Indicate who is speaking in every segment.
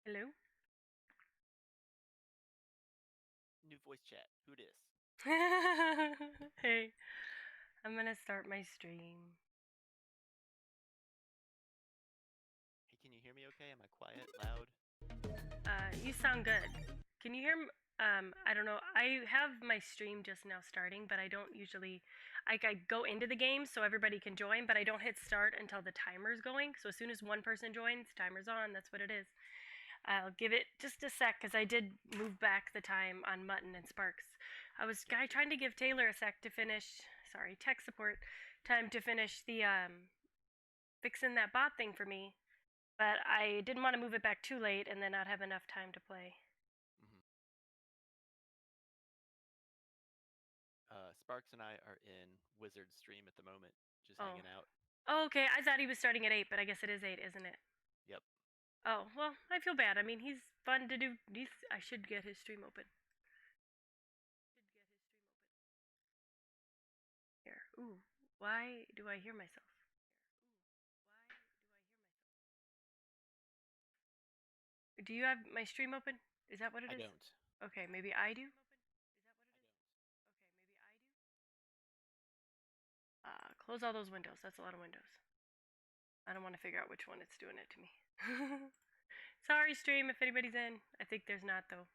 Speaker 1: Hello?
Speaker 2: New voice chat. Who dis?
Speaker 1: Hey, I'm gonna start my stream.
Speaker 2: Hey, can you hear me okay? Am I quiet? Loud?
Speaker 1: You sound good. Can you hear me? I don't know. I have my stream just now starting, but I don't usually. I go into the game so everybody can join, but I don't hit start until the timer's going. So as soon as one person joins, timer's on. That's what it is. I'll give it just a sec because I did move back the time on Mutton and Sparks. I was trying to give Taylor a sec to finish. Sorry, tech support time to finish the fixing that bot thing for me, but I didn't want to move it back too late and then not have enough time to play.
Speaker 2: Sparks and I are in Wizard stream at the moment, just
Speaker 1: Oh.
Speaker 2: hanging out.
Speaker 1: Oh, okay. I thought he was starting at 8, but I guess it is 8, isn't it?
Speaker 2: Yep.
Speaker 1: Oh, well, I feel bad. I mean, he's fun to do. I should get his stream open. Here. Ooh, why do I hear myself? Do you have my stream open? Is that what it is?
Speaker 2: I don't.
Speaker 1: Okay, maybe I do. Close all those windows. That's a lot of windows. I don't want to figure out which one it's doing it to me. Sorry, stream, if anybody's in. I think there's not, though.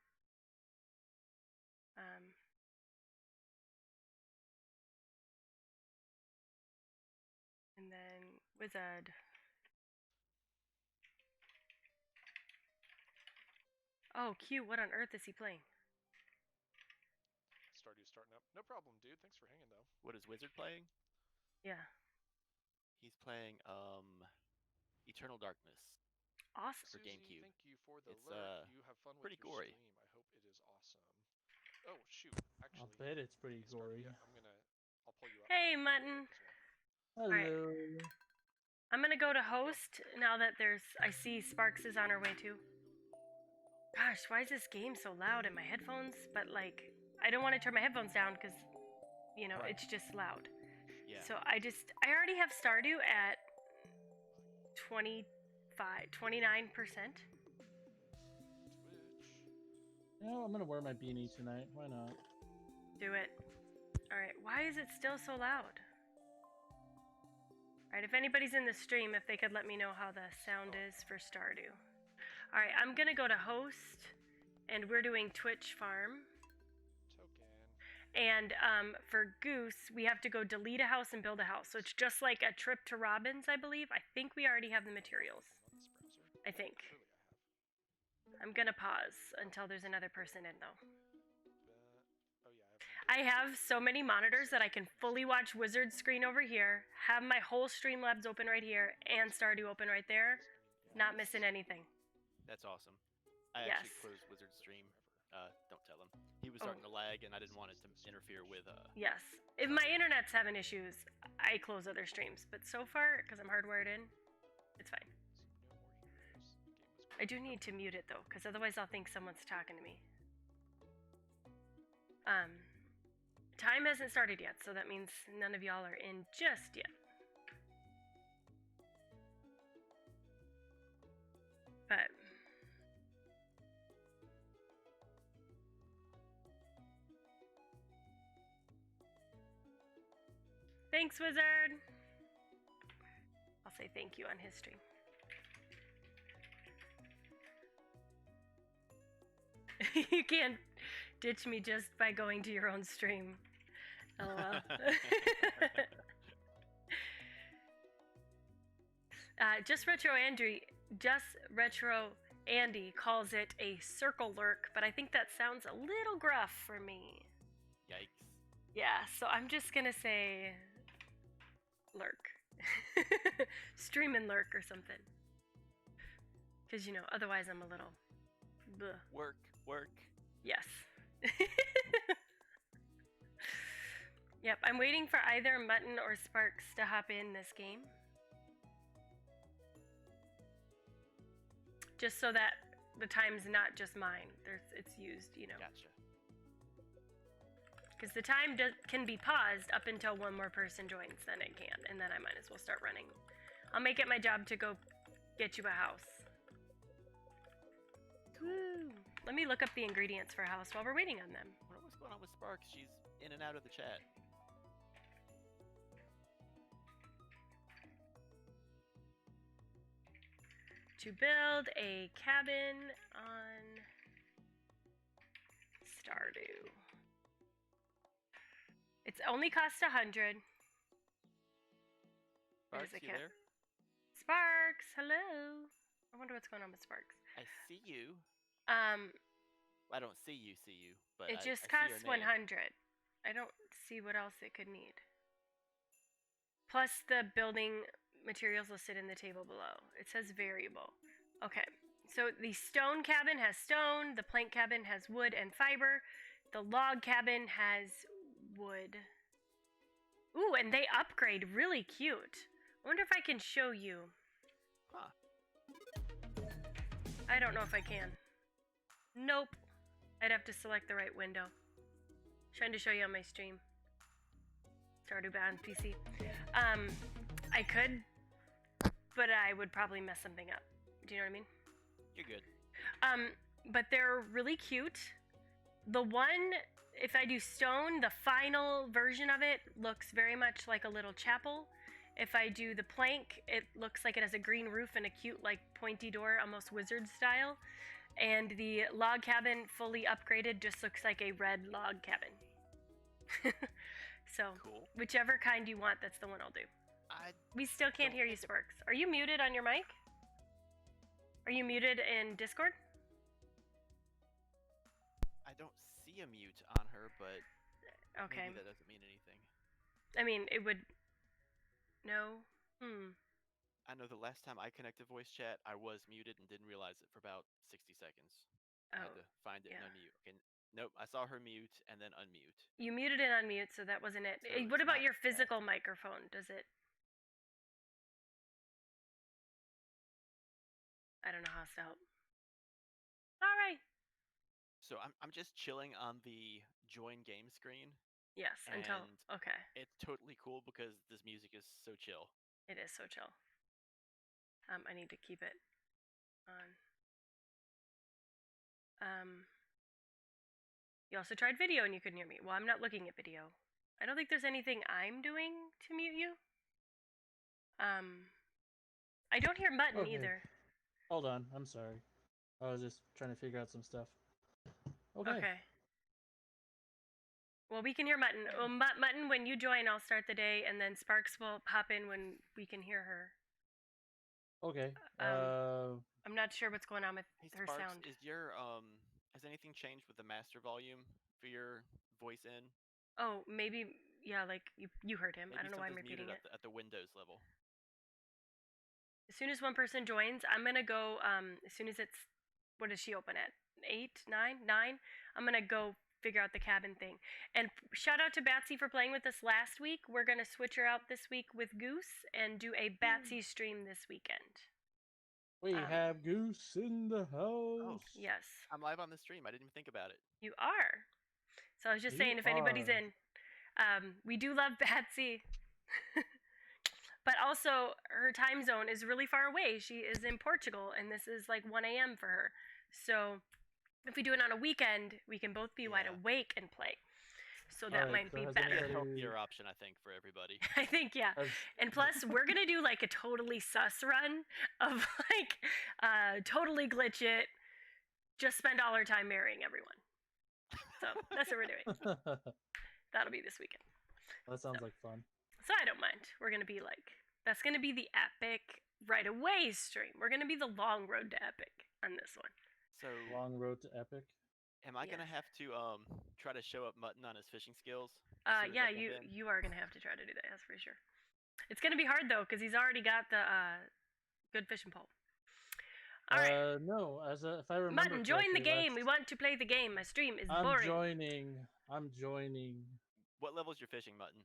Speaker 1: And then Wizard. Oh, cute. What on earth is he playing?
Speaker 3: Stardew starting up. No problem, dude. Thanks for hanging, though.
Speaker 2: What is Wizard playing?
Speaker 1: Yeah.
Speaker 2: He's playing Eternal Darkness.
Speaker 1: Awesome.
Speaker 2: For
Speaker 3: Susie,
Speaker 2: GameCube.
Speaker 3: Thank you for the
Speaker 2: It's
Speaker 3: alert. You have fun with
Speaker 2: pretty
Speaker 3: your
Speaker 2: gory.
Speaker 3: stream. I hope it is awesome. Oh shoot! Actually,
Speaker 4: I'll bet it's pretty gory.
Speaker 3: I'll pull you up.
Speaker 1: Hey, Mutton.
Speaker 4: Hello.
Speaker 1: Right. I'm gonna go to host now that I see Sparks is on her way too. Gosh, why is this game so loud in my headphones? But like, I don't want to turn my headphones down because,
Speaker 2: Right.
Speaker 1: it's just loud.
Speaker 2: Yeah.
Speaker 1: So I already have Stardew at 29%.
Speaker 4: You know, I'm gonna wear my beanie tonight. Why not?
Speaker 1: Do it. Alright, why is it still so loud? Alright, if anybody's in the stream, if they could let me know how the sound is for Stardew. Alright, I'm gonna go to host, and we're doing Twitch Farm. And for Goose, we have to go delete a house and build a house. So it's just like a trip to Robbins, I believe. I think we already have the materials. I think. I'm gonna pause until there's another person in, though. I have so many monitors that I can fully watch Wizard's screen over here, have my whole Streamlabs open right here, and Stardew open right there. Not missing anything.
Speaker 2: That's awesome. I actually closed Wizard's stream. Don't tell him. He was starting to lag, and I didn't want it to interfere with.
Speaker 1: Yes. If my internet's having issues, I close other streams. But so far, because I'm hardwired in, it's fine. I do need to mute it though, because otherwise I'll think someone's talking to me. Time hasn't started yet, so that means none of y'all are in just yet. But thanks, Wizard! I'll say thank you on his stream. You can't ditch me just by going to your own stream. LOL. Just Retro Andy calls it a circle lurk, but I think that sounds a little gruff for me.
Speaker 2: Yikes.
Speaker 1: Yeah, so I'm just gonna say lurk. Stream and lurk or something. Because, otherwise I'm a little... Bleh.
Speaker 2: Work.
Speaker 1: Yes. Yep, I'm waiting for either Mutton or Sparks to hop in this game. Just so that the time's not just mine. It's used,
Speaker 2: Gotcha.
Speaker 1: Because the time can be paused up until one more person joins, then it can, and then I might as well start running. I'll make it my job to go get you a house. Woo. Let me look up the ingredients for a house while we're waiting on them.
Speaker 2: I wonder what's going on with Sparks. She's in and out of the chat.
Speaker 1: To build a cabin on Stardew. It's only cost 100.
Speaker 2: Sparks, you there?
Speaker 1: Sparks, hello. I wonder what's going on with Sparks.
Speaker 2: I see you. I don't see you, but
Speaker 1: it just
Speaker 2: I
Speaker 1: costs
Speaker 2: see your name.
Speaker 1: 100. I don't see what else it could need. Plus the building materials listed in the table below. It says variable. Okay, so the stone cabin has stone, the plank cabin has wood and fiber, the log cabin has wood. Ooh, and they upgrade really cute. I wonder if I can show you.
Speaker 2: Huh.
Speaker 1: I don't know if I can. Nope. I'd have to select the right window. Trying to show you on my stream. Stardew bound PC. I could, but I would probably mess something up. Do you know what I mean?
Speaker 2: You're good.
Speaker 1: But they're really cute. The one, if I do stone, the final version of it looks very much like a little chapel. If I do the plank, it looks like it has a green roof and a cute, like, pointy door, almost wizard style. And the log cabin, fully upgraded, just looks like a red log cabin. So,
Speaker 2: cool.
Speaker 1: Whichever kind you want, that's the one I'll do. We still can't hear you, Sparks. Are you muted on your mic? Are you muted in Discord?
Speaker 2: I don't see a mute on her, but
Speaker 1: okay.
Speaker 2: Maybe that doesn't mean anything.
Speaker 1: I mean, it would... No?
Speaker 2: I know the last time I connected voice chat, I was muted and didn't realize it for about 60 seconds. I had to find it and unmute. Okay, nope, I saw her mute and then unmute.
Speaker 1: You muted and unmute, so that wasn't it.
Speaker 2: So
Speaker 1: what about your physical microphone? Does it... I don't know how else to help. Alright.
Speaker 2: So I'm just chilling on the join game screen.
Speaker 1: Yes, until... Okay.
Speaker 2: It's totally cool because this music is so chill.
Speaker 1: It is so chill. I need to keep it on. You also tried video and you couldn't hear me. Well, I'm not looking at video. I don't think there's anything I'm doing to mute you. I don't hear Mutton either.
Speaker 4: Hold on, I'm sorry. I was just trying to figure out some stuff. Okay.
Speaker 1: Well, we can hear Mutton. Well, Mutton, when you join, I'll start the day, and then Sparks will pop in when we can hear her.
Speaker 4: Okay.
Speaker 1: I'm not sure what's going on with her
Speaker 2: Sparks,
Speaker 1: sound.
Speaker 2: Is your has anything changed with the master volume for your voice in?
Speaker 1: Oh, maybe yeah. Like you heard him.
Speaker 2: Maybe
Speaker 1: I don't know why I'm repeating it.
Speaker 2: At the Windows level.
Speaker 1: As soon as one person joins, I'm gonna go. As soon as it's, what does she open at? 8, 9, 9. I'm gonna go figure out the cabin thing. And shout out to Batsy for playing with us last week. We're gonna switch her out this week with Goose and do a Batsy stream this weekend.
Speaker 4: We have Goose in the house.
Speaker 2: Oh,
Speaker 1: yes.
Speaker 2: I'm live on the stream. I didn't even think about it.
Speaker 1: You are. So I was just saying, if anybody's in, we do love Batsy. But also, her time zone is really far away. She is in Portugal, and this is like 1 a.m. for her. So if we do it on a weekend, we can both be wide awake and play. So that might be better.
Speaker 2: A healthier option, I think, for everybody.
Speaker 1: I think, yeah. And plus, we're going to do like a totally sus run of like, totally glitch it, just spend all our time marrying everyone. So that's what we're doing. That'll be this weekend.
Speaker 4: That sounds like fun.
Speaker 1: So I don't mind. We're going to be like, that's going to be the epic right away stream. We're going to be the long road to epic on this one.
Speaker 2: So
Speaker 4: long road to epic.
Speaker 2: Am I gonna have to try to show up Mutton on his fishing skills?
Speaker 1: Yeah, you are gonna have to try to do that. That's for sure. It's gonna be hard though, because he's already got the good fishing pole. All right.
Speaker 4: No, if I remember.
Speaker 1: Mutton, join the game. We want to play the game. My stream is boring.
Speaker 4: I'm joining.
Speaker 2: What level's your fishing, Mutton?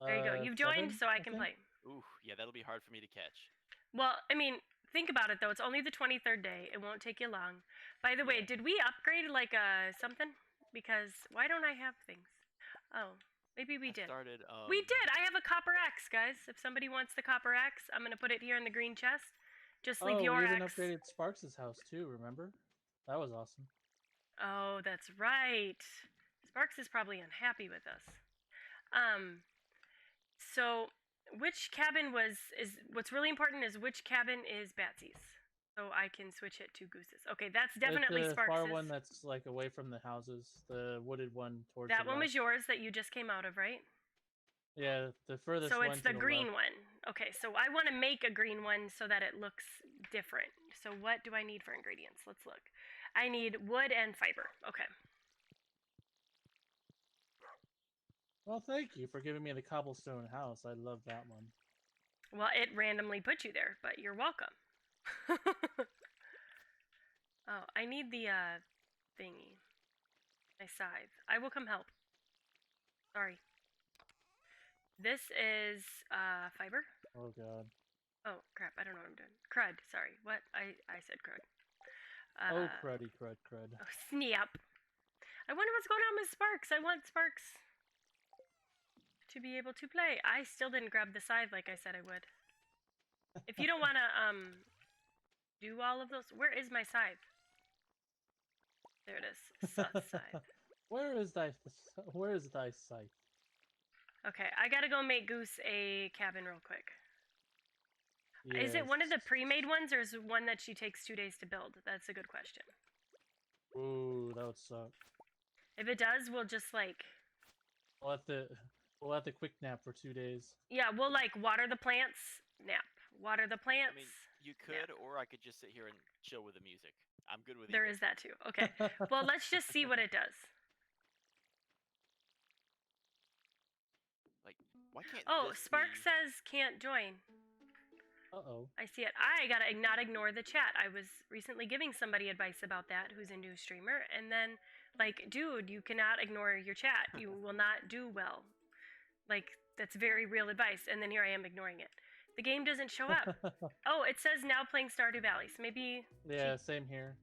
Speaker 1: There you go. You've joined, so I can play.
Speaker 2: Ooh, yeah, that'll be hard for me to catch.
Speaker 1: Well, I mean, think about it though. It's only the 23rd day. It won't take you long. By the way, did we upgrade like something? Because why don't I have things? Oh, maybe we did. We did. I have a copper axe, guys. If somebody wants the copper axe, I'm gonna put it here in the green chest. Just leave your axe.
Speaker 4: We even upgraded Sparks' house too. Remember? That was awesome.
Speaker 1: Oh, that's right. Sparks is probably unhappy with us. So which cabin is what's really important is which cabin is Batsy's. So I can switch it to Goose's. Okay, that's definitely
Speaker 4: It's the
Speaker 1: Sparks's.
Speaker 4: far one that's like away from the houses, the wooded one towards
Speaker 1: that
Speaker 4: the
Speaker 1: one
Speaker 4: left.
Speaker 1: was yours that you just came out of, right?
Speaker 4: Yeah, the furthest
Speaker 1: So
Speaker 4: one.
Speaker 1: it's
Speaker 4: to
Speaker 1: the green
Speaker 4: left.
Speaker 1: one. Okay, so I want to make a green one so that it looks different. So what do I need for ingredients? Let's look. I need wood and fiber. Okay.
Speaker 4: Well, thank you for giving me the cobblestone house. I love that one.
Speaker 1: Well, it randomly put you there, but you're welcome. Oh, I need the thingy. My scythe. I will come help. Sorry. This is fiber.
Speaker 4: Oh god.
Speaker 1: Oh crap! I don't know what I'm doing. Crud. Sorry. What? I said crud.
Speaker 4: Oh cruddy crud crud.
Speaker 1: Oh, snap. I wonder what's going on with Sparks. I want Sparks to be able to play. I still didn't grab the scythe like I said I would. If you don't want to do all of those, where is my scythe? There it is. Scythe.
Speaker 4: Where is thy scythe?
Speaker 1: Okay, I gotta go make Goose a cabin real quick.
Speaker 4: Yes.
Speaker 1: Is it one of the pre-made ones, or is it one that she takes 2 days to build? That's a good question.
Speaker 4: Ooh, that would suck.
Speaker 1: If it does, we'll just like...
Speaker 4: We'll have to quick nap for 2 days.
Speaker 1: Yeah, we'll like water the plants, nap. Water the plants.
Speaker 2: I mean, you could, or I could just sit here and chill with the music. I'm good with
Speaker 1: There
Speaker 2: either.
Speaker 1: is that too. Okay. Well, let's just see what it does.
Speaker 2: Like, why can't
Speaker 1: Oh,
Speaker 2: this
Speaker 1: Spark
Speaker 2: be...
Speaker 1: says can't join.
Speaker 4: Uh-oh.
Speaker 1: I see it. I gotta not ignore the chat. I was recently giving somebody advice about that who's a new streamer, and then, like, dude, you cannot ignore your chat. You will not do well. Like, that's very real advice, and then here I am ignoring it. The game doesn't show up. Oh, it says now playing Stardew Valley, so maybe...
Speaker 4: Yeah, same here.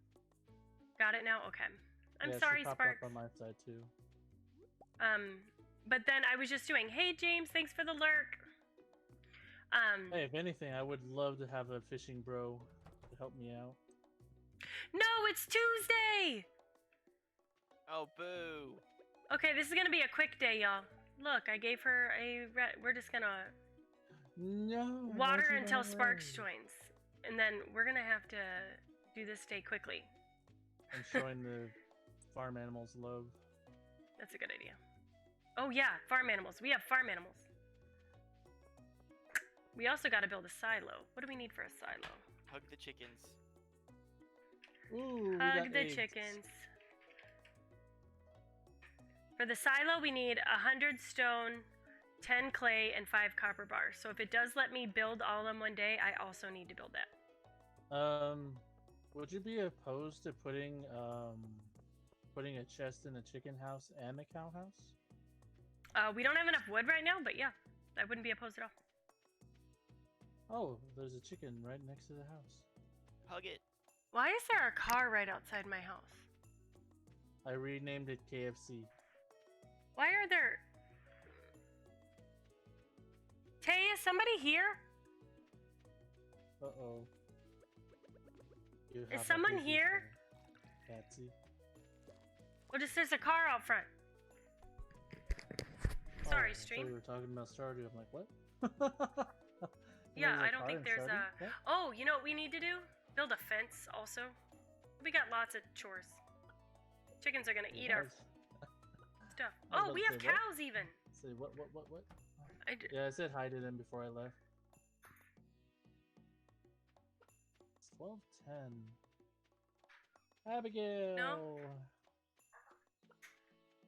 Speaker 1: Got it now? Okay. I'm
Speaker 4: yeah,
Speaker 1: sorry,
Speaker 4: she popped
Speaker 1: Sparks.
Speaker 4: up on my side too.
Speaker 1: But then I was just doing, hey, James, thanks for the lurk.
Speaker 4: Hey, if anything, I would love to have a fishing bro to help me out.
Speaker 1: No, it's Tuesday!
Speaker 2: Oh, boo.
Speaker 1: Okay, this is gonna be a quick day, y'all. Look, I gave her a... We're just gonna
Speaker 4: No.
Speaker 1: water until Sparks joins. And then we're gonna have to do this day quickly.
Speaker 4: And showing the farm animals love.
Speaker 1: That's a good idea. Oh yeah, farm animals. We have farm animals. We also gotta build a silo. What do we need for a silo?
Speaker 2: Hug the chickens.
Speaker 4: Ooh,
Speaker 1: Hug the chickens. For the silo, we need 100 stone, 10 clay, and 5 copper bars. So if it does let me build all in one day, I also need to build that.
Speaker 4: Would you be opposed to putting a chest in the chicken house and the cow house?
Speaker 1: We don't have enough wood right now, but yeah, I wouldn't be opposed at all.
Speaker 4: Oh, there's a chicken right next to the house.
Speaker 2: Hug it.
Speaker 1: Why is there a car right outside my house?
Speaker 4: I renamed it KFC.
Speaker 1: Why are there... Tay, is somebody here?
Speaker 4: Uh-oh.
Speaker 1: Is someone here?
Speaker 4: Patsy.
Speaker 1: Well, just there's a car out front. Sorry,
Speaker 4: I
Speaker 1: stream.
Speaker 4: thought we were talking about Stardew. I'm like, what?
Speaker 1: Yeah,
Speaker 4: There's a
Speaker 1: I don't
Speaker 4: car
Speaker 1: think
Speaker 4: in
Speaker 1: there's
Speaker 4: Stardew?
Speaker 1: a...
Speaker 4: What?
Speaker 1: Oh, you know what we need to do? Build a fence also. We got lots of chores. Chickens are gonna eat our stuff.
Speaker 4: I was
Speaker 1: Oh,
Speaker 4: about
Speaker 1: we
Speaker 4: to
Speaker 1: have
Speaker 4: say, what?
Speaker 1: cows even.
Speaker 4: Say what?
Speaker 1: I d-
Speaker 4: Yeah, I said hi to them before I left. It's 12:10. Abigail.
Speaker 1: No?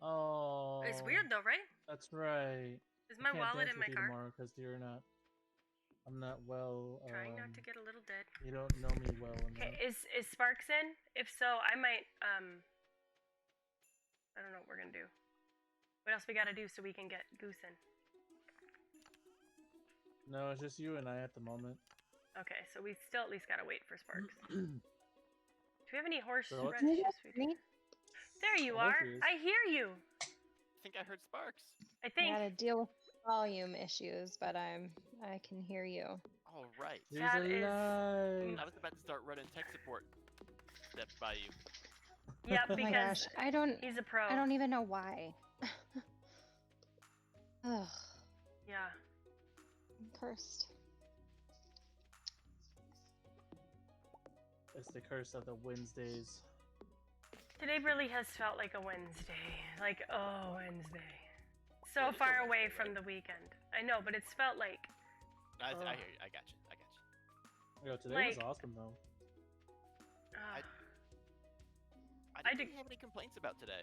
Speaker 4: Oh.
Speaker 1: It's weird though, right?
Speaker 4: That's right.
Speaker 1: Is my wallet in my car?
Speaker 4: Because you're not. I'm not well.
Speaker 1: Trying not to get a little dead.
Speaker 4: You don't know me well enough.
Speaker 1: Okay, is Sparks in? If so, I might I don't know what we're gonna do. What else we gotta do so we can get Goose in?
Speaker 4: No, it's just you and I at the moment.
Speaker 1: Okay, so we still at least gotta wait for Sparks. Do we have any horse
Speaker 4: Girl,
Speaker 1: red
Speaker 5: Can you
Speaker 1: juice?
Speaker 5: hear me?
Speaker 1: There you
Speaker 4: Oh,
Speaker 1: are.
Speaker 4: there she is.
Speaker 1: I hear you.
Speaker 2: I think I heard Sparks.
Speaker 1: I
Speaker 5: I
Speaker 1: think.
Speaker 5: gotta deal with volume issues, but I can hear you.
Speaker 2: All right.
Speaker 4: He's
Speaker 1: That is-
Speaker 4: alive.
Speaker 2: I was about to start running tech support. Stepped by you.
Speaker 1: Yep,
Speaker 5: Oh my
Speaker 1: because
Speaker 5: gosh, I don't
Speaker 1: he's a pro.
Speaker 5: even know why. Ugh,
Speaker 1: Yeah.
Speaker 5: I'm cursed.
Speaker 4: It's the curse of the Wednesdays.
Speaker 1: Today really has felt like a Wednesday. Like, oh, Wednesday. So
Speaker 2: Well, it's a
Speaker 1: far away
Speaker 2: Wednesday,
Speaker 1: from
Speaker 2: right?
Speaker 1: the weekend. I know, but it's felt like,
Speaker 2: I
Speaker 1: Ugh.
Speaker 2: hear you. I got you.
Speaker 4: Yo, today was
Speaker 1: Like-
Speaker 4: awesome though.
Speaker 1: uh,
Speaker 2: I
Speaker 1: I
Speaker 2: didn't
Speaker 1: did-
Speaker 2: have any complaints about today.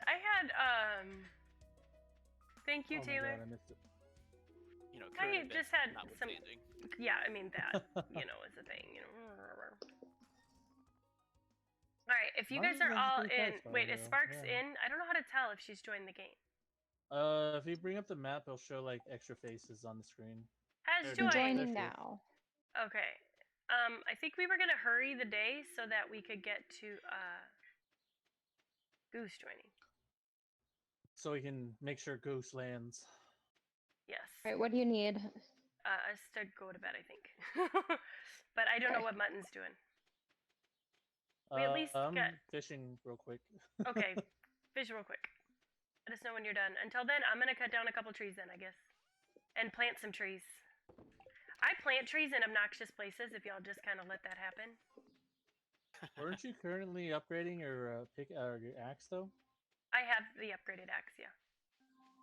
Speaker 1: I had, thank you,
Speaker 4: Oh my
Speaker 1: Taylor.
Speaker 4: god, I missed it.
Speaker 2: You know,
Speaker 1: I
Speaker 2: current
Speaker 1: just
Speaker 2: events
Speaker 1: had some-
Speaker 2: notwithstanding.
Speaker 1: Yeah, I mean, that, you know, is a thing, you know. Alright, if you guys
Speaker 4: Mine
Speaker 1: are
Speaker 4: runs
Speaker 1: all
Speaker 4: pretty
Speaker 1: in.
Speaker 4: fast,
Speaker 1: Wait, is
Speaker 4: though,
Speaker 1: Sparks
Speaker 4: yeah.
Speaker 1: in? I don't know how to tell if she's joined the game.
Speaker 4: If you bring up the map, it'll show like extra faces on the screen.
Speaker 1: Has
Speaker 4: There it
Speaker 5: I'm
Speaker 4: is.
Speaker 1: joined.
Speaker 5: joining
Speaker 4: There she is.
Speaker 5: now.
Speaker 1: Okay. I think we were gonna hurry the day so that we could get to, Goose joining.
Speaker 4: So we can make sure Goose lands.
Speaker 1: Yes.
Speaker 5: Alright, what do you need?
Speaker 1: Us to go to bed, I think. But I don't know
Speaker 5: Okay.
Speaker 1: what Mutton's doing. We at least
Speaker 4: I'm
Speaker 1: got-
Speaker 4: fishing real quick.
Speaker 1: Okay, fish real quick. Let us know when you're done. Until then, I'm gonna cut down a couple trees then, I guess. And plant some trees. I plant trees in obnoxious places if y'all just kind of let that happen.
Speaker 4: Weren't you currently upgrading your your axe though?
Speaker 1: I have the upgraded axe, yeah.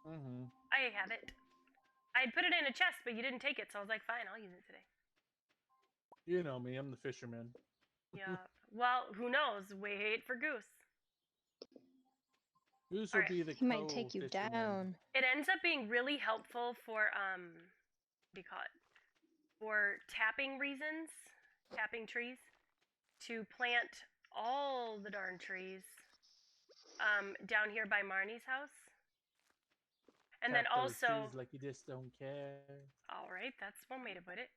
Speaker 4: Mm-hmm.
Speaker 1: I have it. I'd put it in a chest, but you didn't take it, so I was like, fine, I'll use it today.
Speaker 4: You know me, I'm the fisherman.
Speaker 1: Yeah. Well, who knows? Wait for Goose.
Speaker 4: Goose will
Speaker 1: Alright,
Speaker 4: be the
Speaker 5: He might take you
Speaker 4: co-fisherman.
Speaker 5: down.
Speaker 1: It ends up being really helpful for, what do you call it? For tapping reasons, tapping trees, to plant all the darn trees, down here by Marnie's house. And then
Speaker 4: Tap those
Speaker 1: also,
Speaker 4: trees like you just don't care.
Speaker 1: alright, that's one way to put it.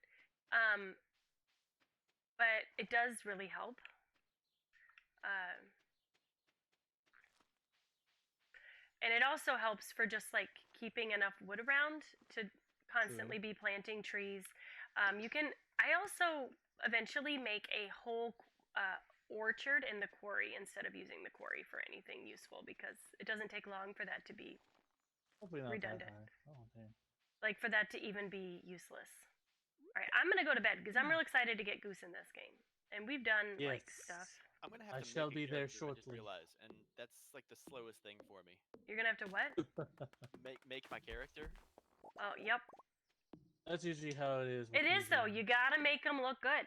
Speaker 1: But it does really help. And it also helps for just like keeping enough wood around to constantly be planting trees. You can. I also eventually make a whole orchard in the quarry instead of using the quarry for anything useful because it doesn't take long for that to be
Speaker 4: Hopefully not
Speaker 1: redundant.
Speaker 4: that high. Oh damn.
Speaker 1: Like for that to even be useless. All right, I'm gonna go to bed because I'm real excited to get Goose in this game, and we've done like
Speaker 4: Yes.
Speaker 1: stuff.
Speaker 2: I'm gonna have
Speaker 4: I
Speaker 2: to
Speaker 4: shall
Speaker 2: make a
Speaker 4: be there
Speaker 2: character, I just
Speaker 4: shortly.
Speaker 2: realized, and that's like the slowest thing for me.
Speaker 1: You're gonna have to what?
Speaker 2: Make my character.
Speaker 1: Oh, yep.
Speaker 4: That's usually how it is. With
Speaker 1: It is
Speaker 4: these
Speaker 1: though.
Speaker 4: games.
Speaker 1: You gotta make them look good.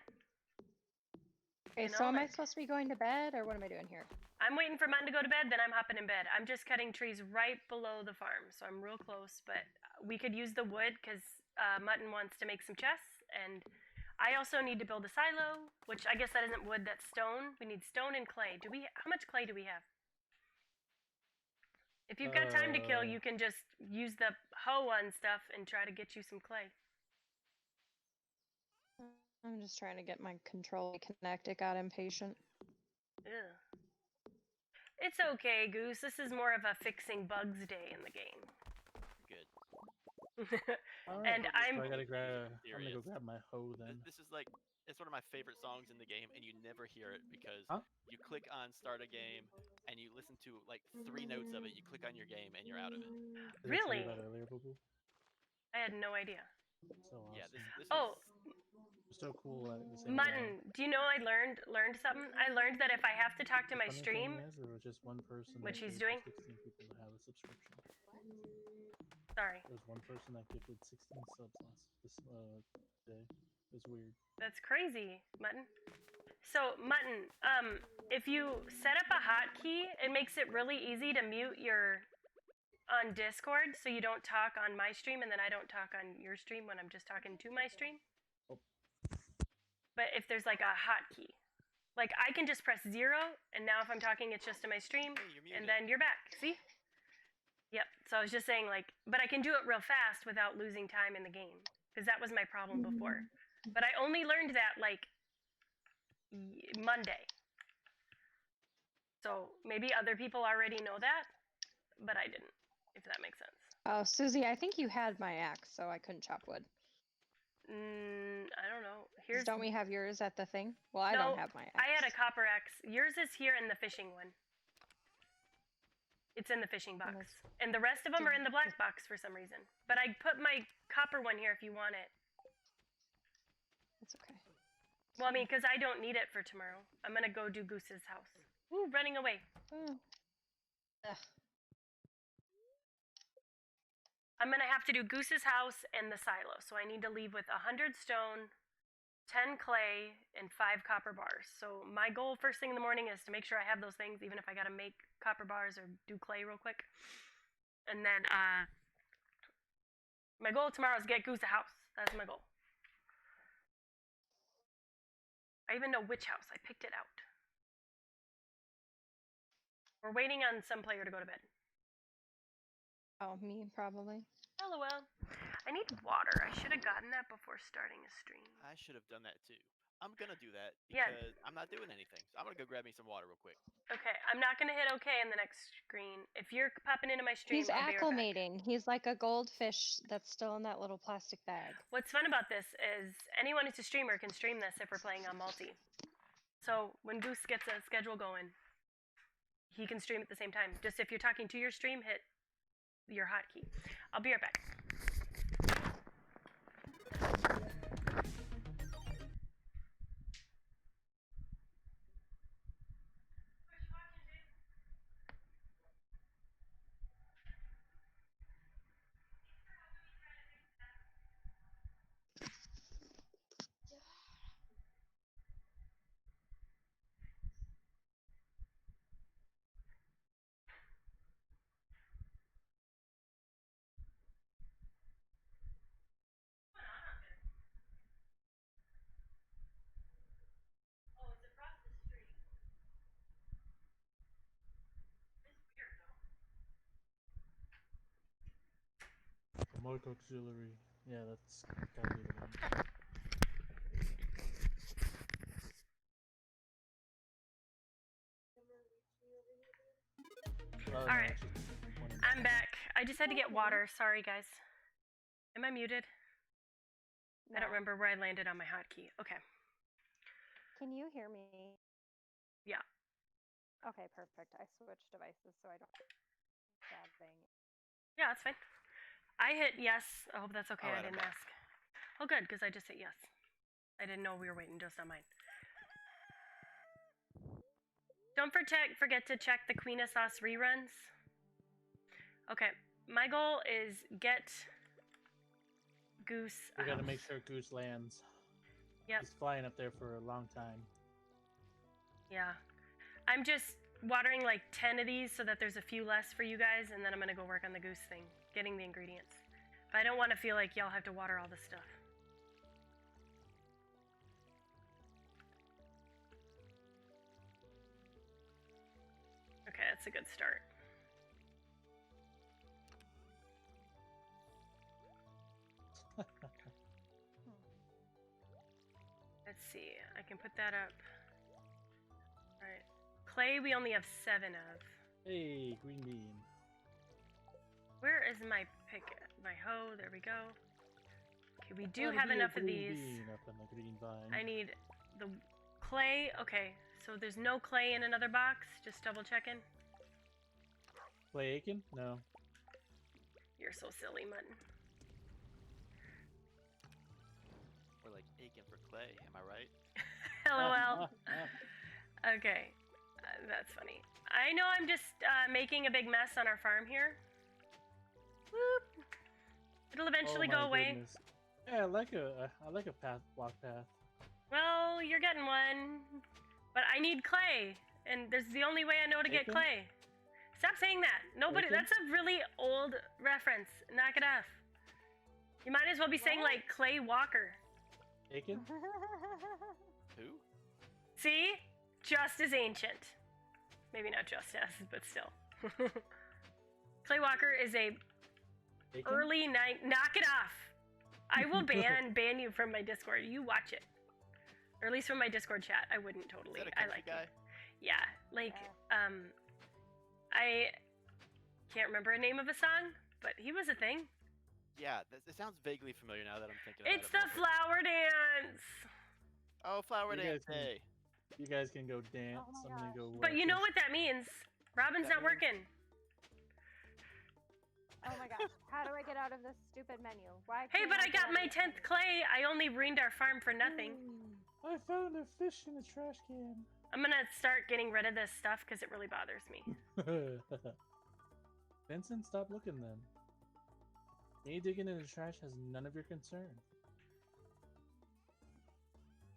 Speaker 5: Okay,
Speaker 1: You
Speaker 5: so
Speaker 1: know,
Speaker 5: am I
Speaker 1: like-
Speaker 5: supposed to be going to bed, or what am I doing here?
Speaker 1: I'm waiting for Mutton to go to bed, then I'm hopping in bed. I'm just cutting trees right below the farm, so I'm real close. But we could use the wood because Mutton wants to make some chests, and I also need to build a silo, which I guess that isn't wood, that's stone. We need stone and clay. How much clay do we have? If you've got time to kill, you can just use the hoe and stuff and try to get you some clay.
Speaker 5: I'm just trying to get my control to connect. It got impatient.
Speaker 1: Ugh. It's okay, Goose. This is more of a fixing bugs day in the game.
Speaker 2: Good.
Speaker 4: All
Speaker 1: and
Speaker 4: so
Speaker 1: I'm-
Speaker 4: I gotta grab. I'm gonna go
Speaker 2: Serious.
Speaker 4: grab my hoe then.
Speaker 2: This is like it's one of my favorite songs in the game, and you never hear it because
Speaker 4: Huh?
Speaker 2: you click on start a game and you listen to like 3 notes of it. You click on your game and you're out of it.
Speaker 4: Did I tell
Speaker 1: Really?
Speaker 4: you about earlier, Boo Boo?
Speaker 1: I had no idea.
Speaker 4: So awesome.
Speaker 2: Yeah, this
Speaker 1: Oh,
Speaker 2: is
Speaker 4: so cool at the same
Speaker 1: Mutton,
Speaker 4: time.
Speaker 1: do you know I learned something? I learned that if I have to talk to my
Speaker 4: Funny
Speaker 1: stream,
Speaker 4: thing is, there was just one person.
Speaker 1: Which
Speaker 4: that
Speaker 1: he's
Speaker 4: gave
Speaker 1: doing?
Speaker 4: 16 people to have a subscription.
Speaker 1: sorry,
Speaker 4: There was one person that gifted 16 subs this day. It was weird.
Speaker 1: that's crazy, Mutton. So, Mutton, if you set up a hotkey, it makes it really easy to mute your on Discord so you don't talk on my stream and then I don't talk on your stream when I'm just talking to my stream.
Speaker 4: Oh.
Speaker 1: But if there's like a hotkey, like I can just press 0 and now if I'm talking it's just to my stream
Speaker 2: hey, you're muted.
Speaker 1: and then you're back. See? Yep. So I was just saying like, but I can do it real fast without losing time in the game because that was my problem before. But I only learned that like Monday. So maybe other people already know that, but I didn't, if that makes sense.
Speaker 5: Oh, Susie, I think you had my axe, so I couldn't chop wood.
Speaker 1: I don't know. here's.
Speaker 5: Don't we have yours at the thing? Well, I
Speaker 1: No,
Speaker 5: don't have my axe.
Speaker 1: I had a copper axe. Yours is here in the fishing one. It's in the fishing box. And the rest of them are in the black box for some reason. But I put my copper one here if you want it.
Speaker 5: It's okay.
Speaker 1: Well, I mean, because I don't need it for tomorrow. I'm going to go do Goose's house. Ooh, running away.
Speaker 5: Ugh.
Speaker 1: I'm going to have to do Goose's house and the silo. So I need to leave with 100 stone, 10 clay, and 5 copper bars. So my goal first thing in the morning is to make sure I have those things, even if I got to make copper bars or do clay real quick. And then my goal tomorrow is get Goose a house. That's my goal. I even know which house. I picked it out. We're waiting on some player to go to bed.
Speaker 5: Oh, me probably.
Speaker 1: LOL. I need water. I should have gotten that before starting a stream.
Speaker 2: I should have done that too. I'm gonna do that because I'm not doing anything. So I'm gonna go grab me some water real quick.
Speaker 1: Okay, I'm not gonna hit OK in the next screen. If you're popping into my stream,
Speaker 5: He's
Speaker 1: I'll be right back.
Speaker 5: acclimating. He's like a goldfish that's still in that little plastic bag.
Speaker 1: What's fun about this is anyone who's a streamer can stream this if we're playing on multi. So when Goose gets a schedule going, he can stream at the same time. Just if you're talking to your stream, hit your hotkey. I'll be right back.
Speaker 4: Remote auxiliary. Yeah, that's gotta be the one. Oh, no,
Speaker 1: Alright.
Speaker 4: it's just one in
Speaker 1: I'm back. I just had to get water. Sorry, guys. Am I muted? I don't remember where I landed on my hotkey. Okay.
Speaker 6: Can you hear me?
Speaker 1: Yeah.
Speaker 6: Okay, perfect. I switched devices so I don't bad thing.
Speaker 1: Yeah, that's fine. I hit yes. I hope that's okay.
Speaker 2: Alright,
Speaker 1: I
Speaker 2: I'm
Speaker 1: didn't
Speaker 2: back.
Speaker 1: ask. Oh, good, because I just hit yes. I didn't know we were waiting just on mine. Don't forget to check the Queen of Sauce reruns. Okay, my goal is get Goose.
Speaker 4: We gotta make sure Goose lands.
Speaker 1: Yep.
Speaker 4: He's flying up there for a long time.
Speaker 1: Yeah. I'm just watering like 10 of these so that there's a few less for you guys, and then I'm gonna go work on the Goose thing, getting the ingredients. But I don't want to feel like y'all have to water all this stuff. Okay, that's a good start. Let's see. I can put that up. Alright. Clay we only have 7 of.
Speaker 4: Hey, green bean.
Speaker 1: Where is my pick? My hoe? There we go. Okay, we do
Speaker 4: Gotta
Speaker 1: have
Speaker 4: be a
Speaker 1: enough of
Speaker 4: green
Speaker 1: these.
Speaker 4: bean up on the green vine.
Speaker 1: I need the clay. Okay, so there's no clay in another box. Just double checking.
Speaker 4: Clay Aiken? No.
Speaker 1: You're so silly, Mutton.
Speaker 2: We're like aching for clay. Am I right?
Speaker 1: LOL. Okay, that's funny. I know I'm just making a big mess on our farm here. Whoop. It'll eventually
Speaker 4: Oh my
Speaker 1: go away.
Speaker 4: goodness. Yeah, I like a path, walk path.
Speaker 1: Well, you're getting one, but I need clay, and there's the only way I know to get
Speaker 4: Bacon?
Speaker 1: clay. Stop saying that. Nobody.
Speaker 4: Bacon?
Speaker 1: That's a really old reference. Knock it off. You might as well be saying
Speaker 6: What?
Speaker 1: like Clay Walker.
Speaker 4: Aiken?
Speaker 2: Who?
Speaker 1: See, just as ancient. Maybe not just as, but still. Clay Walker is a
Speaker 4: Aiken?
Speaker 1: early night. Knock it off. I will ban you from my Discord. You watch it. Or at least from my Discord chat. I wouldn't
Speaker 2: Is
Speaker 1: totally.
Speaker 2: that a
Speaker 1: I
Speaker 2: country
Speaker 1: like
Speaker 2: guy?
Speaker 1: it. Yeah, like
Speaker 6: Yeah.
Speaker 1: I can't remember a name of a song, but he was a thing.
Speaker 2: Yeah, it sounds vaguely familiar now that I'm thinking about
Speaker 1: It's
Speaker 2: it.
Speaker 1: the
Speaker 2: more.
Speaker 1: flower dance.
Speaker 2: Oh, flower
Speaker 4: You
Speaker 2: dance
Speaker 4: guys can-
Speaker 2: day.
Speaker 4: You guys can go dance.
Speaker 6: Oh my
Speaker 4: I'm gonna go.
Speaker 1: But you know
Speaker 4: fish.
Speaker 1: what that means. Robin's
Speaker 2: That
Speaker 1: not
Speaker 2: means-
Speaker 1: working.
Speaker 6: Oh my gosh. How do I get out of this stupid menu? Why?
Speaker 1: Hey,
Speaker 6: can't
Speaker 1: but I
Speaker 6: get
Speaker 1: got
Speaker 6: out of
Speaker 1: my
Speaker 6: this
Speaker 1: 10th
Speaker 6: menu?
Speaker 1: clay. I only ruined our farm for nothing.
Speaker 4: I found a fish in a trash can.
Speaker 1: I'm gonna start getting rid of this stuff because it really bothers me.
Speaker 4: Vincent, stop looking then. Me digging in the trash has none of your concern.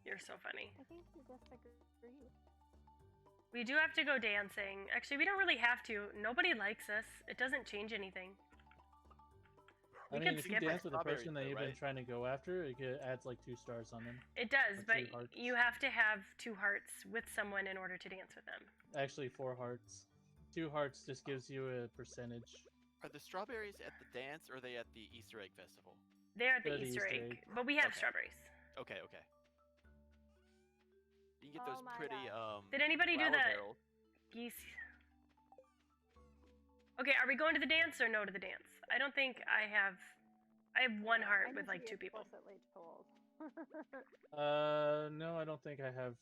Speaker 1: You're so funny.
Speaker 6: I think you disagree.
Speaker 1: We do have to go dancing. Actually, we don't really have to. Nobody likes us. It doesn't change anything. We
Speaker 4: I mean,
Speaker 1: could
Speaker 4: if you
Speaker 1: skip it.
Speaker 4: dance with a person
Speaker 2: Strawberries
Speaker 4: that
Speaker 2: though,
Speaker 4: you've been
Speaker 2: right?
Speaker 4: trying to go after, it adds like 2 stars on them.
Speaker 1: It does,
Speaker 4: Or
Speaker 1: but
Speaker 4: 2 hearts.
Speaker 1: you have to have 2 hearts with someone in order to dance with them.
Speaker 4: Actually, 4 hearts. 2 hearts just gives you a percentage.
Speaker 2: Are the strawberries at the dance or are they at the Easter egg festival?
Speaker 1: They're at the
Speaker 4: They're the
Speaker 1: Easter
Speaker 4: Easter
Speaker 1: egg,
Speaker 4: egg.
Speaker 1: but we have
Speaker 2: Okay.
Speaker 1: strawberries.
Speaker 2: Okay, okay. You can get
Speaker 6: Oh
Speaker 2: those
Speaker 6: my
Speaker 2: pretty
Speaker 1: Did anybody do
Speaker 2: flower
Speaker 1: that?
Speaker 2: barrels.
Speaker 1: Geese. Okay, are we going to the dance or no to the dance? I don't think I have 1 heart
Speaker 6: I
Speaker 1: with
Speaker 6: need
Speaker 1: like
Speaker 6: to
Speaker 1: 2
Speaker 6: be
Speaker 1: people.
Speaker 6: explicitly told.
Speaker 4: No, I don't think I have.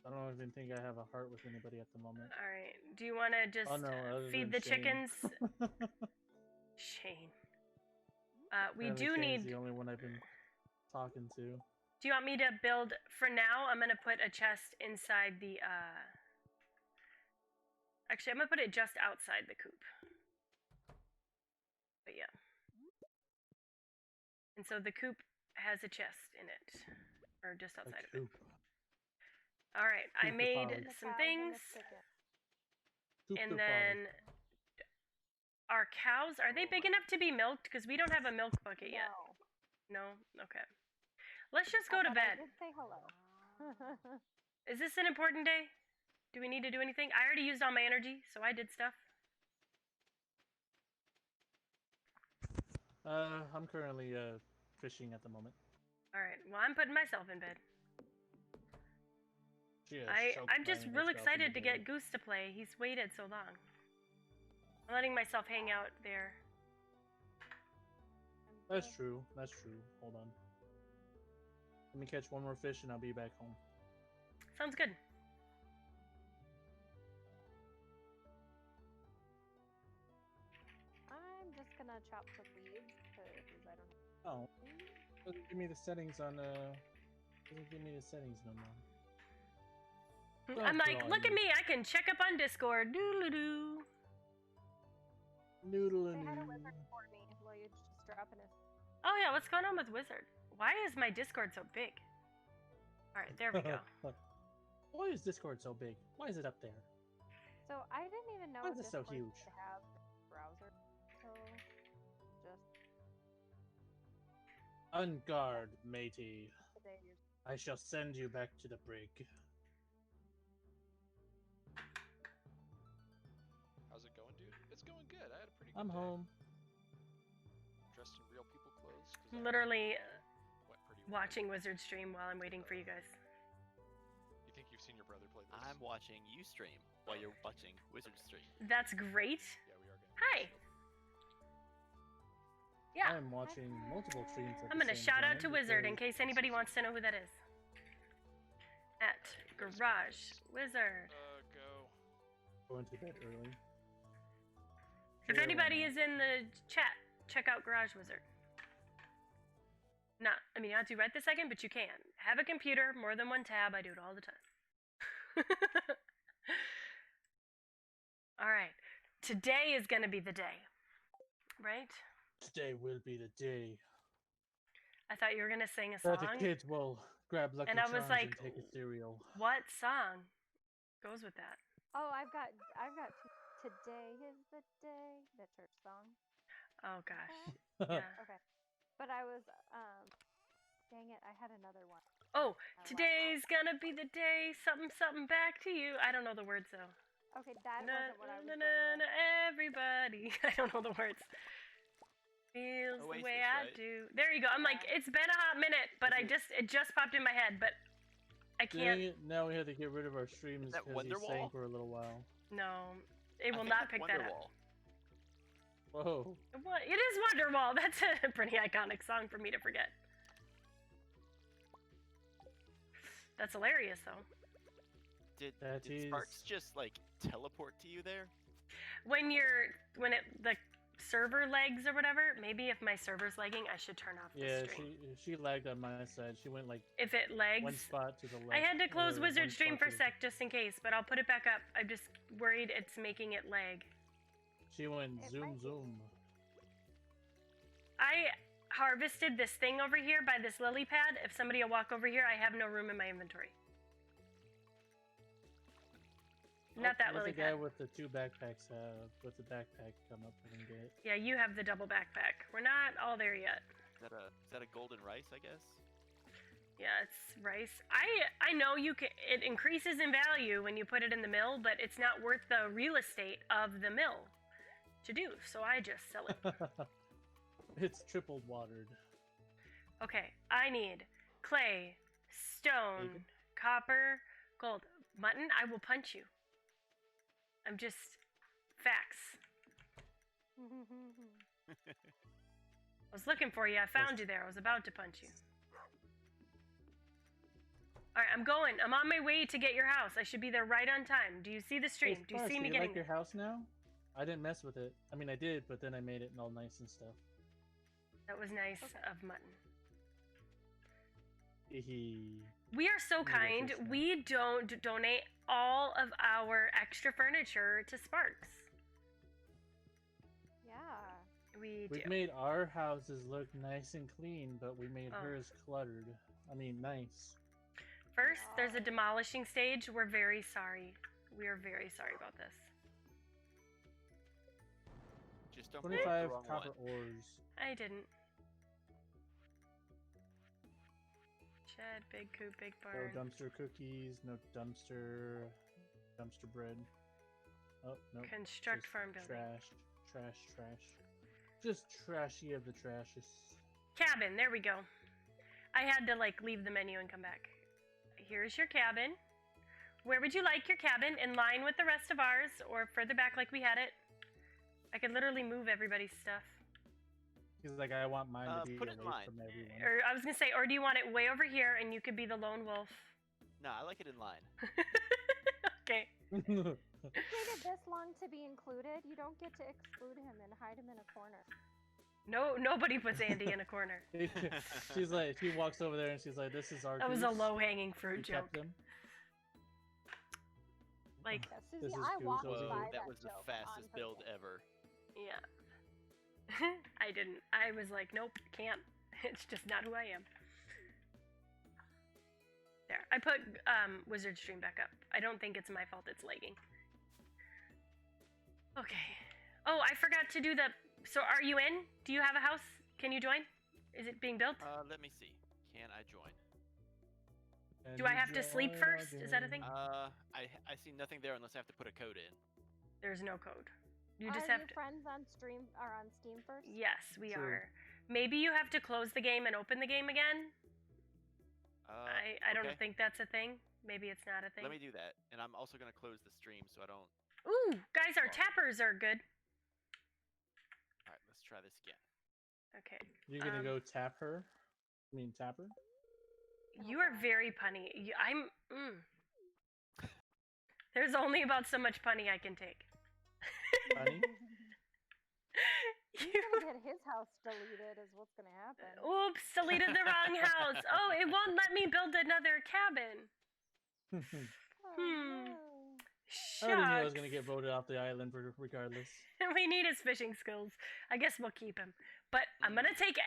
Speaker 4: I don't even think I have a heart with anybody at the moment.
Speaker 1: All right. Do you want to just
Speaker 4: Oh no, other
Speaker 1: feed
Speaker 4: than
Speaker 1: the
Speaker 4: Shane.
Speaker 1: chickens? Shane. We
Speaker 4: Apparently
Speaker 1: do
Speaker 4: Shane's
Speaker 1: need.
Speaker 4: the only one I've been talking to.
Speaker 1: Do you want me to build? For now, I'm gonna put a chest inside the. Actually, I'm gonna put it just outside the coop. But yeah. And so the coop has a chest in it, or just
Speaker 4: A
Speaker 1: outside of it.
Speaker 4: coop.
Speaker 1: All right, I
Speaker 4: Coop the
Speaker 1: made
Speaker 4: poly.
Speaker 6: The
Speaker 1: some
Speaker 6: cows and
Speaker 1: things,
Speaker 6: the chicken.
Speaker 4: Coop
Speaker 1: and
Speaker 4: the
Speaker 1: then our cows. Are they
Speaker 2: Oh
Speaker 1: big
Speaker 2: my-
Speaker 1: enough to be milked? Because we don't have a milk bucket yet.
Speaker 6: No.
Speaker 1: No. Okay. Let's just go to
Speaker 6: But I
Speaker 1: bed.
Speaker 6: did say hello.
Speaker 1: Is this an important day? Do we need to do anything? I already used all my energy, so I did stuff.
Speaker 4: I'm currently fishing at the moment.
Speaker 1: All right. Well, I'm putting myself in bed.
Speaker 4: She has
Speaker 1: I'm just
Speaker 4: choke
Speaker 1: real
Speaker 4: playing herself
Speaker 1: excited
Speaker 4: into
Speaker 1: to
Speaker 4: bed.
Speaker 1: get Goose to play. He's waited so long. I'm letting myself hang out there.
Speaker 4: That's true. That's true. Hold on. Let me catch one more fish and I'll be back home.
Speaker 1: Sounds good.
Speaker 6: I'm just gonna chop some leaves because I don't.
Speaker 4: Oh, doesn't give me the settings on Doesn't give me the settings no more.
Speaker 1: I'm like, look at
Speaker 4: blimey.
Speaker 1: me. I can check up on Discord. Doodle-doo.
Speaker 4: Noodle
Speaker 6: They
Speaker 4: and
Speaker 6: had a wizard for me. Lloyd just dropping his.
Speaker 1: Oh yeah, what's going on with Wizard? Why is my Discord so big? All right, there we go.
Speaker 4: Why is Discord so big? Why is it up there?
Speaker 6: So I didn't even know
Speaker 4: Why is it so
Speaker 6: Discord
Speaker 4: huge?
Speaker 6: could have a browser. So just
Speaker 4: On guard, matey.
Speaker 6: today you're.
Speaker 4: I shall send you back to the brig.
Speaker 3: How's it going, dude? It's going good. I had a pretty good
Speaker 4: I'm
Speaker 3: day.
Speaker 4: home.
Speaker 3: Dressed in real people clothes. 'cause I
Speaker 1: Literally
Speaker 3: went pretty well.
Speaker 1: watching Wizard stream while I'm waiting for you guys.
Speaker 3: You think you've seen your brother play this?
Speaker 2: I'm watching you stream while you're watching Wizard stream.
Speaker 1: That's great.
Speaker 3: Yeah, we are gonna.
Speaker 1: Hi. Yeah.
Speaker 4: I'm watching multiple streams at
Speaker 1: I'm
Speaker 4: the
Speaker 1: gonna
Speaker 4: same
Speaker 1: shout out
Speaker 4: time
Speaker 1: to Wizard in
Speaker 4: because-
Speaker 1: case anybody wants to know who that is. At Garage Wizard.
Speaker 3: Go.
Speaker 4: Going to bed early.
Speaker 1: If
Speaker 4: Sure, why
Speaker 1: anybody
Speaker 4: not?
Speaker 1: is in the chat, check out Garage Wizard. Not, I mean, not do right this second, but you can. Have a computer, more than one tab. I do it all the time. All right. Today is gonna be the day, right?
Speaker 4: Today will be the day
Speaker 1: I thought you were gonna sing a
Speaker 4: that the
Speaker 1: song.
Speaker 4: kids will grab Lucky
Speaker 1: And I was
Speaker 4: Charms
Speaker 1: like,
Speaker 4: and take a cereal.
Speaker 1: What song goes with that?
Speaker 6: Oh, I've got. Today is the day. The church song.
Speaker 1: Oh gosh.
Speaker 6: Okay.
Speaker 1: Yeah.
Speaker 6: Okay. But I was. Dang it! I had another one.
Speaker 1: Oh,
Speaker 6: I
Speaker 1: today's gonna be the day. Something, something back to you. I don't know the words though.
Speaker 6: Okay, that
Speaker 1: Na,
Speaker 6: wasn't what I was
Speaker 1: na,
Speaker 6: going
Speaker 1: na, na,
Speaker 6: with.
Speaker 1: everybody. I don't know the words. Feels the
Speaker 2: Oasis,
Speaker 1: way I
Speaker 2: right?
Speaker 1: do. There you go. I'm like,
Speaker 6: Yeah.
Speaker 1: it's been a hot minute, but
Speaker 2: Is
Speaker 1: it just popped in my head, but I can't.
Speaker 4: Dang it, now we have to get rid of our streams
Speaker 2: that
Speaker 4: because he
Speaker 2: Wonderwall?
Speaker 4: sang for a little while.
Speaker 1: No, it
Speaker 2: I
Speaker 1: will
Speaker 2: think
Speaker 1: not
Speaker 2: that's
Speaker 1: pick that up.
Speaker 2: Wonderwall.
Speaker 4: Whoa.
Speaker 1: What? It is Wonderwall. That's a pretty iconic song for me to forget. That's hilarious, though.
Speaker 2: Did
Speaker 4: Tatties.
Speaker 2: Sparks just like teleport to you there?
Speaker 1: When the server lags or whatever, maybe if my server's lagging, I should turn off the
Speaker 4: Yeah,
Speaker 1: stream.
Speaker 4: she lagged on my side. She went like
Speaker 1: If it lags,
Speaker 4: one spot to the left.
Speaker 1: I had to close
Speaker 4: or
Speaker 1: Wizard
Speaker 4: one
Speaker 1: Stream
Speaker 4: spot
Speaker 1: for a
Speaker 4: to the-
Speaker 1: sec just in case, but I'll put it back up. I'm just worried it's making it lag.
Speaker 4: She went
Speaker 6: It
Speaker 4: zoom
Speaker 6: might be.
Speaker 4: zoom.
Speaker 1: I harvested this thing over here by this lily pad. If somebody will walk over here, I have no room in my inventory. Not that
Speaker 4: Let
Speaker 1: lily
Speaker 4: the guy
Speaker 1: pad.
Speaker 4: with the 2 backpacks with the backpack come up and get it.
Speaker 1: Yeah, you have the double backpack. We're not all there yet.
Speaker 2: Is that a golden rice? I guess.
Speaker 1: Yeah, it's rice. I know you can. It increases in value when you put it in the mill, but it's not worth the real estate of the mill to do. So I just sell it.
Speaker 4: It's triple watered.
Speaker 1: Okay, I need clay, stone,
Speaker 4: Bacon?
Speaker 1: copper, gold. Mutton, I will punch you. I'm just facts. I was looking for you. I found you there. I was about to punch you. Alright, I'm going. I'm on my way to get your house. I should be there right on time. Do you see the stream?
Speaker 4: Hey,
Speaker 1: Do you
Speaker 4: Sparks,
Speaker 1: see me
Speaker 4: you
Speaker 1: getting
Speaker 4: like your house now? I didn't mess with it. I mean, I did, but then I made it all nice and stuff.
Speaker 1: That was nice of Mutton.
Speaker 4: He.
Speaker 1: We are so
Speaker 4: Maybe
Speaker 1: kind.
Speaker 4: that's nice.
Speaker 1: We don't donate all of our extra furniture to Sparks.
Speaker 6: Yeah.
Speaker 1: We
Speaker 4: We've
Speaker 1: do.
Speaker 4: made our houses look nice and clean, but we made
Speaker 1: Oh.
Speaker 4: hers cluttered. I mean, nice.
Speaker 1: First, there's a demolishing stage. We're very sorry. We are very sorry about this.
Speaker 2: Just don't pick the
Speaker 4: 25
Speaker 2: wrong
Speaker 4: copper
Speaker 2: one.
Speaker 4: ores.
Speaker 1: I didn't. Shed, big coop, big
Speaker 4: No
Speaker 1: barn.
Speaker 4: dumpster cookies. No dumpster bread. Oh no.
Speaker 1: Construct
Speaker 4: just
Speaker 1: farm building.
Speaker 4: Trash. Just trashy of the trashes.
Speaker 1: Cabin, there we go. I had to like leave the menu and come back. Here's your cabin. Where would you like your cabin? In line with the rest of ours or further back like we had it? I could literally move everybody's stuff.
Speaker 4: He's like, I want mine to be
Speaker 2: Put it in
Speaker 4: away
Speaker 2: line.
Speaker 4: from everyone.
Speaker 1: Or I was gonna say, or do you want it way over here and you could be the lone wolf?
Speaker 2: No, I like it in line.
Speaker 1: Okay.
Speaker 6: He waited this long to be included. You don't get to exclude him and hide him in a corner.
Speaker 1: No, nobody puts Andy in a corner.
Speaker 4: She's like, she walks over there and she's like, this is our
Speaker 1: That was a
Speaker 4: goose.
Speaker 1: low-hanging
Speaker 4: We
Speaker 1: fruit
Speaker 4: kept
Speaker 1: joke.
Speaker 4: him.
Speaker 1: Like,
Speaker 6: Yeah,
Speaker 4: This
Speaker 6: Susie,
Speaker 4: is
Speaker 6: I
Speaker 4: Goose
Speaker 6: walked
Speaker 4: over
Speaker 6: by
Speaker 4: here.
Speaker 2: That was the
Speaker 6: joke
Speaker 2: fastest
Speaker 6: on
Speaker 2: build
Speaker 6: purpose.
Speaker 2: ever.
Speaker 1: yeah. I didn't. I was like, nope, can't. It's just not who I am. There. I put Wizard Stream back up. I don't think it's my fault it's lagging. Okay. Oh, I forgot to do the... So are you in? Do you have a house? Can you join? Is it being built?
Speaker 2: Let me see. Can I join?
Speaker 4: And
Speaker 1: Do I
Speaker 4: you
Speaker 1: have to sleep
Speaker 4: join
Speaker 1: first? Is that a
Speaker 4: again.
Speaker 1: thing?
Speaker 2: I see nothing there unless I have to put a code in.
Speaker 1: There's no code. You
Speaker 6: Are
Speaker 1: just have
Speaker 6: you
Speaker 1: to...
Speaker 6: friends on stream or on Steam first?
Speaker 1: Yes, we
Speaker 4: True.
Speaker 1: are. Maybe you have to close the game and open the game again? I don't
Speaker 2: okay.
Speaker 1: think that's a thing. Maybe it's not a thing.
Speaker 2: Let me do that, and I'm also gonna close the stream so I don't.
Speaker 1: Ooh, guys, our
Speaker 2: Well.
Speaker 1: tappers are good.
Speaker 2: All right, let's try this again.
Speaker 1: Okay.
Speaker 4: You're gonna go tap her? I mean, tap her?
Speaker 1: You are very punny. There's only about so much punny I can take.
Speaker 4: Honey?
Speaker 6: He's gonna get his house deleted is what's gonna happen.
Speaker 1: Oops, deleted the wrong house. Oh, it won't let me build another cabin.
Speaker 6: Oh,
Speaker 1: Hmm.
Speaker 6: no.
Speaker 4: I already knew I was
Speaker 1: Shucks.
Speaker 4: gonna get voted off the island regardless.
Speaker 1: We need his fishing skills. I guess we'll keep him. But I'm gonna take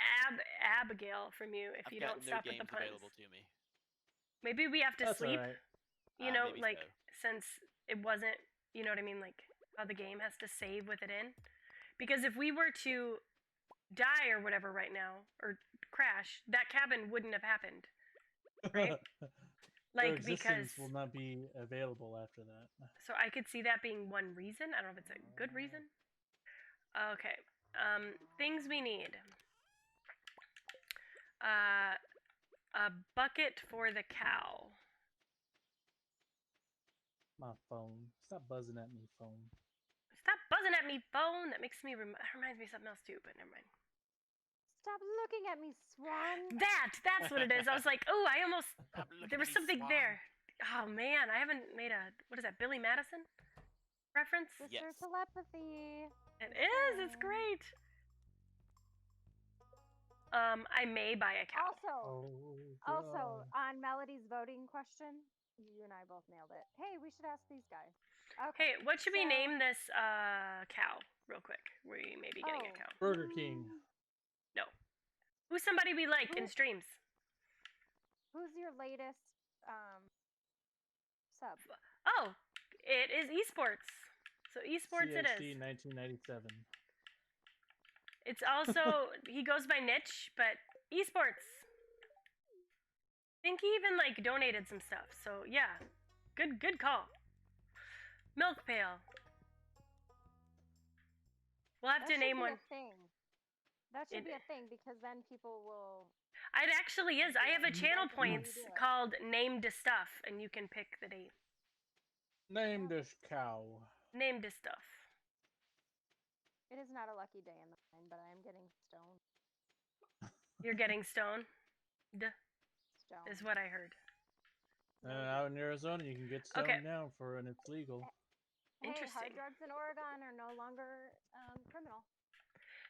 Speaker 1: Abigail from you if
Speaker 2: I've
Speaker 1: you
Speaker 2: got
Speaker 1: don't
Speaker 2: no
Speaker 1: stop with
Speaker 2: games
Speaker 1: the puns.
Speaker 2: available to me.
Speaker 1: Maybe we have to
Speaker 4: That's
Speaker 1: sleep.
Speaker 4: alright.
Speaker 1: You know,
Speaker 2: Maybe
Speaker 1: like
Speaker 2: so.
Speaker 1: since it wasn't, you know what I mean, like how the game has to save with it in. Because if we were to die or whatever right now or crash, that cabin wouldn't have happened. Right?
Speaker 4: Their
Speaker 1: Like because
Speaker 4: existence will not be available after that.
Speaker 1: so I could see that being one reason. I don't know if it's a good reason. Okay. Things we need. A bucket for the cow.
Speaker 4: My phone. Stop buzzing at me, phone.
Speaker 1: Stop buzzing at me, phone. That makes me reminds me of something else too, but never mind.
Speaker 6: Stop looking at me, Swan.
Speaker 1: That's what it is. I was like, oh, I almost.
Speaker 2: Stop looking
Speaker 1: There
Speaker 2: at
Speaker 1: there's something
Speaker 2: Swan.
Speaker 1: there. Oh man, I haven't made a what is that? Billy Madison reference?
Speaker 6: Sister
Speaker 2: Yes.
Speaker 6: telepathy.
Speaker 1: It
Speaker 6: Just
Speaker 1: is. It's
Speaker 6: saying.
Speaker 1: great. I may buy a cow.
Speaker 6: Also, on Melody's voting question, you and I both nailed it. Hey, we should ask these guys. Okay.
Speaker 1: Hey, what should we
Speaker 6: so-
Speaker 1: name this cow? Real quick, we may be getting a
Speaker 6: Oh.
Speaker 1: cow.
Speaker 4: Burger King.
Speaker 1: No. Who's somebody we like in
Speaker 6: Who-
Speaker 1: streams?
Speaker 6: Who's your latest sub?
Speaker 1: Oh, it is esports. So esports it
Speaker 4: CXD
Speaker 1: is.
Speaker 4: 1997.
Speaker 1: It's also he goes by niche, but esports. I think he even like donated some stuff. So yeah, good call. Milk pail. We'll have
Speaker 6: That
Speaker 1: to
Speaker 6: should
Speaker 1: name
Speaker 6: be
Speaker 1: one.
Speaker 6: a thing. That should
Speaker 1: It-
Speaker 6: be a thing because then people will.
Speaker 1: It actually is. I have a
Speaker 6: Yeah,
Speaker 1: channel
Speaker 6: that's how you
Speaker 1: points
Speaker 6: do it.
Speaker 1: called Name to Stuff, and you can pick the date.
Speaker 4: Name this cow.
Speaker 1: Name to Stuff.
Speaker 6: It is not a lucky day in mine, but I am getting stoned.
Speaker 1: You're getting stoned.
Speaker 6: Stoned.
Speaker 1: Is what I heard.
Speaker 4: Out in Arizona, you can get stoned
Speaker 1: Okay.
Speaker 4: now and it's legal.
Speaker 6: Hey, hard
Speaker 1: Interesting.
Speaker 6: drugs in Oregon are no longer criminal.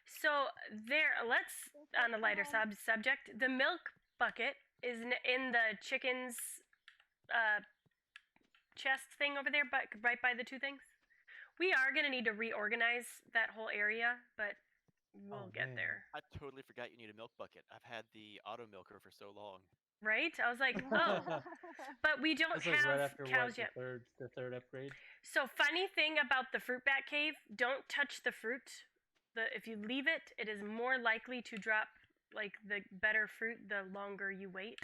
Speaker 1: So there, let's on a lighter subject. The milk bucket is in the chicken's chest thing over there, but right by the two things. We are gonna need to reorganize that whole area, but we'll
Speaker 4: Oh,
Speaker 1: get
Speaker 4: man.
Speaker 1: there.
Speaker 2: I totally forgot you need a milk bucket. I've had the auto milker for so long.
Speaker 1: Right? I was like, oh, but we don't
Speaker 4: That's like
Speaker 1: have
Speaker 4: right after
Speaker 1: cows yet.
Speaker 4: the third upgrade.
Speaker 1: So funny thing about the fruit bat cave, don't touch the fruit. If you leave it, it is more likely to drop like the better fruit the longer you wait.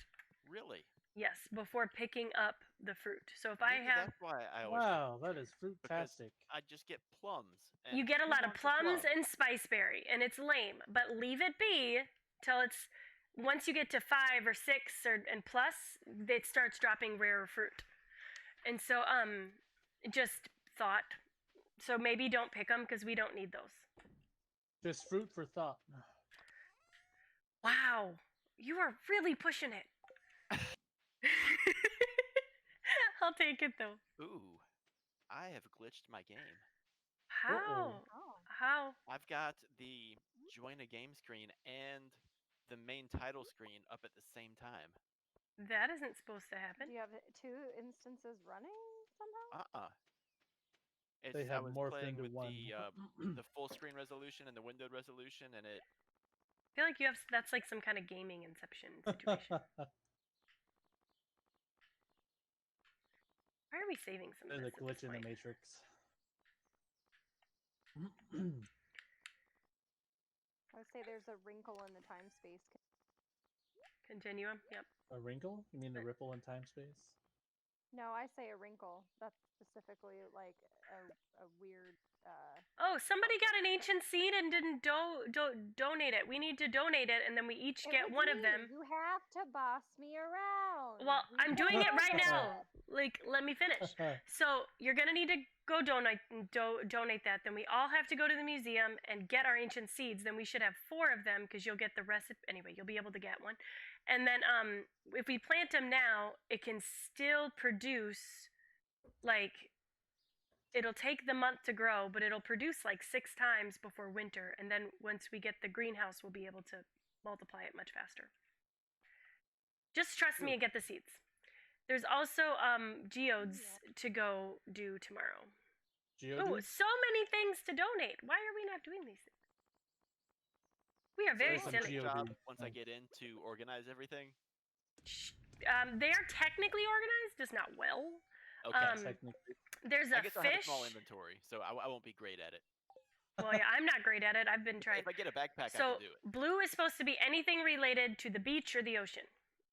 Speaker 2: Really?
Speaker 1: Yes, before picking up the fruit. So if I
Speaker 2: Maybe
Speaker 1: have
Speaker 2: that's why I always
Speaker 4: Wow, that is
Speaker 2: because
Speaker 4: fruit-tastic.
Speaker 2: I just get plums.
Speaker 1: you
Speaker 2: and
Speaker 1: get a
Speaker 2: who
Speaker 1: lot of
Speaker 2: wants a
Speaker 1: plums
Speaker 2: plum?
Speaker 1: and spiceberry, and it's lame. But leave it be till it's once you get to 5 or 6 and plus, it starts dropping rarer fruit. And so just thought. So maybe don't pick them because we don't need those.
Speaker 4: Just fruit for thought.
Speaker 1: Wow, you are really pushing it. I'll take it though.
Speaker 2: Ooh, I have glitched my game.
Speaker 1: How?
Speaker 6: Oh.
Speaker 1: How?
Speaker 2: I've got the join a game screen and the main title screen up at the same time.
Speaker 1: That isn't supposed to
Speaker 6: Do
Speaker 1: happen.
Speaker 6: you have 2 instances running somehow?
Speaker 2: It's,
Speaker 4: They
Speaker 2: I
Speaker 4: have
Speaker 2: was
Speaker 4: morphed
Speaker 2: playing
Speaker 4: into
Speaker 2: with
Speaker 4: one.
Speaker 2: the full screen resolution and the windowed resolution, and it
Speaker 1: I feel like that's like some kind of gaming inception situation. Why are we saving some of
Speaker 4: There's
Speaker 1: this
Speaker 4: a
Speaker 1: at
Speaker 4: glitch
Speaker 1: this
Speaker 4: in the
Speaker 1: point?
Speaker 4: matrix.
Speaker 6: I would say there's a wrinkle in the time space.
Speaker 1: Continuum. Yep.
Speaker 4: A wrinkle? You mean the ripple in time space?
Speaker 6: No, I say a wrinkle. That's specifically like a weird.
Speaker 1: Oh, somebody got an ancient seed and didn't donate it. We need to donate it, and then we each
Speaker 6: It
Speaker 1: get
Speaker 6: was
Speaker 1: one of
Speaker 6: me.
Speaker 1: them.
Speaker 6: You have to boss me around.
Speaker 1: Well,
Speaker 6: We
Speaker 1: I'm doing it
Speaker 6: know
Speaker 1: right now.
Speaker 6: that.
Speaker 1: Like, let me finish. So you're gonna need to go donate that. Then we all have to go to the museum and get our ancient seeds. Then we should have 4 of them because you'll get the recipe anyway. You'll be able to get one, and then if we plant them now, it can still produce like. It'll take the month to grow, but it'll produce like 6 times before winter, and then once we get the greenhouse, we'll be able to multiply it much faster. Just trust me and get the seeds. There's also geodes to go do tomorrow. Oh,
Speaker 4: Geodudes?
Speaker 1: so many things to donate. Why are we not doing these things? We are very
Speaker 2: so
Speaker 4: There's some
Speaker 1: silly.
Speaker 2: job
Speaker 4: Geodude
Speaker 2: once I get in to organize everything.
Speaker 1: They are technically organized, just not well.
Speaker 2: Okay,
Speaker 4: Technically.
Speaker 1: There's
Speaker 2: I
Speaker 1: a
Speaker 2: guess I'll have a
Speaker 1: fish.
Speaker 2: small inventory, so I won't be great at it.
Speaker 1: Well, yeah, I'm not great at it. I've been trying.
Speaker 2: If I get a backpack, I
Speaker 1: So
Speaker 2: can do it.
Speaker 1: blue is supposed to be anything related to the beach or the ocean,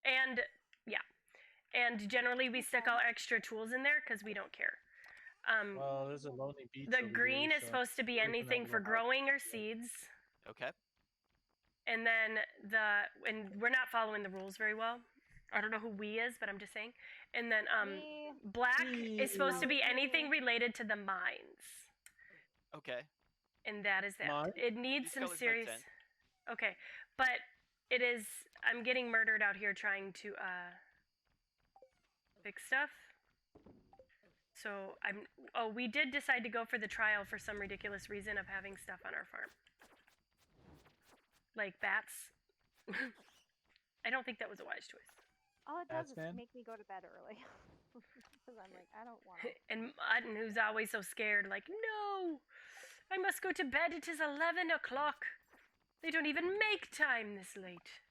Speaker 1: and yeah, and generally we stick all extra tools in there because we don't care.
Speaker 4: Well, there's a lonely beach.
Speaker 1: The
Speaker 4: over
Speaker 1: green
Speaker 4: here,
Speaker 1: is
Speaker 4: so
Speaker 1: supposed to be
Speaker 4: we can
Speaker 1: anything
Speaker 4: have
Speaker 1: for
Speaker 4: a house.
Speaker 1: growing or seeds,
Speaker 2: Okay.
Speaker 1: and then and we're not following the rules very well. I don't know who we is, but I'm just saying. And then
Speaker 6: Me.
Speaker 1: black is supposed to be
Speaker 6: Me.
Speaker 1: anything related to the mines.
Speaker 2: Okay.
Speaker 1: And that is that.
Speaker 4: Mine?
Speaker 1: It needs
Speaker 2: These
Speaker 1: some
Speaker 2: colors make
Speaker 1: serious.
Speaker 2: sense.
Speaker 1: Okay, but it is. I'm getting murdered out here trying to pick stuff. So we did decide to go for the trial for some ridiculous reason of having stuff on our farm. Like bats. I don't think that was a wise choice.
Speaker 6: All it does is
Speaker 4: Batsman?
Speaker 6: make me go to bed early. Because I'm like, I don't want to.
Speaker 1: And Mutton, who's always so scared, like, no! I must go to bed, it is 11 o'clock. They don't even make time this late.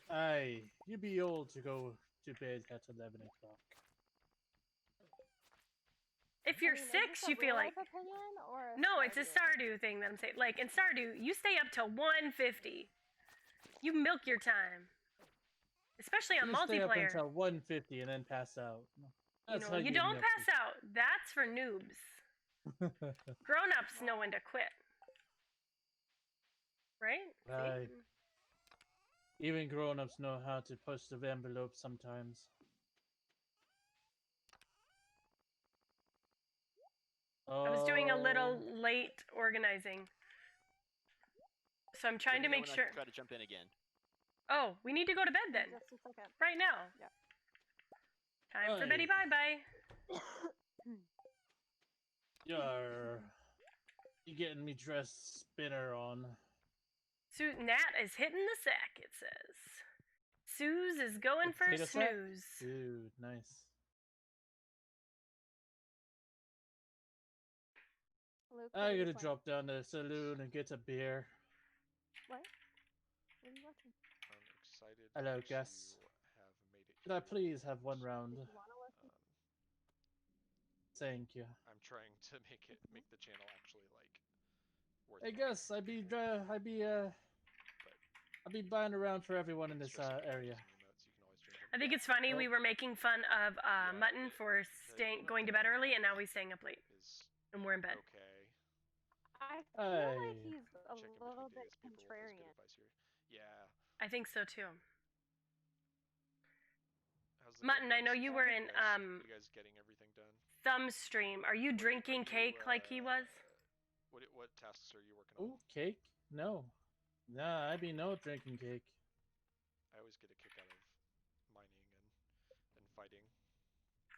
Speaker 4: Aye, you be old to go to bed at 11 o'clock.
Speaker 1: If you're
Speaker 6: I mean, is
Speaker 1: 6,
Speaker 6: this a
Speaker 1: you feel
Speaker 6: real
Speaker 1: like...
Speaker 6: life opinion or a
Speaker 1: No, it's a
Speaker 6: Stardew opinion?
Speaker 1: Stardew thing that I'm saying. Like, in Stardew, you stay up till 1:50. You milk your time. Especially on
Speaker 4: You stay up
Speaker 1: multiplayer.
Speaker 4: until 1:50 and then pass out. That's how
Speaker 1: You don't
Speaker 4: milk
Speaker 1: pass out. That's for noobs.
Speaker 4: it.
Speaker 1: Grown-ups know when to quit. Right? See?
Speaker 4: Aye. Even grown-ups know how to push the envelope sometimes.
Speaker 1: I was doing a little
Speaker 4: Oh,
Speaker 1: late organizing. So I'm trying to make sure.
Speaker 2: Try to jump in again.
Speaker 1: Oh, we need to go to bed then.
Speaker 6: Just a second.
Speaker 1: Right now.
Speaker 6: Yep.
Speaker 1: Time for
Speaker 4: Aye.
Speaker 1: Betty bye-bye.
Speaker 4: you getting me dressed spinner on.
Speaker 1: Nat is hitting the sack, it says. Suze is going for a
Speaker 4: Potato sack?
Speaker 1: snooze.
Speaker 4: Dude, nice.
Speaker 6: Luke,
Speaker 4: I
Speaker 6: what are you
Speaker 4: gotta
Speaker 6: playing?
Speaker 4: drop down to the saloon and get a beer.
Speaker 6: What? What are you watching?
Speaker 3: I'm excited
Speaker 4: Hello,
Speaker 3: to
Speaker 4: Gus.
Speaker 3: have made it
Speaker 4: Could I
Speaker 3: here.
Speaker 4: please have one round?
Speaker 6: Did you want to listen?
Speaker 4: Thank you.
Speaker 3: I'm trying to make the channel actually like worth
Speaker 4: I
Speaker 3: it.
Speaker 4: guess I'd be buying around for everyone in this area.
Speaker 1: I think it's funny,
Speaker 4: Oh.
Speaker 1: we were making fun of Mutton for going to bed early, and now he's staying up late. And we're in bed.
Speaker 3: Okay.
Speaker 6: I feel like
Speaker 4: Aye.
Speaker 6: he's a
Speaker 3: Check in
Speaker 6: little
Speaker 3: between
Speaker 6: bit
Speaker 3: days, people with
Speaker 6: contrarian.
Speaker 3: good advice here. Yeah.
Speaker 1: I think so too.
Speaker 3: How's the
Speaker 1: Mutton, I know you were in
Speaker 3: you guys getting everything done?
Speaker 1: Thumb stream. Are you drinking cake like he was?
Speaker 3: What tasks are you working on?
Speaker 4: Oh, cake? No. Nah, I be no drinking cake.
Speaker 3: I always get a kick out of mining and fighting.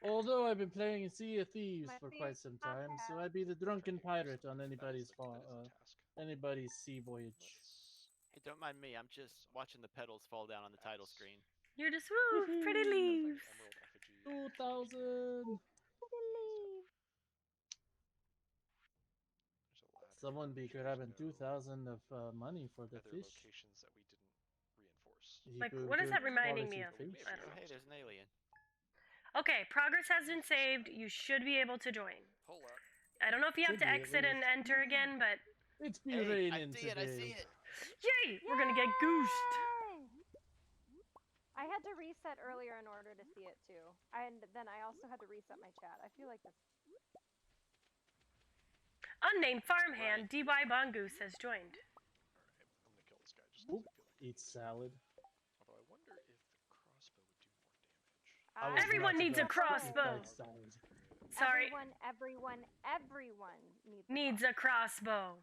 Speaker 4: Although I've been playing Sea of Thieves
Speaker 6: My
Speaker 4: for quite some time,
Speaker 6: favorite
Speaker 4: so I'd be the drunken pirate on
Speaker 3: That
Speaker 4: anybody's
Speaker 3: is a task.
Speaker 4: anybody's sea voyage.
Speaker 2: Hey, don't mind me. I'm just watching the petals fall down on the title screen.
Speaker 1: You're just woo, pretty leaves.
Speaker 3: Emerald effigy.
Speaker 4: 2,000.
Speaker 3: There's a ladder.
Speaker 4: Someone be
Speaker 3: There's
Speaker 4: grabbing
Speaker 3: no
Speaker 4: 2,000 of money for the
Speaker 3: other
Speaker 4: fish.
Speaker 3: locations that we didn't reinforce.
Speaker 1: Like,
Speaker 4: Good-
Speaker 1: what is
Speaker 4: good
Speaker 1: that reminding me
Speaker 4: quality
Speaker 1: of?
Speaker 4: fish.
Speaker 1: I don't
Speaker 2: Oh,
Speaker 1: know.
Speaker 2: hey, there's an alien.
Speaker 1: Okay, progress has been saved. You should be able to join.
Speaker 3: Hold up.
Speaker 1: I don't know if you have
Speaker 4: Should
Speaker 1: to
Speaker 4: be, at
Speaker 1: exit and
Speaker 4: least.
Speaker 1: enter again, but
Speaker 4: It's be
Speaker 2: Hey,
Speaker 4: raining
Speaker 2: I see it. I see
Speaker 4: today.
Speaker 2: it.
Speaker 1: yay! We're gonna get goosed.
Speaker 6: Yay! I had to reset earlier in order to see it too. And then I also had to reset my chat. I feel like this.
Speaker 1: Unnamed farmhand DY Bongoose has joined.
Speaker 3: Alright, I'm gonna kill this guy just 'cause
Speaker 4: Oop,
Speaker 3: I feel like
Speaker 4: eat salad.
Speaker 3: Although I wonder if the crossbow would do more damage.
Speaker 4: I was
Speaker 1: Everyone
Speaker 4: not
Speaker 1: needs a
Speaker 4: about to eat
Speaker 1: crossbow.
Speaker 4: that salad.
Speaker 1: Sorry,
Speaker 6: Everyone
Speaker 1: needs a crossbow.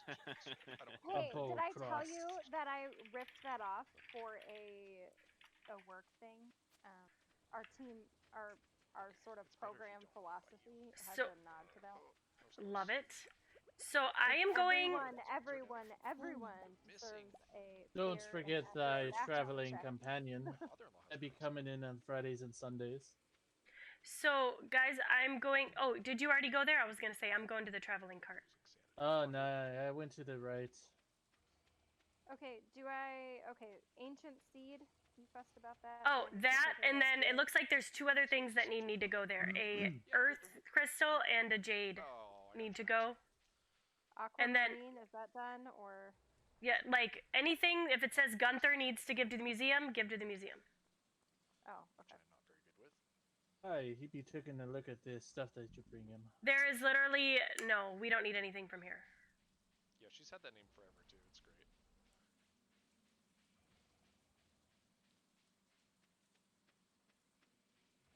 Speaker 3: I don't
Speaker 6: Hey,
Speaker 4: bow
Speaker 6: did I tell
Speaker 4: crossed.
Speaker 6: you that I ripped that off for a work thing? Our team, our sort of
Speaker 3: It's better if you
Speaker 6: program
Speaker 3: don't
Speaker 6: philosophy has
Speaker 1: So-
Speaker 6: a nod to that.
Speaker 1: Love it. So I am going.
Speaker 6: Everyone deserves a.
Speaker 4: Don't
Speaker 6: fair
Speaker 4: forget
Speaker 6: and
Speaker 4: thy
Speaker 6: accurate background
Speaker 4: traveling
Speaker 6: check.
Speaker 4: companion.
Speaker 3: Mother-in-law has
Speaker 4: I'd be
Speaker 3: a crossbow.
Speaker 4: coming in on Fridays and Sundays.
Speaker 1: So guys, I'm going. Oh, did you already go there? I was gonna say I'm going to the traveling cart.
Speaker 4: Oh, no, I went to the right.
Speaker 6: Okay, ancient seed. You fussed about that.
Speaker 1: Oh,
Speaker 6: and
Speaker 1: that,
Speaker 6: particular
Speaker 1: and then it
Speaker 6: seed.
Speaker 1: looks like there's two other things that need to go there: a earth crystal and a jade
Speaker 3: Oh, I
Speaker 1: need to
Speaker 3: got
Speaker 1: go. and then-
Speaker 6: Aquamarine, is that done or?
Speaker 1: Yeah, like anything. If it says Gunther needs to give to the museum, give to the museum.
Speaker 6: Oh,
Speaker 3: which
Speaker 6: okay.
Speaker 3: I'm not very good with.
Speaker 4: Hi, he be taking a look at this stuff that you bring him.
Speaker 1: There is literally no. We don't need anything from here.
Speaker 3: Yeah, she's had that name forever too. It's great.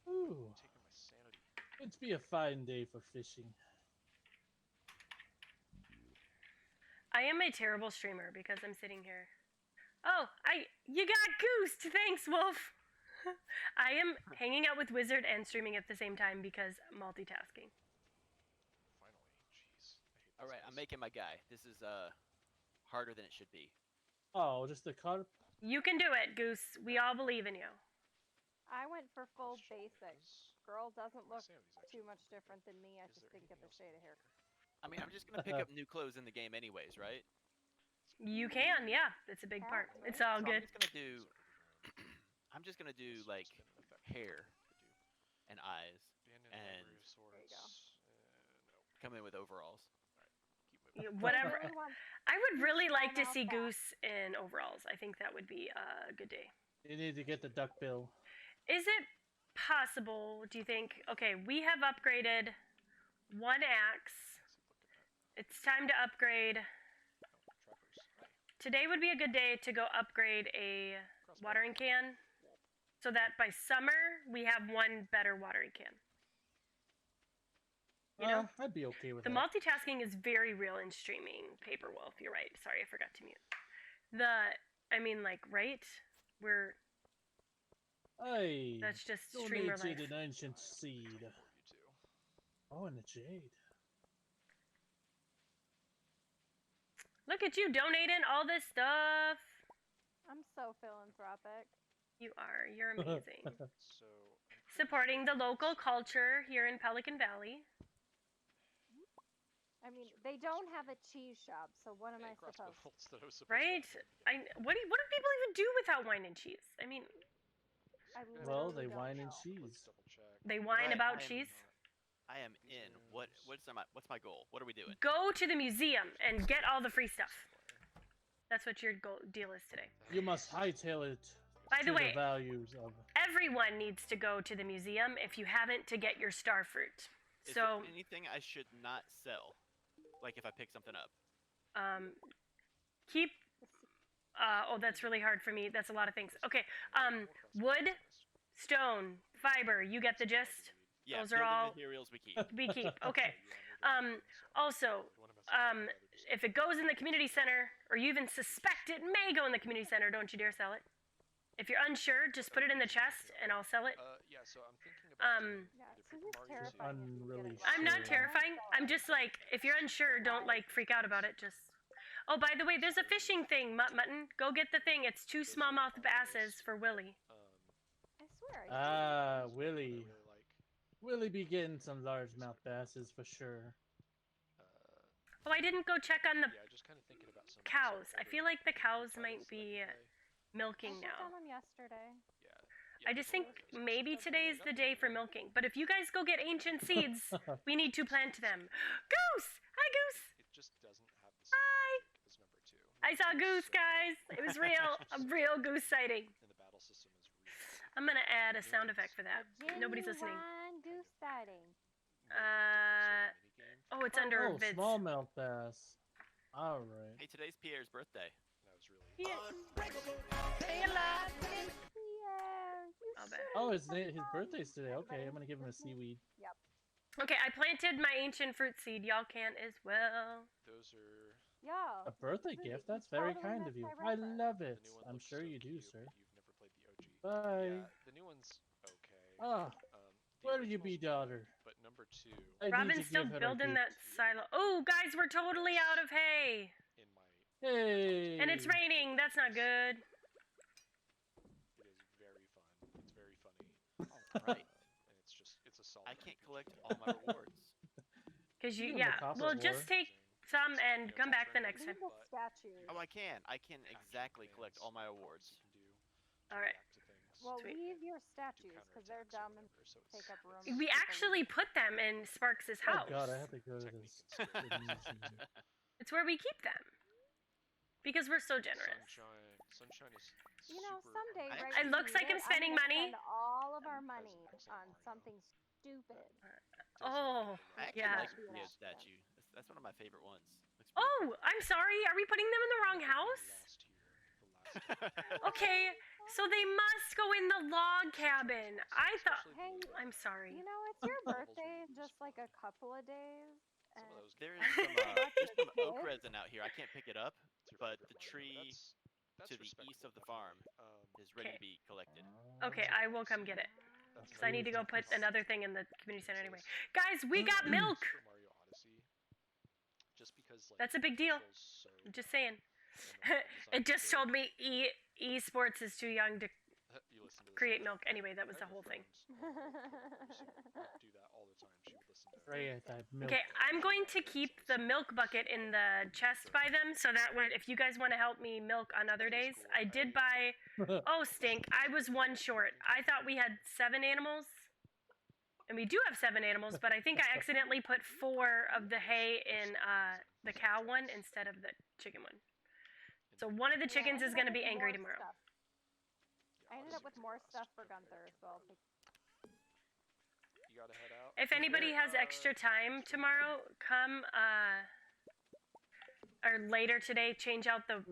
Speaker 4: Ooh,
Speaker 3: Taking my sanity.
Speaker 4: it'd be a fine day for fishing.
Speaker 1: I am a terrible streamer because I'm sitting here. Oh, you got goosed. Thanks, Wolf. I am hanging out with Wizard and streaming at the same time because multitasking.
Speaker 3: Finally, jeez. I hate
Speaker 2: All right,
Speaker 3: this
Speaker 2: I'm
Speaker 3: place.
Speaker 2: making my guy. This is harder than it should be.
Speaker 4: Oh, just the cut.
Speaker 1: You can do it, Goose. We all believe in you.
Speaker 6: I went for full
Speaker 3: Question
Speaker 6: basic.
Speaker 3: is,
Speaker 6: Girl doesn't
Speaker 3: my
Speaker 6: look
Speaker 3: sanity's
Speaker 6: too
Speaker 3: actually
Speaker 6: much
Speaker 3: pretty good.
Speaker 6: different than me. I
Speaker 3: Is
Speaker 6: just
Speaker 3: there
Speaker 6: didn't get the
Speaker 3: anything
Speaker 6: shade of
Speaker 3: else
Speaker 6: hair.
Speaker 2: I mean, I'm just gonna pick up new clothes in the game anyways, right?
Speaker 1: You can, yeah. It's a big part. It's all
Speaker 2: So
Speaker 1: good.
Speaker 2: I'm just gonna do like hair and eyes
Speaker 3: Abandoned
Speaker 2: and
Speaker 3: library of sorts.
Speaker 6: There you go.
Speaker 3: No.
Speaker 2: come in with overalls.
Speaker 3: Keep moving.
Speaker 1: Whatever.
Speaker 6: Really want
Speaker 1: I would really like to
Speaker 6: Small
Speaker 1: see
Speaker 6: mouth
Speaker 1: Goose in overalls. I think that would be a good day.
Speaker 4: You need to get the duck bill.
Speaker 1: Is it possible, do you think? Okay, we have upgraded one axe. It's time to upgrade.
Speaker 3: Trappers.
Speaker 1: Today would be a good day to go upgrade a watering can so that by summer we have one better watering can. You know?
Speaker 4: I'd be okay with
Speaker 1: The
Speaker 4: that.
Speaker 1: multitasking is very real in streaming, Paper Wolf. You're right. Sorry, I forgot to mute. Right?
Speaker 4: Hey,
Speaker 1: That's just streamer life.
Speaker 4: donated an ancient seed.
Speaker 3: You too.
Speaker 4: Oh, and the jade.
Speaker 1: Look at you donating all this stuff.
Speaker 6: I'm so philanthropic.
Speaker 1: You are. You're amazing.
Speaker 3: So
Speaker 1: Supporting the local culture here in Pelican Valley.
Speaker 6: I mean, they don't have a cheese shop, so what am I
Speaker 3: crossbow
Speaker 6: supposed?
Speaker 3: bolts that I was supposed
Speaker 1: Right?
Speaker 3: to have.
Speaker 1: What do people even do without wine and cheese? I mean,
Speaker 6: I
Speaker 4: Well,
Speaker 6: literally
Speaker 4: they
Speaker 6: don't
Speaker 4: wine and
Speaker 6: know.
Speaker 4: cheese.
Speaker 3: Let's double check.
Speaker 1: they whine
Speaker 2: Right,
Speaker 1: about
Speaker 2: I'm
Speaker 1: cheese.
Speaker 2: I am in. What's my goal? What are we doing?
Speaker 1: Go to the museum and get all the free stuff. That's what your deal is today.
Speaker 4: You must hightail it
Speaker 1: By the
Speaker 4: to
Speaker 1: way,
Speaker 4: the values of.
Speaker 1: everyone needs to go to the museum if you haven't to get your star fruit.
Speaker 2: Is
Speaker 1: So,
Speaker 2: there anything I should not sell? Like if I pick something up.
Speaker 1: keep. Oh, that's really hard for me. That's a lot of things. Okay. Wood, stone, fiber. You get the gist.
Speaker 2: Yeah,
Speaker 1: Those are
Speaker 2: building
Speaker 1: all
Speaker 2: materials we keep.
Speaker 1: we keep. Okay. Also, if it goes in the community center, or you even suspect it may go in the community center, don't you dare sell it. If you're unsure, just put it in the chest and I'll sell it.
Speaker 3: Yeah, so I'm thinking about doing
Speaker 6: Yeah,
Speaker 3: either
Speaker 6: so
Speaker 3: Paper
Speaker 6: he's
Speaker 3: Mario
Speaker 6: terrifying. if you get
Speaker 4: Unreally
Speaker 6: it wrong.
Speaker 1: I'm not
Speaker 4: Sure.
Speaker 1: terrifying. I'm just like, if you're unsure, don't like freak out about it. Just. Oh, by the way, there's a fishing thing, Mutton. Go get the thing. It's 2 smallmouth basses for Willie.
Speaker 6: I swear.
Speaker 4: Ah,
Speaker 3: I
Speaker 4: Willie.
Speaker 3: really like.
Speaker 4: Willie be getting some largemouth basses for sure.
Speaker 1: Oh, I didn't go check on the
Speaker 3: Yeah, just kind of thinking about some
Speaker 1: cows. I feel like the cows
Speaker 3: titles
Speaker 1: might
Speaker 3: that I
Speaker 1: be
Speaker 3: can play.
Speaker 1: milking
Speaker 6: I checked
Speaker 1: now.
Speaker 6: on them yesterday.
Speaker 3: Yeah.
Speaker 1: I just think maybe today is the day for milking. But if you guys go get ancient seeds, we need to plant them. Goose! Hi, Goose!
Speaker 3: It just doesn't have the same magic as number 2.
Speaker 1: I saw
Speaker 3: Number
Speaker 1: Goose,
Speaker 3: two,
Speaker 1: guys. It was real. A real goose sighting.
Speaker 3: And the battle system is real.
Speaker 1: I'm gonna add a sound effect for that. Nobody's listening.
Speaker 6: Genuine goose sighting.
Speaker 1: Oh, it's under
Speaker 4: Oh,
Speaker 1: vids.
Speaker 4: smallmouth bass. All right.
Speaker 2: Hey, today's Pierre's birthday.
Speaker 3: That was really.
Speaker 1: Yeah.
Speaker 6: Yeah.
Speaker 1: I'll bet.
Speaker 4: Oh, his birthday's today. Okay, I'm gonna give him a seaweed.
Speaker 1: Okay, I planted my ancient fruit seed. Y'all can as well.
Speaker 3: Those are.
Speaker 6: Yeah.
Speaker 4: A birthday
Speaker 6: Really,
Speaker 4: gift? That's
Speaker 6: you
Speaker 4: very
Speaker 6: totally
Speaker 4: kind
Speaker 6: missed
Speaker 4: of you.
Speaker 6: my
Speaker 4: I
Speaker 6: reference.
Speaker 4: love
Speaker 3: The
Speaker 4: it.
Speaker 3: new one
Speaker 4: I'm
Speaker 3: looks
Speaker 4: sure
Speaker 3: so
Speaker 4: you do,
Speaker 3: cute,
Speaker 4: sir.
Speaker 3: but you've never played the OG.
Speaker 4: Bye.
Speaker 3: Yeah, the new one's okay.
Speaker 4: Ah,
Speaker 3: The
Speaker 4: where you be,
Speaker 3: original's
Speaker 4: daughter?
Speaker 3: good, But number 2
Speaker 4: I need
Speaker 1: Robin's
Speaker 4: to
Speaker 1: still
Speaker 4: give her a
Speaker 1: building
Speaker 4: gift.
Speaker 1: that silo. Oh, guys, we're totally out of hay.
Speaker 3: in my.
Speaker 4: Hey.
Speaker 1: And it's raining. That's not good.
Speaker 3: It is very fun. It's very funny.
Speaker 2: Alright.
Speaker 3: And it's a solid.
Speaker 2: I can't collect all my rewards.
Speaker 1: Because
Speaker 4: You
Speaker 1: you,
Speaker 4: give 'em
Speaker 1: yeah.
Speaker 4: the copper
Speaker 1: Well,
Speaker 4: ore.
Speaker 1: just take some and come back the next time.
Speaker 6: Leave the statues.
Speaker 2: Oh, I can. I can exactly collect all my awards.
Speaker 1: Alright.
Speaker 6: Well,
Speaker 1: Sweet.
Speaker 6: leave your statues because they're dumb and take up room.
Speaker 1: We actually put them in Sparks'
Speaker 4: Oh
Speaker 1: house.
Speaker 4: god, I have to go to this.
Speaker 1: It's where we keep them. Because we're so generous.
Speaker 3: Sunshine is.
Speaker 6: You know,
Speaker 3: super
Speaker 6: someday,
Speaker 2: I-
Speaker 6: right?
Speaker 1: It looks
Speaker 6: when
Speaker 1: like
Speaker 6: we
Speaker 1: I'm
Speaker 6: get,
Speaker 1: spending
Speaker 6: gonna
Speaker 1: money.
Speaker 6: Spend all of our money on something stupid.
Speaker 1: Oh,
Speaker 2: I actually
Speaker 1: yeah.
Speaker 2: like the Neo statue. That's one of my favorite ones. Looks pretty
Speaker 1: Oh, I'm sorry. Are we putting them in the wrong house?
Speaker 2: cool.
Speaker 1: Okay, so they must go in the log cabin. I thought.
Speaker 6: Hey,
Speaker 1: I'm sorry.
Speaker 6: You know, it's your birthday in just like a couple of days.
Speaker 3: Some of those
Speaker 2: There's
Speaker 6: Lucky
Speaker 2: some oak
Speaker 6: kid.
Speaker 2: resin out here. I can't pick it up, but the tree
Speaker 3: That's
Speaker 2: to the east of the
Speaker 3: respectable,
Speaker 2: farm
Speaker 3: definitely.
Speaker 2: is ready
Speaker 1: Okay.
Speaker 2: to be collected.
Speaker 1: Okay, I will come get it.
Speaker 3: That's
Speaker 1: Because I need to go put
Speaker 3: nice.
Speaker 1: another thing in the community center anyway. Guys, we got milk!
Speaker 3: Super Mario Odyssey. Just because like
Speaker 1: That's a big deal.
Speaker 3: controls so
Speaker 1: I'm just saying.
Speaker 3: and the
Speaker 1: It just told me esports is too young to
Speaker 3: you listen to this
Speaker 1: create
Speaker 3: all
Speaker 1: milk.
Speaker 3: the time.
Speaker 1: Anyway, that was
Speaker 3: I
Speaker 1: the
Speaker 3: have a
Speaker 1: whole thing.
Speaker 3: friend on Mulitiplayer, so we'd do that all the time. She would listen to
Speaker 4: Freya type milk.
Speaker 1: Okay, I'm going to keep the milk bucket in the chest by them so that when, if you guys want to help me milk on other days, I did buy. Oh, stink! I was one short. I thought we had 7 animals, and we do have 7 animals, but I think I accidentally put 4 of the hay in the cow one instead of the chicken one. So one of the chickens is going to be angry tomorrow.
Speaker 6: I ended up with more stuff for Gunther, so I'll take.
Speaker 3: You gotta head out.
Speaker 1: If anybody has extra time tomorrow, come or later today, change out the